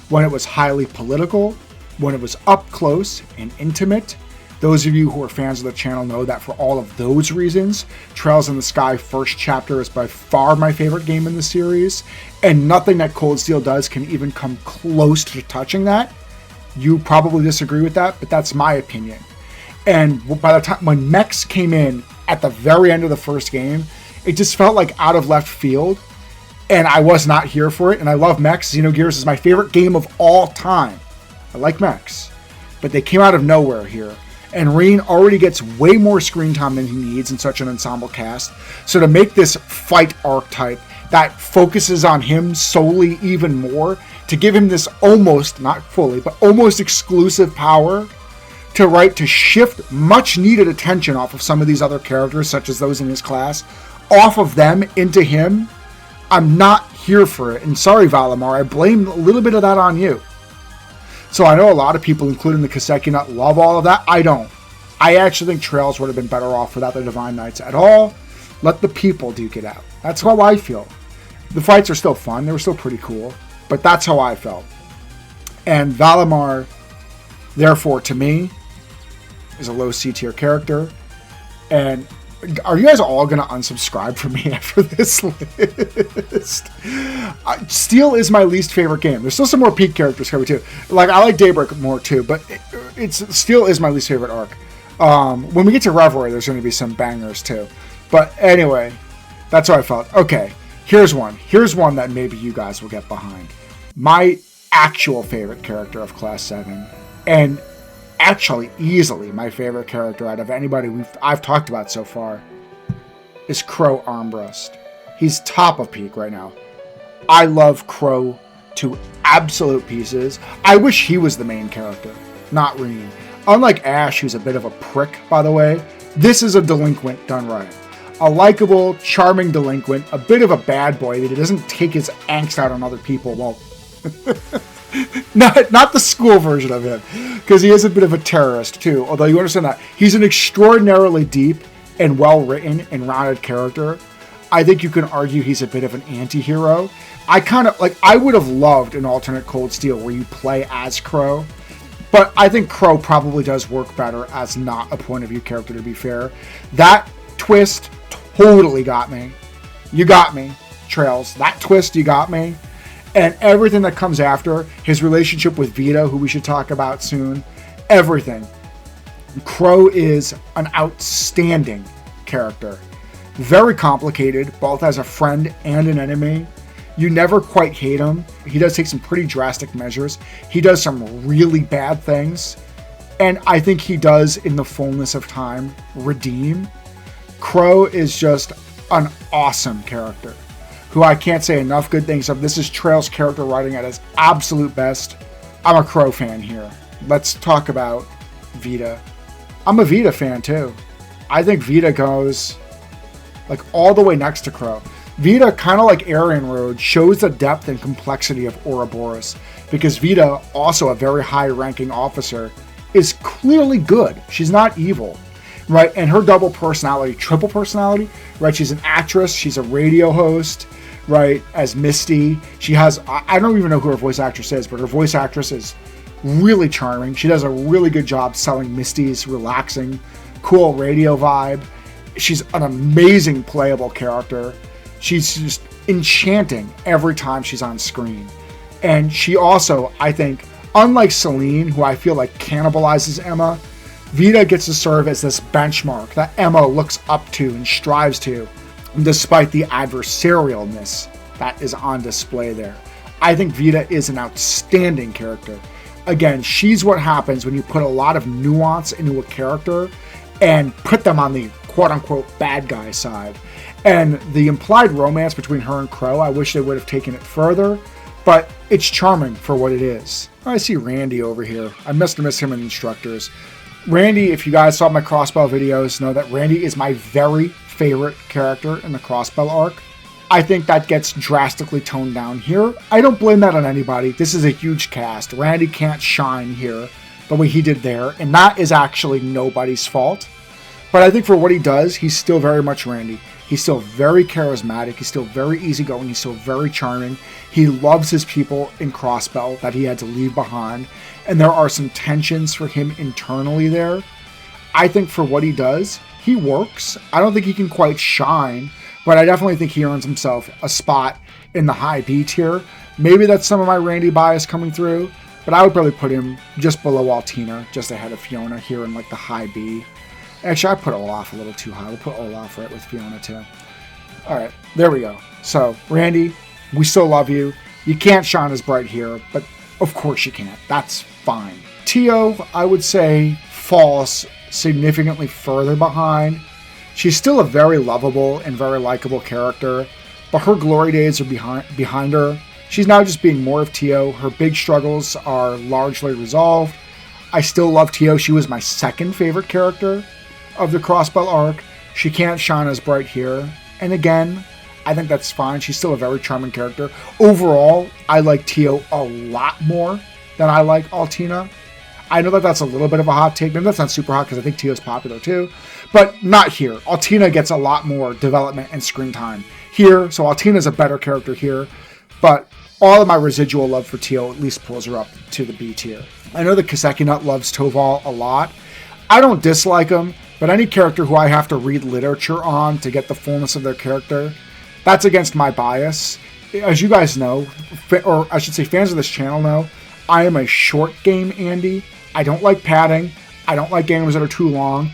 when it was highly political, when it was up close and intimate. Those of you who are fans of the channel know that for all of those reasons, Trails in the Sky first chapter is by far my favorite game in the series, and nothing that Cold Steel does can even come close to touching that. You probably disagree with that, but that's my opinion. And by the time when Mechs came in at the very end of the first game, it just felt like out of left field, and I was not here for it. And I love Mechs. Xenogears is my favorite game of all time. I like Mechs, but they came out of nowhere here. And Reine already gets way more screen time than he needs in such an ensemble cast. So to make this fight archetype that focuses on him solely even more, to give him this almost, not fully, but almost exclusive power to shift much needed attention off of some of these other characters, such as those in his class, off of them into him, I'm not here for it. And sorry, Valimar, I blame a little bit of that on you. So I know a lot of people, including the Kaseki Nut, love all of that. I don't. I actually think Trails would have been better off without the Divine Knights at all. Let the people duke it out. That's how I feel. The fights are still fun. They were still pretty cool. But that's how I felt. And Valimar, therefore, to me, is a low C tier character. And are you guys all going to unsubscribe from me after this list? Steel is my least favorite game. There's still some more peak characters coming too. Like, I like Daybreak more too, but Steel is my least favorite arc. When we get to Reverie, there's going to be some bangers too. But anyway, that's how I felt. Okay, here's one. Here's one that maybe you guys will get behind. My actual favorite character of Class 7, and actually easily my favorite character out of anybody I've talked about so far, is Crow Armbrust. He's top of peak right now. I love Crow to absolute pieces. I wish he was the main character, not Reen. Unlike Ash, who's a bit of a prick, by the way, this is a delinquent done right. A likable, charming delinquent, a bit of a bad boy that he doesn't take his angst out on other people. Well, not the school version of him, because he is a bit of a terrorist too, although you understand that. He's an extraordinarily deep and well-written and rounded character. I think you can argue he's a bit of an anti-hero. I would have loved an alternate Cold Steel where you play as Crow, but I think Crow probably does work better as not a point of view character, to be fair. That twist totally got me. You got me, Trails. That twist, you got me. And everything that comes after, his relationship with Vita, who we should talk about soon, everything. Crow is an outstanding character. Very complicated, both as a friend and an enemy. You never quite hate him. He does take some pretty drastic measures. He does some really bad things. And I think he does, in the fullness of time, redeem. Crow is just an awesome character, who I can't say enough good things of. This is Trail's character writing at his absolute best. I'm a Crow fan here. Let's talk about Vita. I'm a Vita fan too. I think Vita goes like all the way next to Crow. Vita, kind of like Aryan Road, shows the depth and complexity of Ouroboros, because Vita, also a very high-ranking officer, is clearly good. She's not evil, right? And her double personality, triple personality, right? She's an actress, she's a radio host, right? As Misty. She has, I don't even know who her voice actress is, but her voice actress is really charming. She does a really good job selling Misty's relaxing, cool radio vibe. She's an amazing playable character. She's just enchanting every time she's on screen. And she also, I think, unlike Celine, who I feel like cannibalizes Emma, Vita gets to serve as this benchmark that Emma looks up to and strives to, despite the adversarialness that is on display there. I think Vita is an outstanding character. Again, she's what happens when you put a lot of nuance into a character and put them on the quote-unquote bad guy side. And the implied romance between her and Crow, I wish they would have taken it further, but it's charming for what it is. I see Randy over here. I must have missed him in Instructors. Randy, if you guys saw my Crossbell videos, know that Randy is my very favorite character in the Crossbell arc. I think that gets drastically toned down here. I don't blame that on anybody. This is a huge cast. Randy can't shine here the way he did there, and that is actually nobody's fault. But I think for what he does, he's still very much Randy. He's still very charismatic. He's still very easygoing. He's still very charming. He loves his people in Crossbell that he had to leave behind. And there are some tensions for him internally there. I think for what he does, he works. I don't think he can quite shine, but I definitely think he earns himself a spot in the high B tier. Maybe that's some of my Randy bias coming through, but I would probably put him just below Altina, just ahead of Fiona here in like the high B. Actually, I put Olaf a little too high. We'll put Olaf right with Fiona too. All right, there we go. So, Randy, we still love you. You can't shine as bright here, but of course you can't. That's fine. Teo, I would say, falls significantly further behind. She's still a very lovable and very likable character, but her glory days are behind her. She's now just being more of Teo. Her big struggles are largely resolved. I still love Teo. She was my second favorite character of the Crossbell arc. She can't shine as bright here. And again, I think that's fine. She's still a very charming character. Overall, I like Teo a lot more than I like Altina. I know that that's a little bit of a hot take. Maybe that's not super hot because I think Teo's popular too. But not here. Altina gets a lot more development and screen time here. So Altina's a better character here. But all of my residual love for Teo at least pulls her up to the B tier. I know that Kaseki Nut loves Toval a lot. I don't dislike him. But any character who I have to read literature on to get the fullness of their character, that's against my bias. As you guys know, or I should say fans of this channel know, I am a short game Andy. I don't like padding. I don't like games that are too long.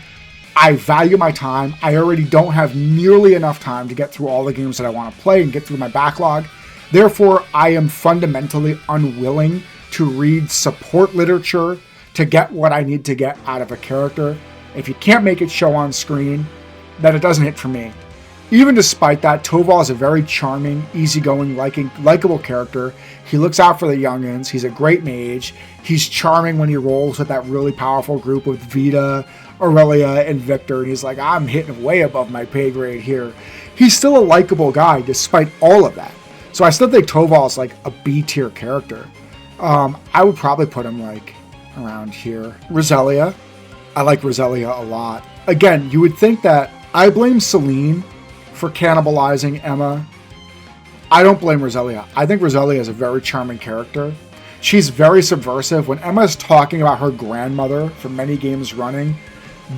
I value my time. I already don't have nearly enough time to get through all the games that I want to play and get through my backlog. Therefore, I am fundamentally unwilling to read support literature to get what I need to get out of a character. If you can't make it show on screen, then it doesn't hit for me. Even despite that, Toval is a very charming, easygoing, likable character. He looks out for the youngins. He's a great mage. He's charming when he rolls with that really powerful group with Vita, Aurelia, and Victor. And he's like, I'm hitting way above my pay grade here. He's still a likable guy despite all of that. So I still think Toval is like a B tier character. I would probably put him like around here. Roselia. I like Roselia a lot. Again, you would think that I blame Celine for cannibalizing Emma. I don't blame Roselia. I think Roselia is a very charming character. She's very subversive. When Emma is talking about her grandmother for many games running,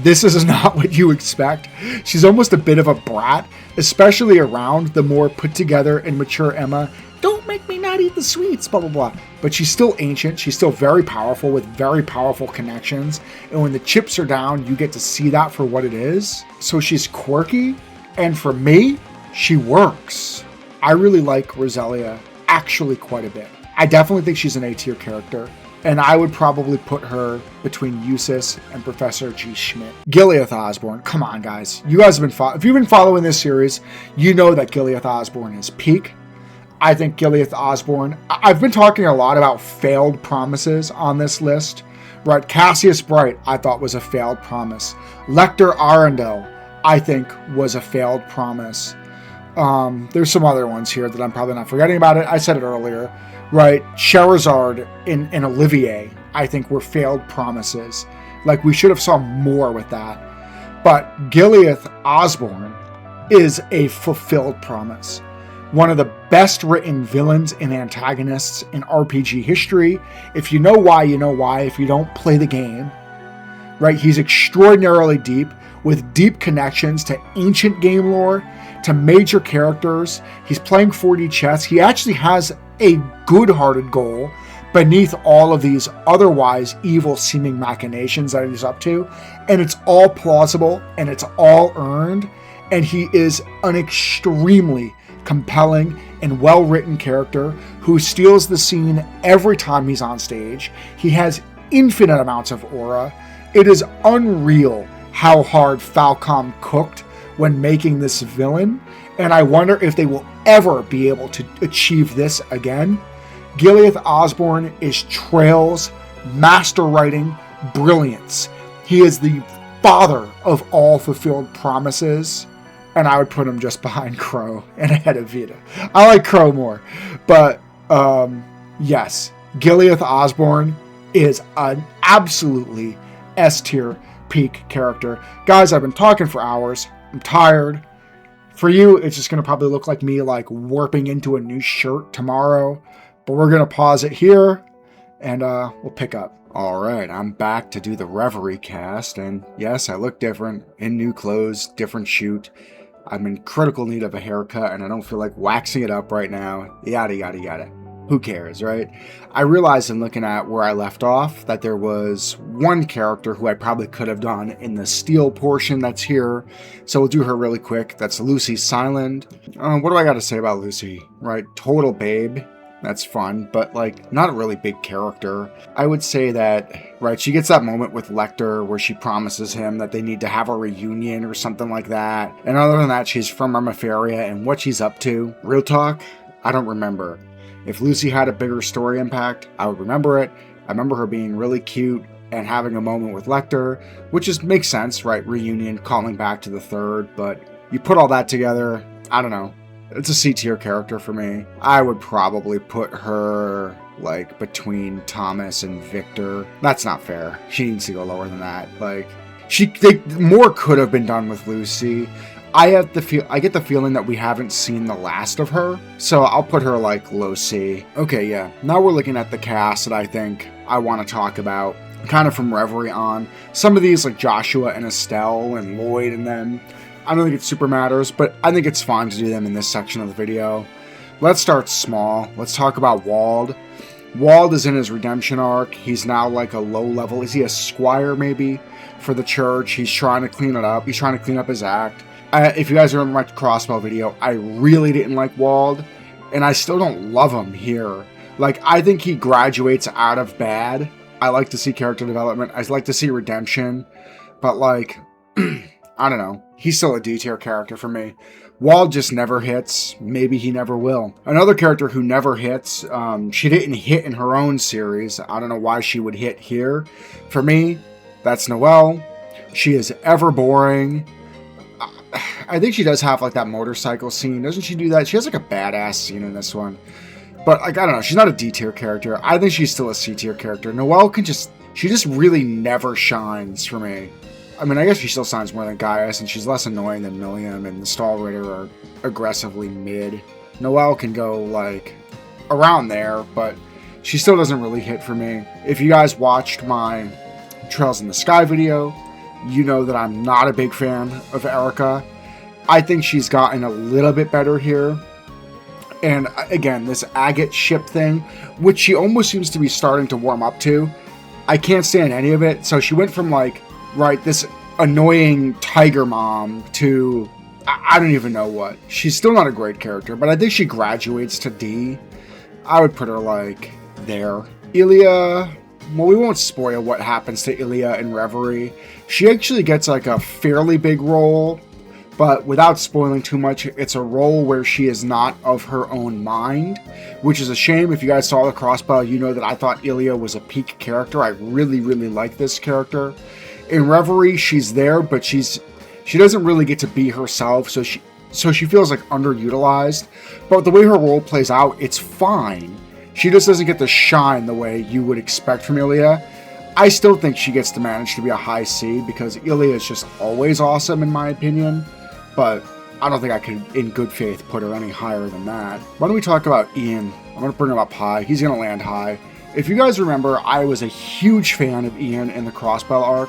this is not what you expect. She's almost a bit of a brat, especially around the more put together and mature Emma. Don't make me not eat the sweets, blah, blah, blah. But she's still ancient. She's still very powerful with very powerful connections. And when the chips are down, you get to see that for what it is. So she's quirky. And for me, she works. I really like Roselia actually quite a bit. I definitely think she's an A tier character. And I would probably put her between Eustace and Professor G. Schmidt. Gileath Osborne. Come on, guys. You guys have been if you've been following this series, you know that Gileath Osborne is peak. I think Gileath Osborne. I've been talking a lot about failed promises on this list. Right? Cassius Bright, I thought was a failed promise. Lechter Arundel, I think was a failed promise. There's some other ones here that I'm probably not forgetting about it. I said it earlier, right? Scherazard and Olivier, I think were failed promises. Like we should have saw more with that. But Gileath Osborne is a fulfilled promise. One of the best written villains and antagonists in RPG history. If you know why, you know why. If you don't, play the game. Right? He's extraordinarily deep, with deep connections to ancient game lore, to major characters. He's playing 4D chess. He actually has a good-hearted goal beneath all of these otherwise evil-seeming machinations that he's up to. And it's all plausible, and it's all earned. And he is an extremely compelling and well-written character who steals the scene every time he's on stage. He has infinite amounts of aura. It is unreal how hard Falcom cooked when making this villain, and I wonder if they will ever be able to achieve this again. Gileath Osborne is Trail's master writing brilliance. He is the father of all fulfilled promises. And I would put him just behind Crow and ahead of Vita. I like Crow more. But, yes, Gileath Osborne is an absolutely S-tier peak character. Guys, I've been talking for hours. I'm tired. For you, it's just going to probably look like me, like, warping into a new shirt tomorrow. But we're going to pause it here, and we'll pick up. Alright, I'm back to do the Reverie cast. And, yes, I look different. In new clothes, different shoot. I'm in critical need of a haircut, and I don't feel like waxing it up right now. Yada, yada, yada. Who cares, right? I realized in looking at where I left off that there was one character who I probably could have done in the steel portion that's here. So we'll do her really quick. That's Lucy Silent. What do I got to say about Lucy? Right? Total babe. That's fun, but like not a really big character. I would say that, right, she gets that moment with Lechter where she promises him that they need to have a reunion or something like that. And other than that, she's from Armaferia, and what she's up to, real talk, I don't remember. If Lucy had a bigger story impact, I would remember it. I remember her being really cute and having a moment with Lechter, which just makes sense, right? Reunion, calling back to the third, but you put all that together, I don't know. It's a C-tier character for me. I would probably put her, like, between Thomas and Victor. That's not fair. She needs to go lower than that. Like, more could have been done with Lucy. I get the feeling that we haven't seen the last of her, so I'll put her, like, low C. Okay, yeah. Now we're looking at the cast that I think I want to talk about, kind of from Reverie on. Some of these, like Joshua and Estelle and Lloyd and them, I don't think it super matters, but I think it's fun to do them in this section of the video. Let's start small. Let's talk about Wald. Wald is in his redemption arc. He's now like a low level. Is he a squire maybe for the church? He's trying to clean it up. He's trying to clean up his act. If you guys remember my crossbow video, I really didn't like Wald, and I still don't love him here. Like, I think he graduates out of bad. I like to see character development. I like to see redemption, but like... I don't know. He's still a D tier character for me. Wald just never hits. Maybe he never will. Another character who never hits, she didn't hit in her own series. I don't know why she would hit here. For me, that's Noelle. She is ever boring. I think she does have like that motorcycle scene. Doesn't she do that? She has like a badass scene in this one. But like, I don't know. She's not a D tier character. I think she's still a C tier character. Noelle she just really never shines for me. I mean, I guess she still shines more than Gaius, and she's less annoying than Millium, and the Stall Ritter are aggressively mid. Noelle can go, like, around there, but she still doesn't really hit for me. If you guys watched my Trails in the Sky video, you know that I'm not a big fan of Erica. I think she's gotten a little bit better here. And, again, this Agate ship thing, which she almost seems to be starting to warm up to, I can't stand any of it, so she went from, like, right, this annoying tiger mom to I don't even know what. She's still not a great character, but I think she graduates to D. I would put her like there. Ilya, well, we won't spoil what happens to Ilya in Reverie. She actually gets like a fairly big role, but without spoiling too much, it's a role where she is not of her own mind, which is a shame. If you guys saw the Crossbow, you know that I thought Ilya was a peak character. I really, really like this character. In Reverie, she's there, but she doesn't really get to be herself, so she feels like underutilized. But the way her role plays out, it's fine. She just doesn't get to shine the way you would expect from Ilya. I still think she gets to manage to be a high C, because Ilya is just always awesome in my opinion, but I don't think I could, in good faith, put her any higher than that. Why don't we talk about Ian? I'm going to bring him up high. He's going to land high. If you guys remember, I was a huge fan of Ian in the Crossbell arc.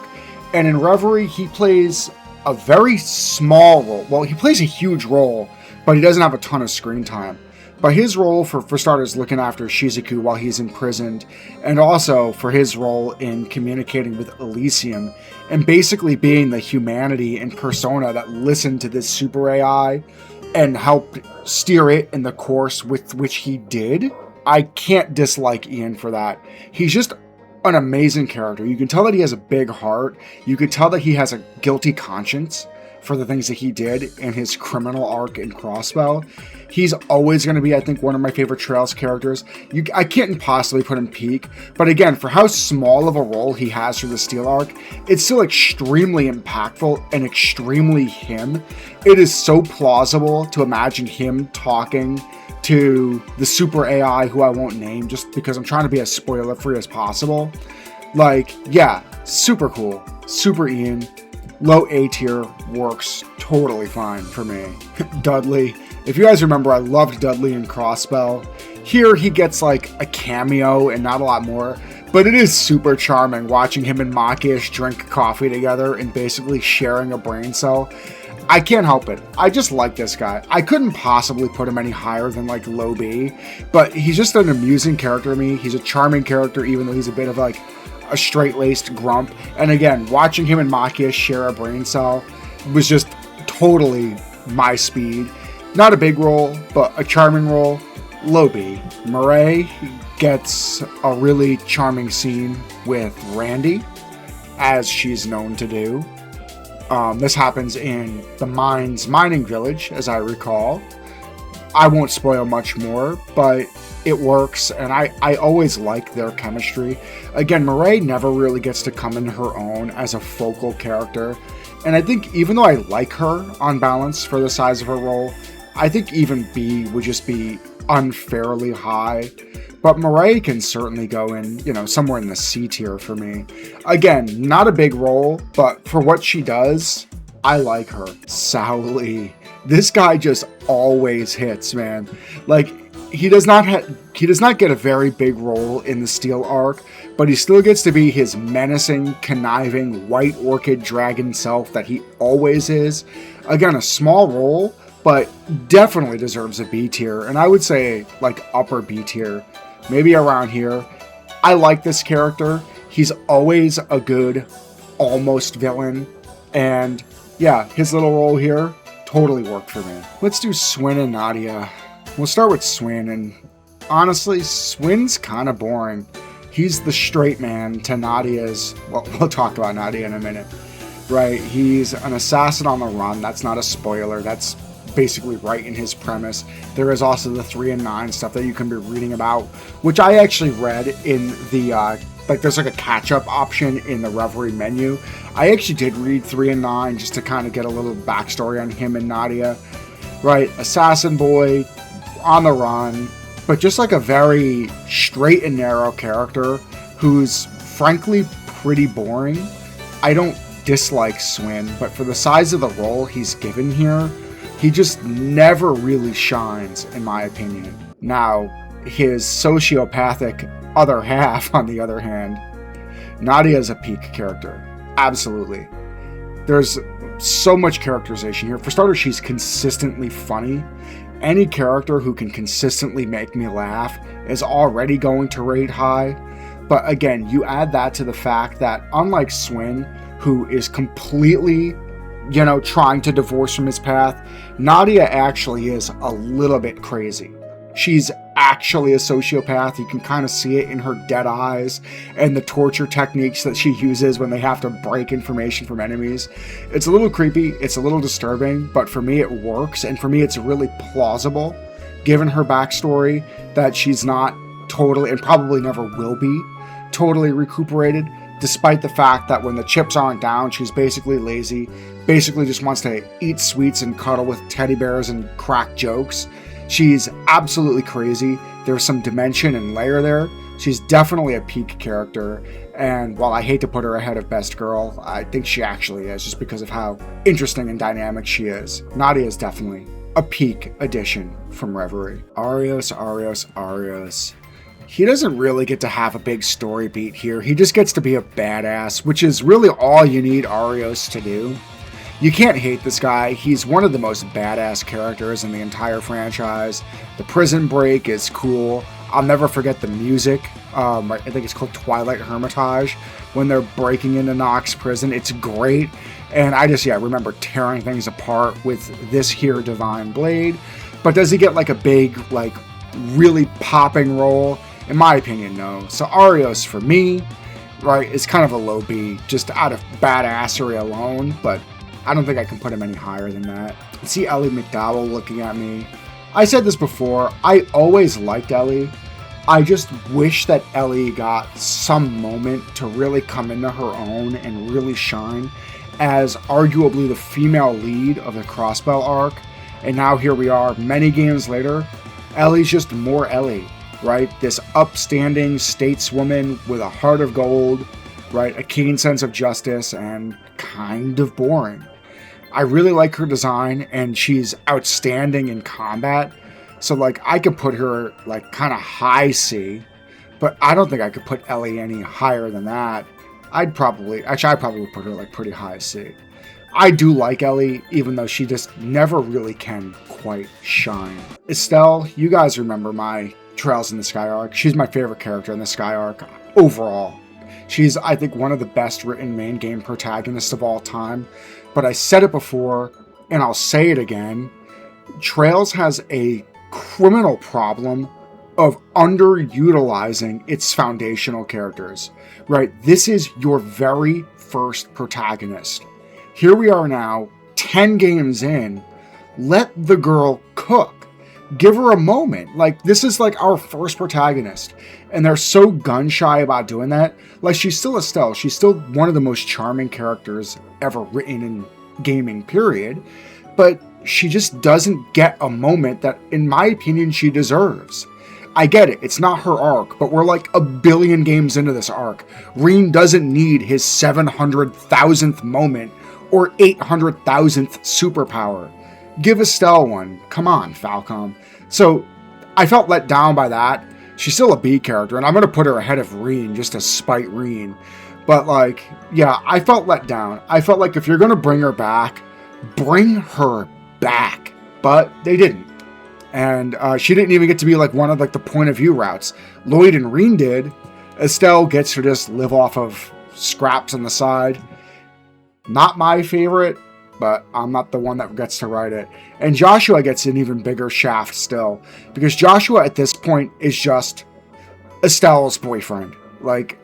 And in Reverie, he plays a very small role. Well, he plays a huge role, but he doesn't have a ton of screen time. But his role, for starters, looking after Shizuku while he's imprisoned, and also for his role in communicating with Elysium, and basically being the humanity and persona that listened to this super AI and helped steer it in the course with which he did, I can't dislike Ian for that. He's just an amazing character. You can tell that he has a big heart. You could tell that he has a guilty conscience for the things that he did in his criminal arc in Crossbell. He's always going to be, I think, one of my favorite Trails characters. I can't possibly put him peak, but again, for how small of a role he has for the Steel arc, it's still extremely impactful and extremely him. It is so plausible to imagine him talking to the super AI who I won't name just because I'm trying to be as spoiler free as possible. Like, yeah, super cool. Super Ian. Low A tier works totally fine for me. Dudley. If you guys remember, I loved Dudley in Crossbell. Here he gets like a cameo and not a lot more, but it is super charming watching him and Makish drink coffee together and basically sharing a brain cell. I can't help it. I just like this guy. I couldn't possibly put him any higher than like low B, but he's just an amusing character to me. He's a charming character, even though he's a bit of like a straight-laced grump. And again, watching him and Makish share a brain cell was just totally my speed. Not a big role, but a charming role. Low B. Murray gets a really charming scene with Randy, as she's known to do. This happens in the Mines mining village, as I recall. I won't spoil much more, but it works, and I always like their chemistry. Again, Murray never really gets to come into her own as a focal character, and I think even though I like her on balance for the size of her role, I think even B would just be unfairly high. But Murray can certainly go in, somewhere in the C tier for me. Again, not a big role, but for what she does, I like her. Sao Lee. This guy just always hits, man. Like, he does not get a very big role in the Steel arc, but he still gets to be his menacing, conniving, white orchid dragon self that he always is. Again, a small role, but definitely deserves a B tier, and I would say, like, upper B tier. Maybe around here. I like this character. He's always a good, almost villain. And yeah, his little role here totally worked for me. Let's do Swin and Nadia. We'll start with Swin, and honestly, Swin's kind of boring. He's the straight man to Nadia's, well, we'll talk about Nadia in a minute. right? He's an assassin on the run. That's not a spoiler. That's basically right in his premise. There is also the 3 and 9 stuff that you can be reading about, which I actually read in the like there's like a catch-up option in the Reverie menu. I actually did read 3 and 9 just to kind of get a little backstory on him and Nadia, right? Assassin boy on the run, but just like a very straight and narrow character who's frankly pretty boring. I don't dislike Swin, but for the size of the role he's given here, he just never really shines, in my opinion. Now, his sociopathic other half, on the other hand, Nadia is a peak character. Absolutely. There's so much characterization here. For starters, she's consistently funny. Any character who can consistently make me laugh is already going to rate high. But again, you add that to the fact that, unlike Swin, who is completely, trying to divorce from his path, Nadia actually is a little bit crazy. She's actually a sociopath. You can kind of see it in her dead eyes and the torture techniques that she uses when they have to break information from enemies. It's a little creepy, it's a little disturbing, but for me it works, and for me it's really plausible, given her backstory, that she's not totally, and probably never will be, totally recuperated, despite the fact that when the chips aren't down, she's basically lazy, basically just wants to eat sweets and cuddle with teddy bears and crack jokes. She's absolutely crazy. There's some dimension and layer there. She's definitely a peak character, and while I hate to put her ahead of Best Girl, I think she actually is, just because of how interesting and dynamic she is. Nadia is definitely a peak addition from Reverie. Arios. He doesn't really get to have a big story beat here. He just gets to be a badass, which is really all you need Arios to do. You can't hate this guy. He's one of the most badass characters in the entire franchise. The prison break is cool. I'll never forget the music. I think it's called Twilight Hermitage, when they're breaking into Nox prison. It's great. And I remember tearing things apart with this here Divine Blade. But does he get like a big, like really popping role? In my opinion, no. So Arios, for me, right, is kind of a low B, just out of badassery alone, but I don't think I can put him any higher than that. See Ellie McDowell looking at me. I said this before, I always liked Ellie. I just wish that Ellie got some moment to really come into her own and really shine as arguably the female lead of the Crossbell arc. And now here we are, many games later, Ellie's just more Ellie, right? This upstanding stateswoman with a heart of gold, right? A keen sense of justice, and kind of boring. I really like her design, and she's outstanding in combat. So, like, I could put her, like, kind of high C, but I don't think I could put Ellie any higher than that. I'd probably would put her, like, pretty high C. I do like Ellie, even though she just never really can quite shine. Estelle, you guys remember my Trails in the Sky arc. She's my favorite character in the Sky arc overall. She's, I think, one of the best written main game protagonists of all time. But I said it before, and I'll say it again. Trails has a criminal problem of underutilizing its foundational characters, right? This is your very first protagonist. Here we are now, 10 games in. Let the girl cook. Give her a moment. Like, this is like our first protagonist, and they're so gun-shy about doing that. Like, she's still Estelle. She's still one of the most charming characters ever written in gaming, period. But she just doesn't get a moment that, in my opinion, she deserves. I get it. It's not her arc, but we're like a billion games into this arc. Rean doesn't need his 700,000th moment or 800,000th superpower. Give Estelle one. Come on, Falcom. So I felt let down by that. She's still a B character, and I'm going to put her ahead of Rean just to spite Rean. But, like, yeah, I felt let down. I felt like if you're going to bring her back, bring her back. But they didn't. And she didn't even get to be, like, one of, like, the point of view routes. Lloyd and Rean did. Estelle gets to just live off of scraps on the side. Not my favorite, but I'm not the one that gets to write it. And Joshua gets an even bigger shaft still, because Joshua at this point is just Estelle's boyfriend. Like,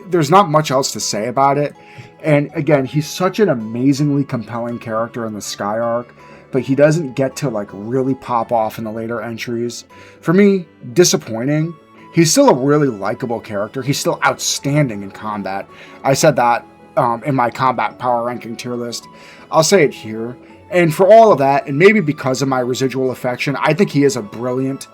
there's not much else to say about it. And again, he's such an amazingly compelling character in the Sky arc, but he doesn't get to like really pop off in the later entries. For me, disappointing. He's still a really likable character. He's still outstanding in combat. I said that in my combat power ranking tier list. I'll say it here. And for all of that, and maybe because of my residual affection, I think he is a brilliant,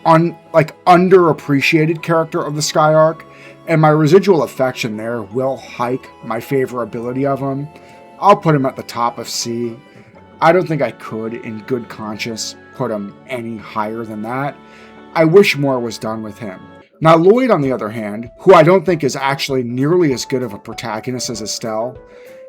underappreciated character of the Sky arc. And my residual affection there will hike my favorability of him. I'll put him at the top of C. I don't think I could, in good conscience, put him any higher than that. I wish more was done with him. Now, Lloyd, on the other hand, who I don't think is actually nearly as good of a protagonist as Estelle,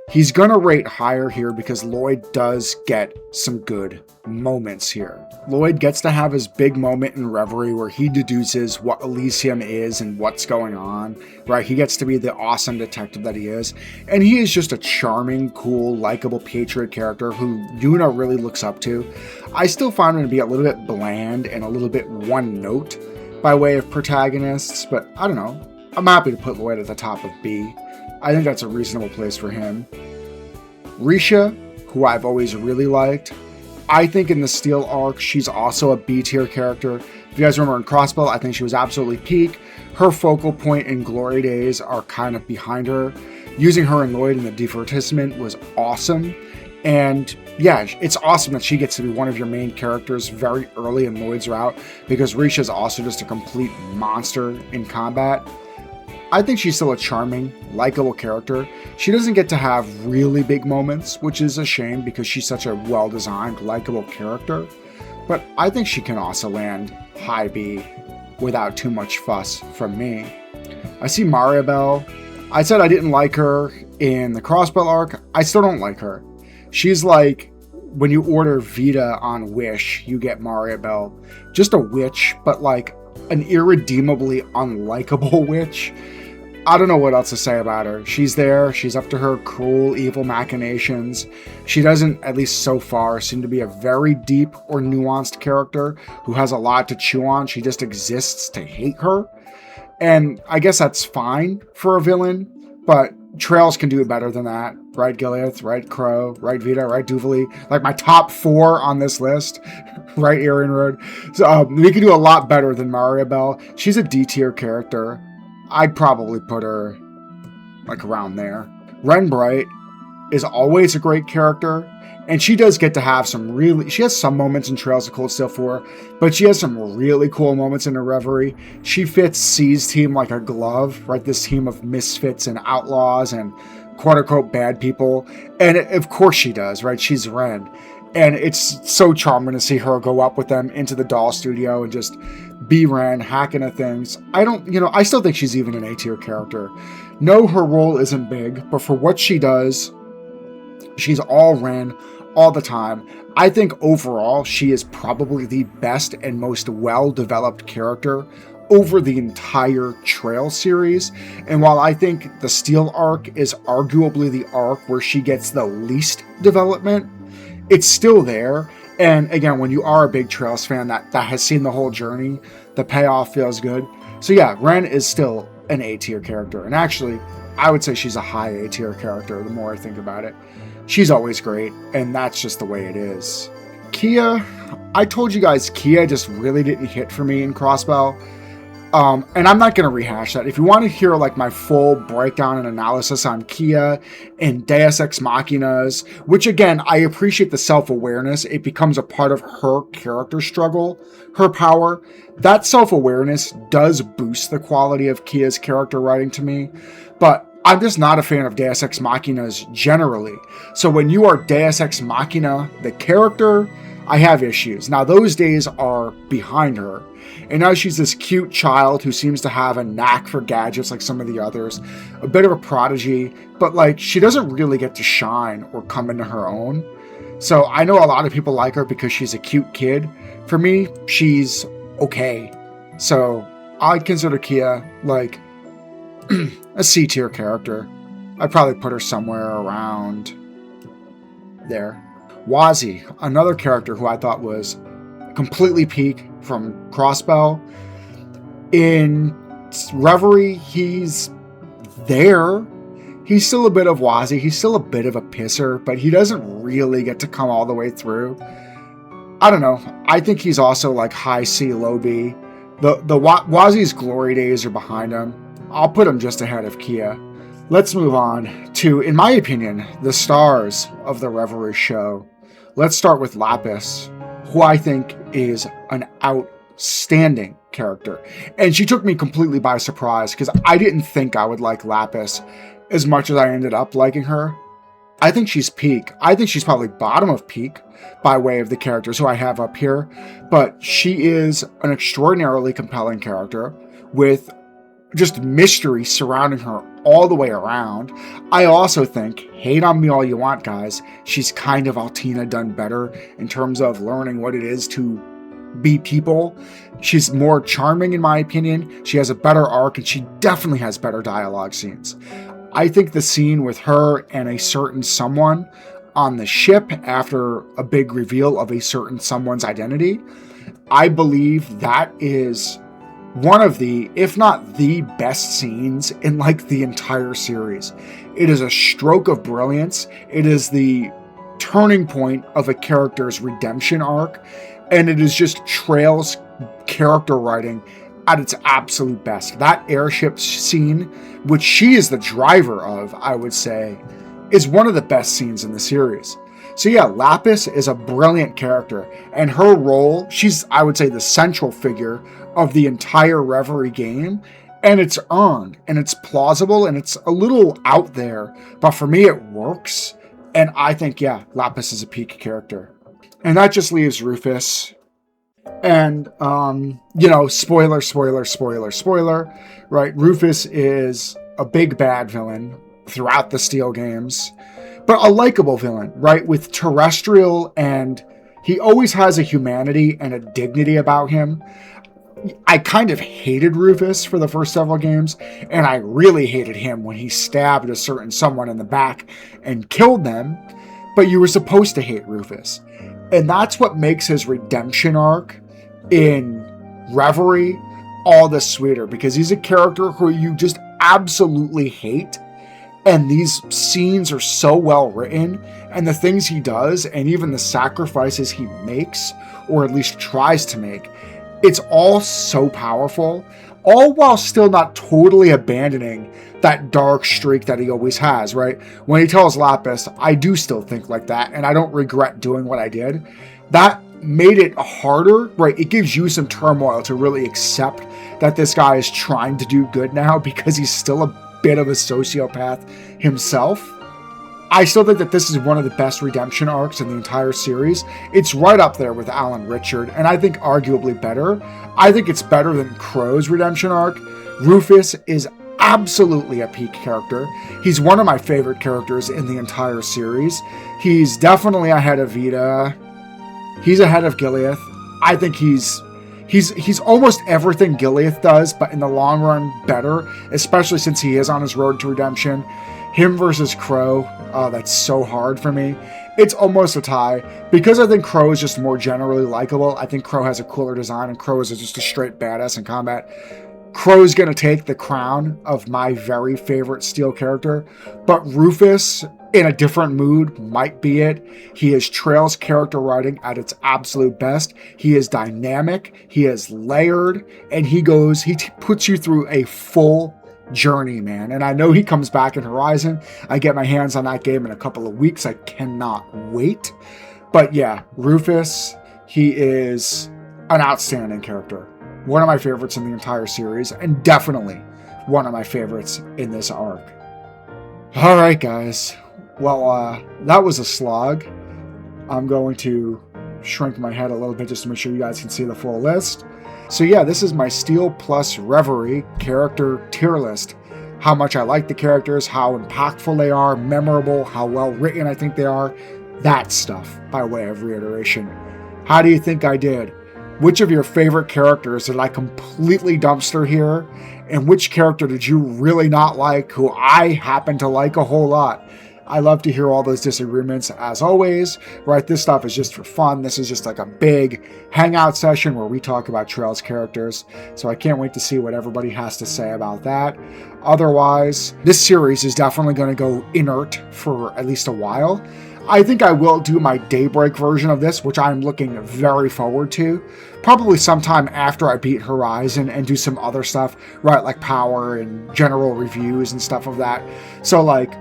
he's gonna rate higher here because Lloyd does get some good moments here. Lloyd gets to have his big moment in Reverie where he deduces what Elysium is and what's going on, right? He gets to be the awesome detective that he is. And he is just a charming, cool, likable Patriot character who Juna really looks up to. I still find him to be a little bit bland and a little bit one note by way of protagonists, but I don't know. I'm happy to put Lloyd at the top of B. I think that's a reasonable place for him. Risha, who I've always really liked, I think in the Steel arc, she's also a B-tier character. If you guys remember in Crossbell, I think she was absolutely peak. Her focal point in Glory Days are kind of behind her. Using her and Lloyd in the Divertissement was awesome. And yeah, it's awesome that she gets to be one of your main characters very early in Lloyd's route, because Risha is also just a complete monster in combat. I think she's still a charming, likable character. She doesn't get to have really big moments, which is a shame because she's such a well-designed, likable character. But I think she can also land high B without too much fuss from me. I see Maribel. I said I didn't like her in the Crossbell arc. I still don't like her. She's like, when you order Vita on Wish, you get Maribel. Just a witch, but like an irredeemably unlikable witch. I don't know what else to say about her. She's there. She's up to her cruel, evil machinations. She doesn't, at least so far, seem to be a very deep or nuanced character who has a lot to chew on. She just exists to hate her. And I guess that's fine for a villain, but Trails can do better than that. Right, Gileath? Right, Crow? Right, Vita? Right, Duvalie? Like my top 4 on this list. Right, Arianrod? So we can do a lot better than Maribel. She's a D-tier character. I'd probably put her like around there. Ren Bright is always a great character, and she does get to have she has some moments in Trails of Cold Steel 4, but she has some really cool moments in her Reverie. She fits C's team like a glove, right? This team of misfits and outlaws and quote-unquote bad people, and of course she does, right? She's Ren, and it's so charming to see her go up with them into the doll studio and just be Ren, hacking at things. I still think she's even an A-tier character. No, her role isn't big, but for what she does, she's all Ren, all the time. I think overall, she is probably the best and most well-developed character over the entire Trail series. And while I think the Steel arc is arguably the arc where she gets the least development, it's still there. And again, when you are a big Trails fan that has seen the whole journey, the payoff feels good. So yeah, Ren is still an A-tier character. And actually, I would say she's a high A-tier character the more I think about it. She's always great, and that's just the way it is. Kia, I told you guys Kia just really didn't hit for me in Crossbell. And I'm not going to rehash that. If you want to hear like my full breakdown and analysis on Kia and Deus Ex Machinas, which again, I appreciate the self-awareness. It becomes a part of her character struggle, her power. That self-awareness does boost the quality of Kia's character writing to me, but I'm just not a fan of Deus Ex Machinas generally. So when you are Deus Ex Machina, the character, I have issues. Now those days are behind her. And now she's this cute child who seems to have a knack for gadgets like some of the others. A bit of a prodigy, but like she doesn't really get to shine or come into her own. So I know a lot of people like her because she's a cute kid. For me, she's okay. So I'd consider Kia like a C-tier character. I'd probably put her somewhere around there. Wazi, another character who I thought was completely peak from Crossbell. In Reverie, he's there. he's still a bit of Wazzy. He's still a bit of a pisser, but he doesn't really get to come all the way through. I don't know. I think he's also like high C, low B. The Wazzy's glory days are behind him. I'll put him just ahead of Kia. Let's move on to, in my opinion, the stars of the Reverie show. Let's start with Lapis, who I think is an outstanding character. And she took me completely by surprise because I didn't think I would like Lapis as much as I ended up liking her. I think she's peak. I think she's probably bottom of peak by way of the characters who I have up here. But she is an extraordinarily compelling character with just mystery surrounding her all the way around. I also think, hate on me all you want, guys, she's kind of Altina done better in terms of learning what it is to be people. She's more charming in my opinion. She has a better arc and she definitely has better dialogue scenes. I think the scene with her and a certain someone on the ship after a big reveal of a certain someone's identity, I believe that is one of the, if not the best scenes in like the entire series. It is a stroke of brilliance. It is the turning point of a character's redemption arc. And it is just Trail's character writing at its absolute best. That airship scene, which she is the driver of, I would say, is one of the best scenes in the series. So yeah, Lapis is a brilliant character, and her role, she's, I would say, the central figure of the entire Reverie game, and it's earned, and it's plausible, and it's a little out there, but for me it works, and I think, yeah, Lapis is a peak character. And that just leaves Rufus, and, spoiler, right? Rufus is a big bad villain throughout the Steel games, but a likable villain, right? With terrestrial, and he always has a humanity and a dignity about him. I kind of hated Rufus for the first several games, and I really hated him when he stabbed a certain someone in the back and killed them, but you were supposed to hate Rufus. And that's what makes his redemption arc in Reverie all the sweeter, because he's a character who you just absolutely hate. And these scenes are so well written, and the things he does, and even the sacrifices he makes, or at least tries to make, it's all so powerful, all while still not totally abandoning that dark streak that he always has, right? When he tells Lapis, I do still think like that, and I don't regret doing what I did. That made it harder, right? It gives you some turmoil to really accept that this guy is trying to do good now, because he's still a bit of a sociopath himself. I still think that this is one of the best redemption arcs in the entire series. It's right up there with Alan Richard, and I think arguably better. I think it's better than Crow's redemption arc. Rufus is absolutely a peak character. He's one of my favorite characters in the entire series. He's definitely ahead of Vita. He's ahead of Gileath. I think he's almost everything Gileath does, but in the long run better, especially since he is on his road to redemption. Him versus Crow, that's so hard for me. It's almost a tie. Because I think Crow is just more generally likable, I think Crow has a cooler design, and Crow is just a straight badass in combat. Crow's going to take the crown of my very favorite Steel character, but Rufus, in a different mood, might be it. He is Trail's character writing at its absolute best. He is dynamic, he is layered, and he puts you through a full journey, man. And I know he comes back in Horizon. I get my hands on that game in a couple of weeks. I cannot wait. But yeah, Rufus, he is an outstanding character. One of my favorites in the entire series, and definitely one of my favorites in this arc. All right, guys. Well, that was a slog. I'm going to shrink my head a little bit just to make sure you guys can see the full list. So yeah, this is my Steel plus Reverie character tier list. How much I like the characters, how impactful they are, memorable, how well written I think they are. That stuff, by way of reiteration. How do you think I did? Which of your favorite characters did I completely dumpster here? And which character did you really not like, who I happen to like a whole lot? I love to hear all those disagreements as always, right? This stuff is just for fun. This is just like a big hangout session where we talk about Trails characters. So I can't wait to see what everybody has to say about that. Otherwise, this series is definitely going to go inert for at least a while. I think I will do my Daybreak version of this, which I'm looking very forward to. Probably sometime after I beat Horizon and do some other stuff, right? Like Power and general reviews and stuff of that. So like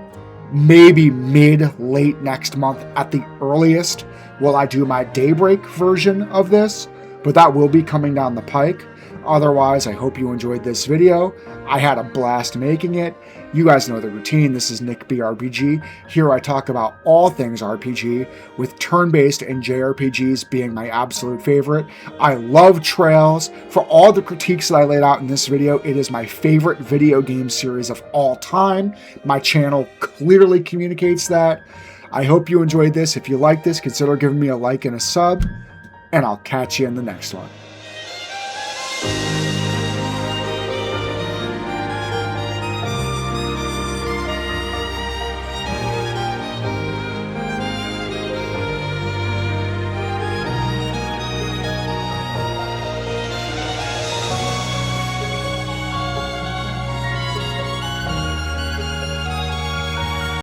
maybe late next month at the earliest will I do my Daybreak version of this, but that will be coming down the pike. Otherwise, I hope you enjoyed this video. I had a blast making it. You guys know the routine. This is Nick BRPG. Here I talk about all things RPG, with turn-based and JRPGs being my absolute favorite. I love Trails. For all the critiques that I laid out in this video, it is my favorite video game series of all time. My channel clearly communicates that. I hope you enjoyed this. If you like this, consider giving me a like and a sub, and I'll catch you in the next one.